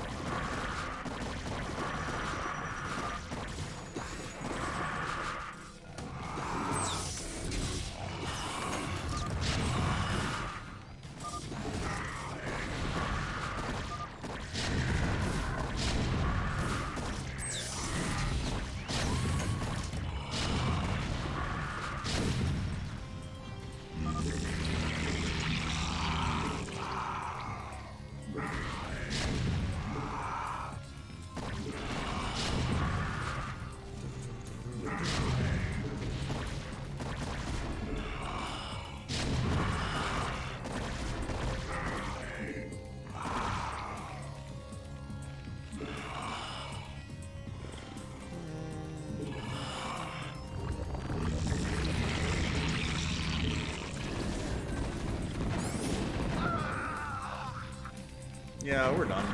Yeah, we're done.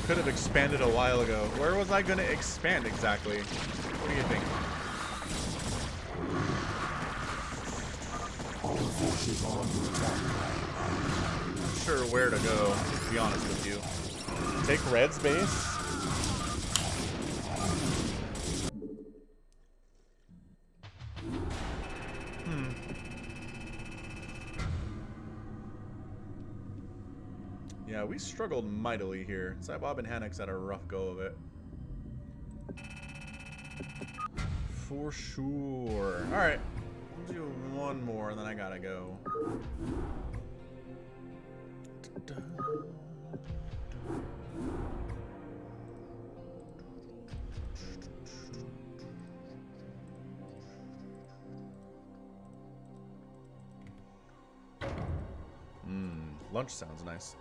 Could have expanded a while ago. Where was I gonna expand exactly? What do you think? Our forces are under attack. Not sure where to go, to be honest with you. Take Red's base? Yeah, we struggled mightily here. Cybob and Hannock's had a rough go of it. For sure. Alright. We'll do one more and then I gotta go. Lunch sounds nice.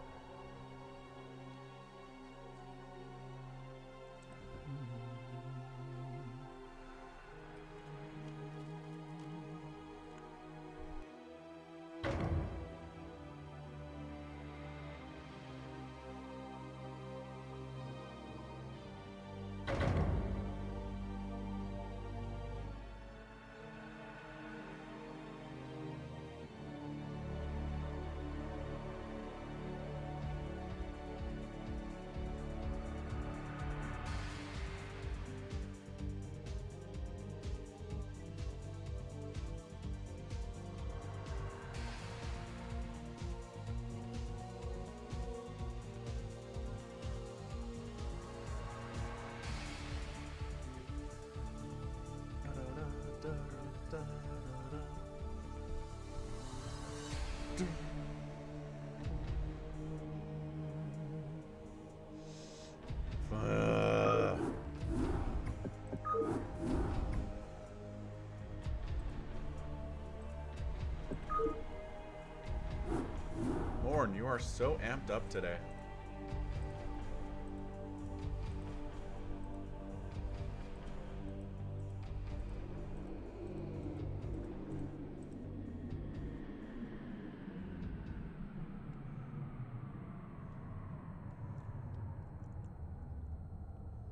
Morn, you are so amped up today.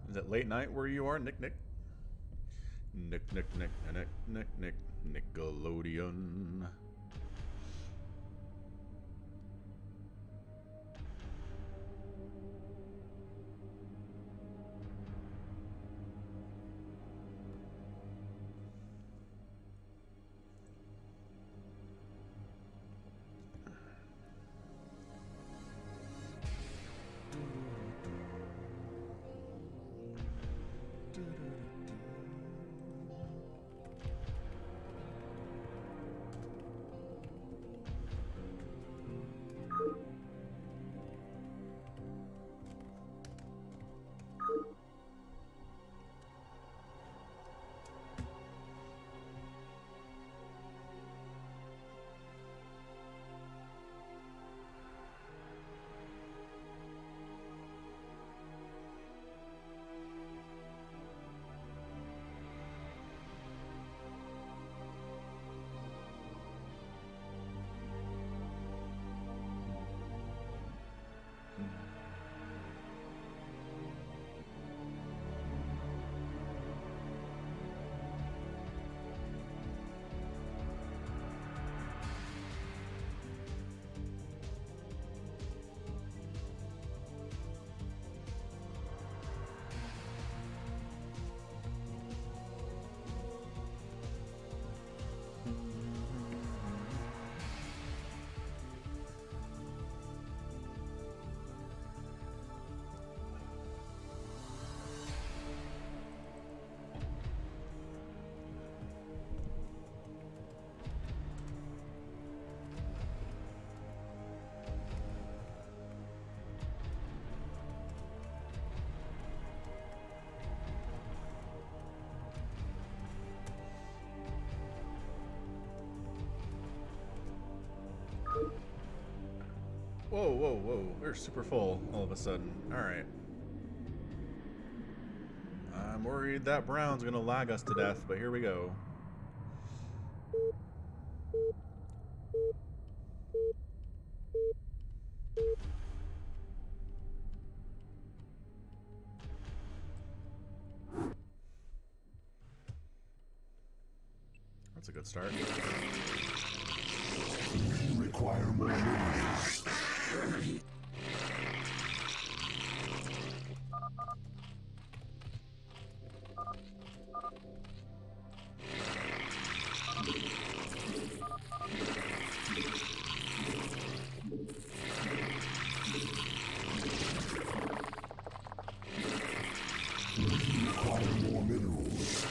Is it late night where you are, Nick? Nickelodeon. Whoa, whoa, whoa. We're super full all of a sudden. Alright. I'm worried that Brown's gonna lag us to death, but here we go. That's a good start. Require more minerals. Require more minerals.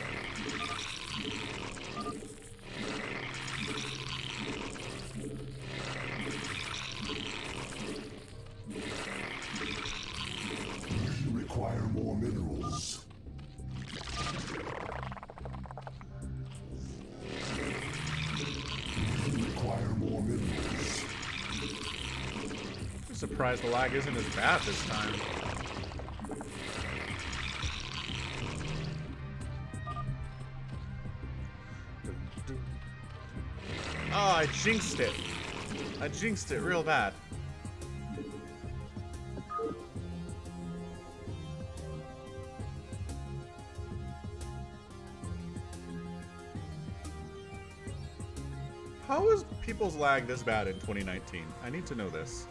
Require more minerals. Require more minerals. I'm surprised the lag isn't as bad this time. Oh, I jinxed it. I jinxed it real bad. How is people's lag this bad in 2019? I need to know this.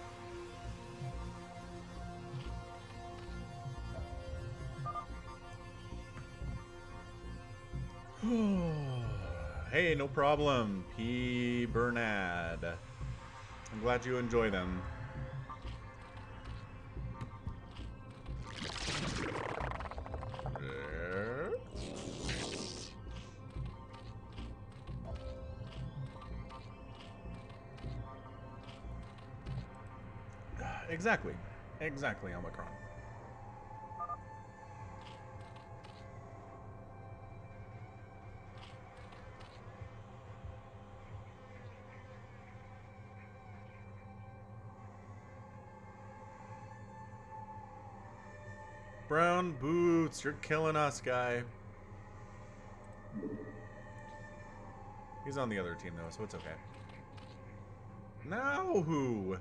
Hey, no problem, P. Bernad. I'm glad you enjoy them. There. Exactly. Exactly, Omicron. Brown boots, you're killing us, guy. He's on the other team, though, so it's okay. Now who?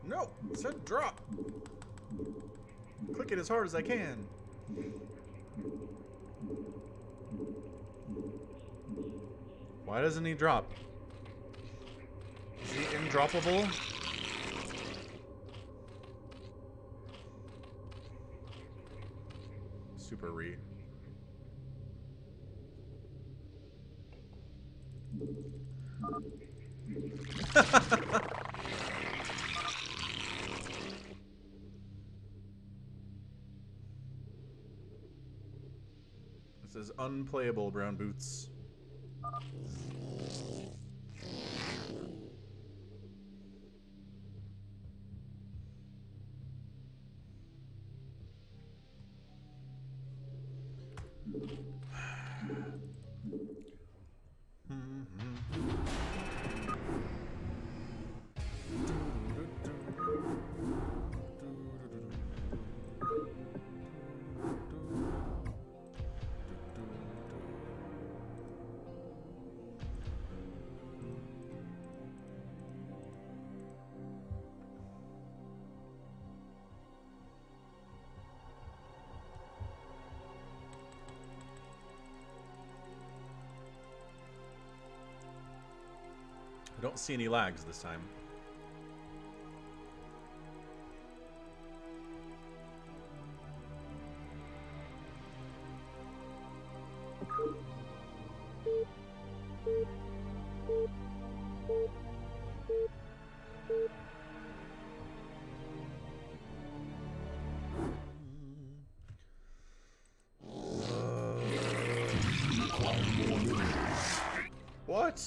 No, it said drop. Click it as hard as I can. Why doesn't he drop? Is he indroppable? Super re. This is unplayable, brown boots. I don't see any lags this time. What?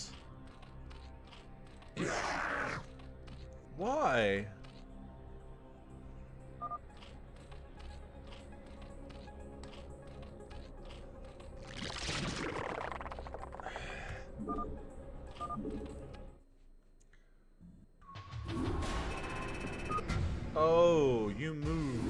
Why? Oh, you moved.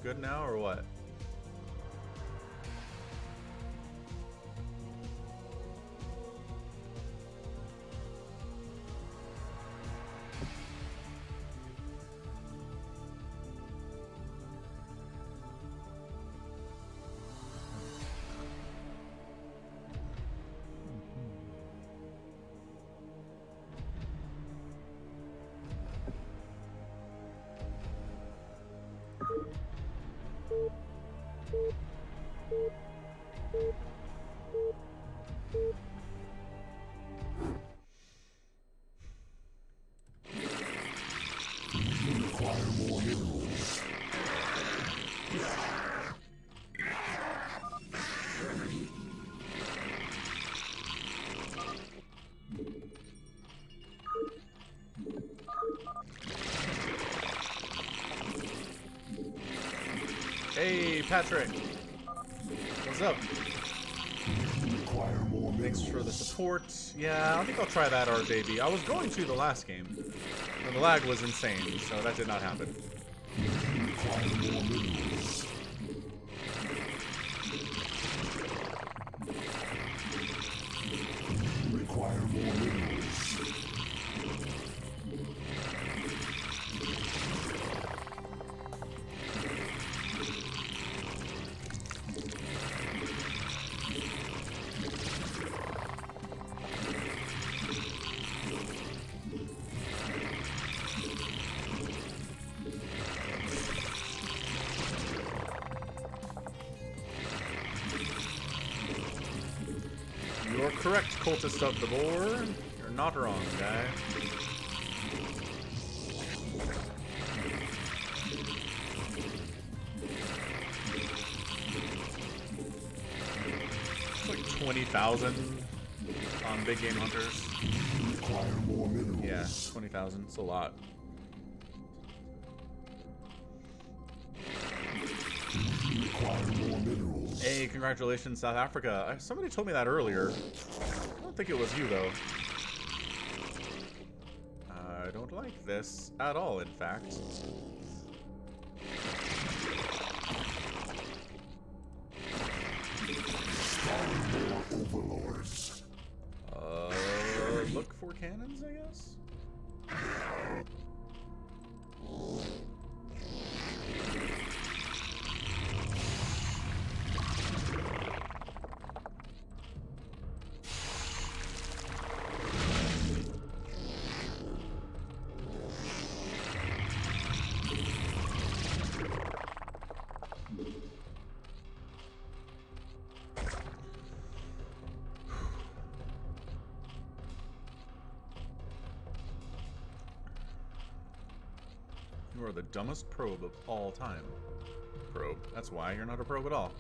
good now, or what? Hey, Patrick. What's up? Thanks for the support. Yeah, I think I'll try that art, baby. I was going to the last game, and the lag was insane, so that did not happen. Require more minerals. You're correct, cultist of the boar. You're not wrong, guy. It's like 20,000 on Big Game Hunters. Require more minerals. Yeah, 20,000. It's a lot. Require more minerals. Hey, congratulations, South Africa. Somebody told me that earlier. I don't think it was you, though. I don't like this at all, in fact. More overlords. Look for cannons, I guess? You are the dumbest probe of all time. Probe. That's why you're not a probe at all.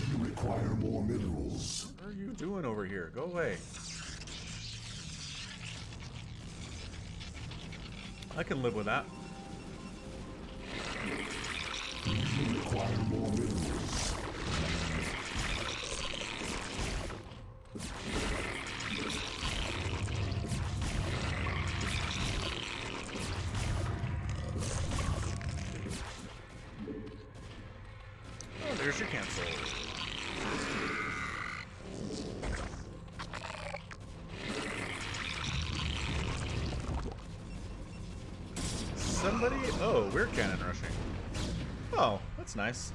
You require more minerals. What are you doing over here? Go away. I can live with that. You require more minerals. Oh, there's your cancel. Somebody? Oh, we're cannon rushing. Oh, that's nice.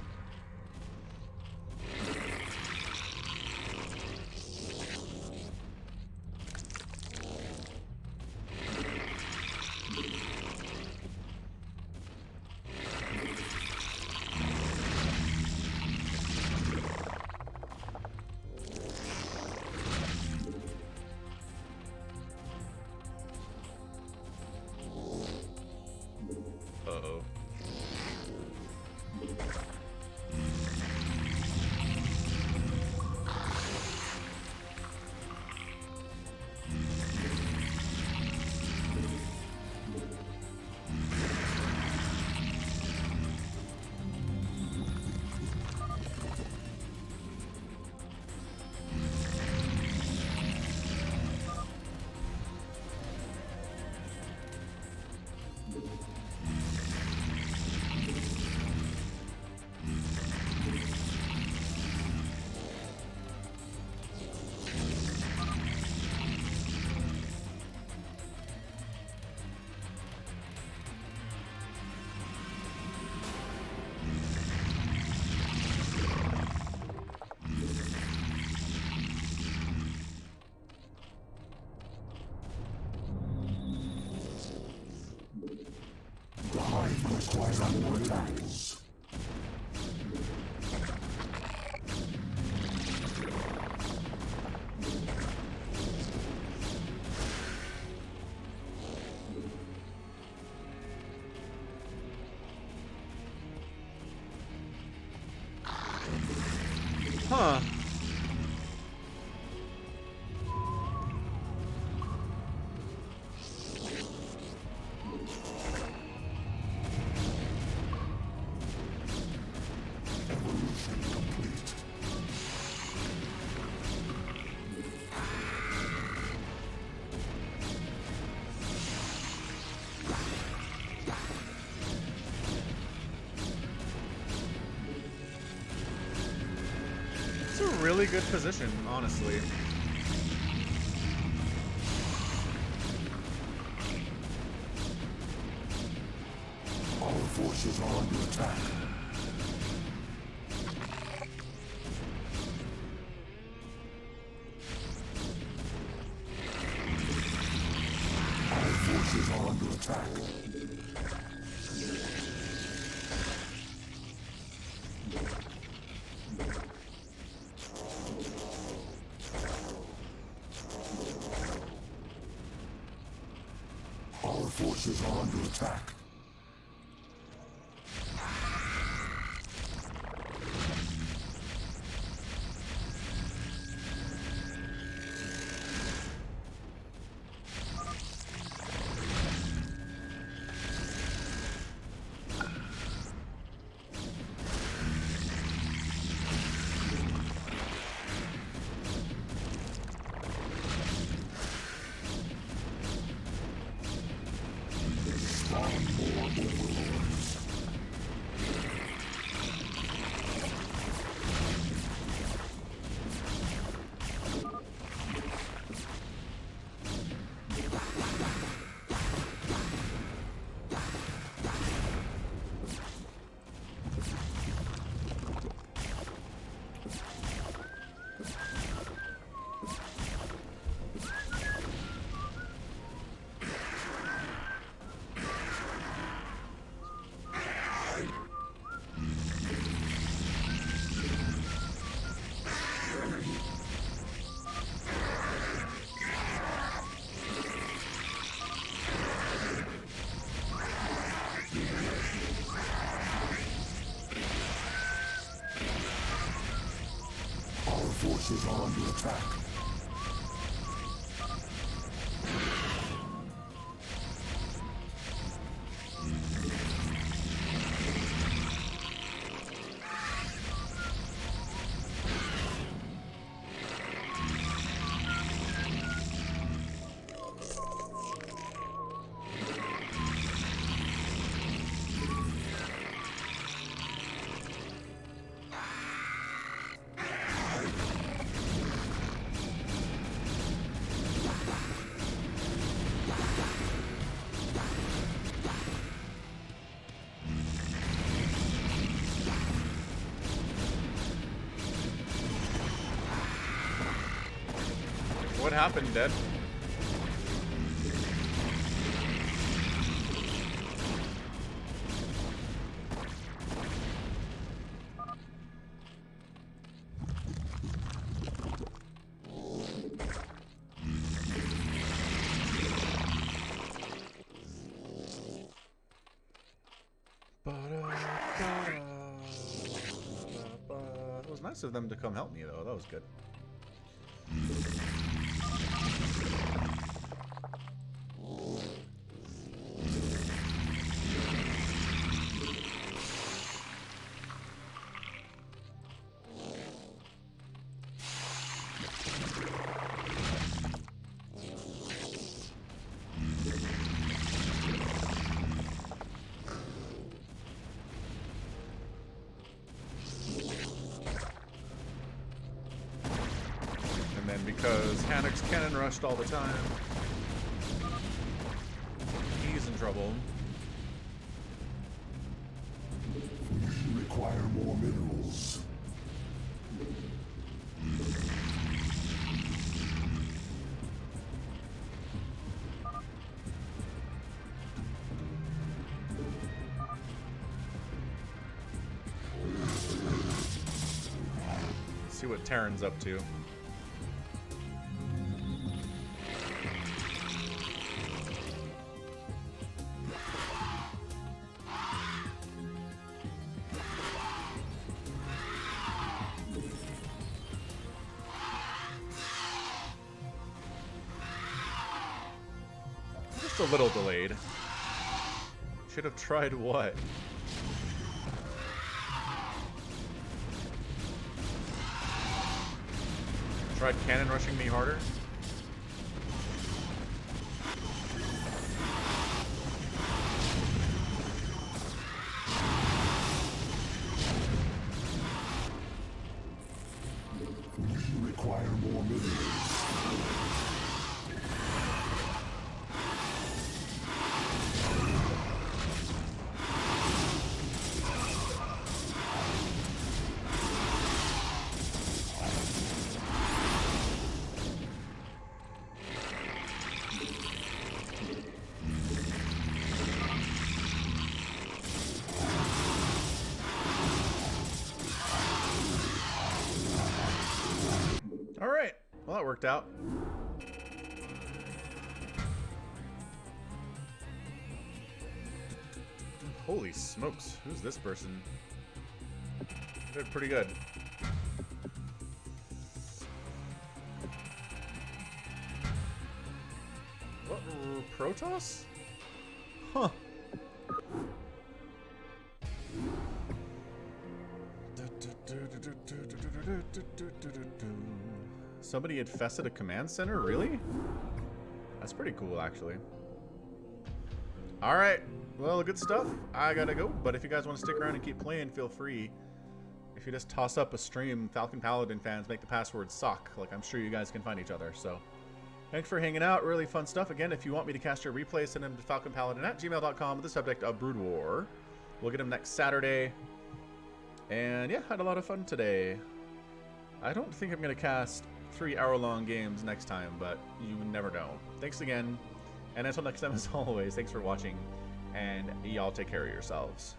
Uh-oh. attacks. Huh. It's a really good position, honestly. Our forces are under attack. Our forces are under attack. Our forces are under attack. Forces are under attack. What happened, Dead? It was nice of them to come help me, though. That was good. Because Hannock's cannon rushed all the time. He's in trouble. We require more minerals. See what Terran's up to. Just a little delayed. Should have tried what? Tried cannon rushing me harder? We require more minerals. Alright, well that worked out. Holy smokes, who's this person? Did pretty good. What, Protoss? Huh. Somebody infested a command center? Really? That's pretty cool, actually. Alright. Well, good stuff. I gotta go. But if you guys want to stick around and keep playing, feel free. If you just toss up a stream, Falcon Paladin fans make the password sock. Like, I'm sure you guys can find each other. So, thanks for hanging out. Really fun stuff. Again, if you want me to cast your replay, send them to falconpaladin@gmail.com with the subject of Brood War. We'll get them next Saturday. And yeah, had a lot of fun today. I don't think I'm going to cast 3-hour-long games next time, but you never know. Thanks again, and until next time, as always, thanks for watching, and y'all take care of yourselves.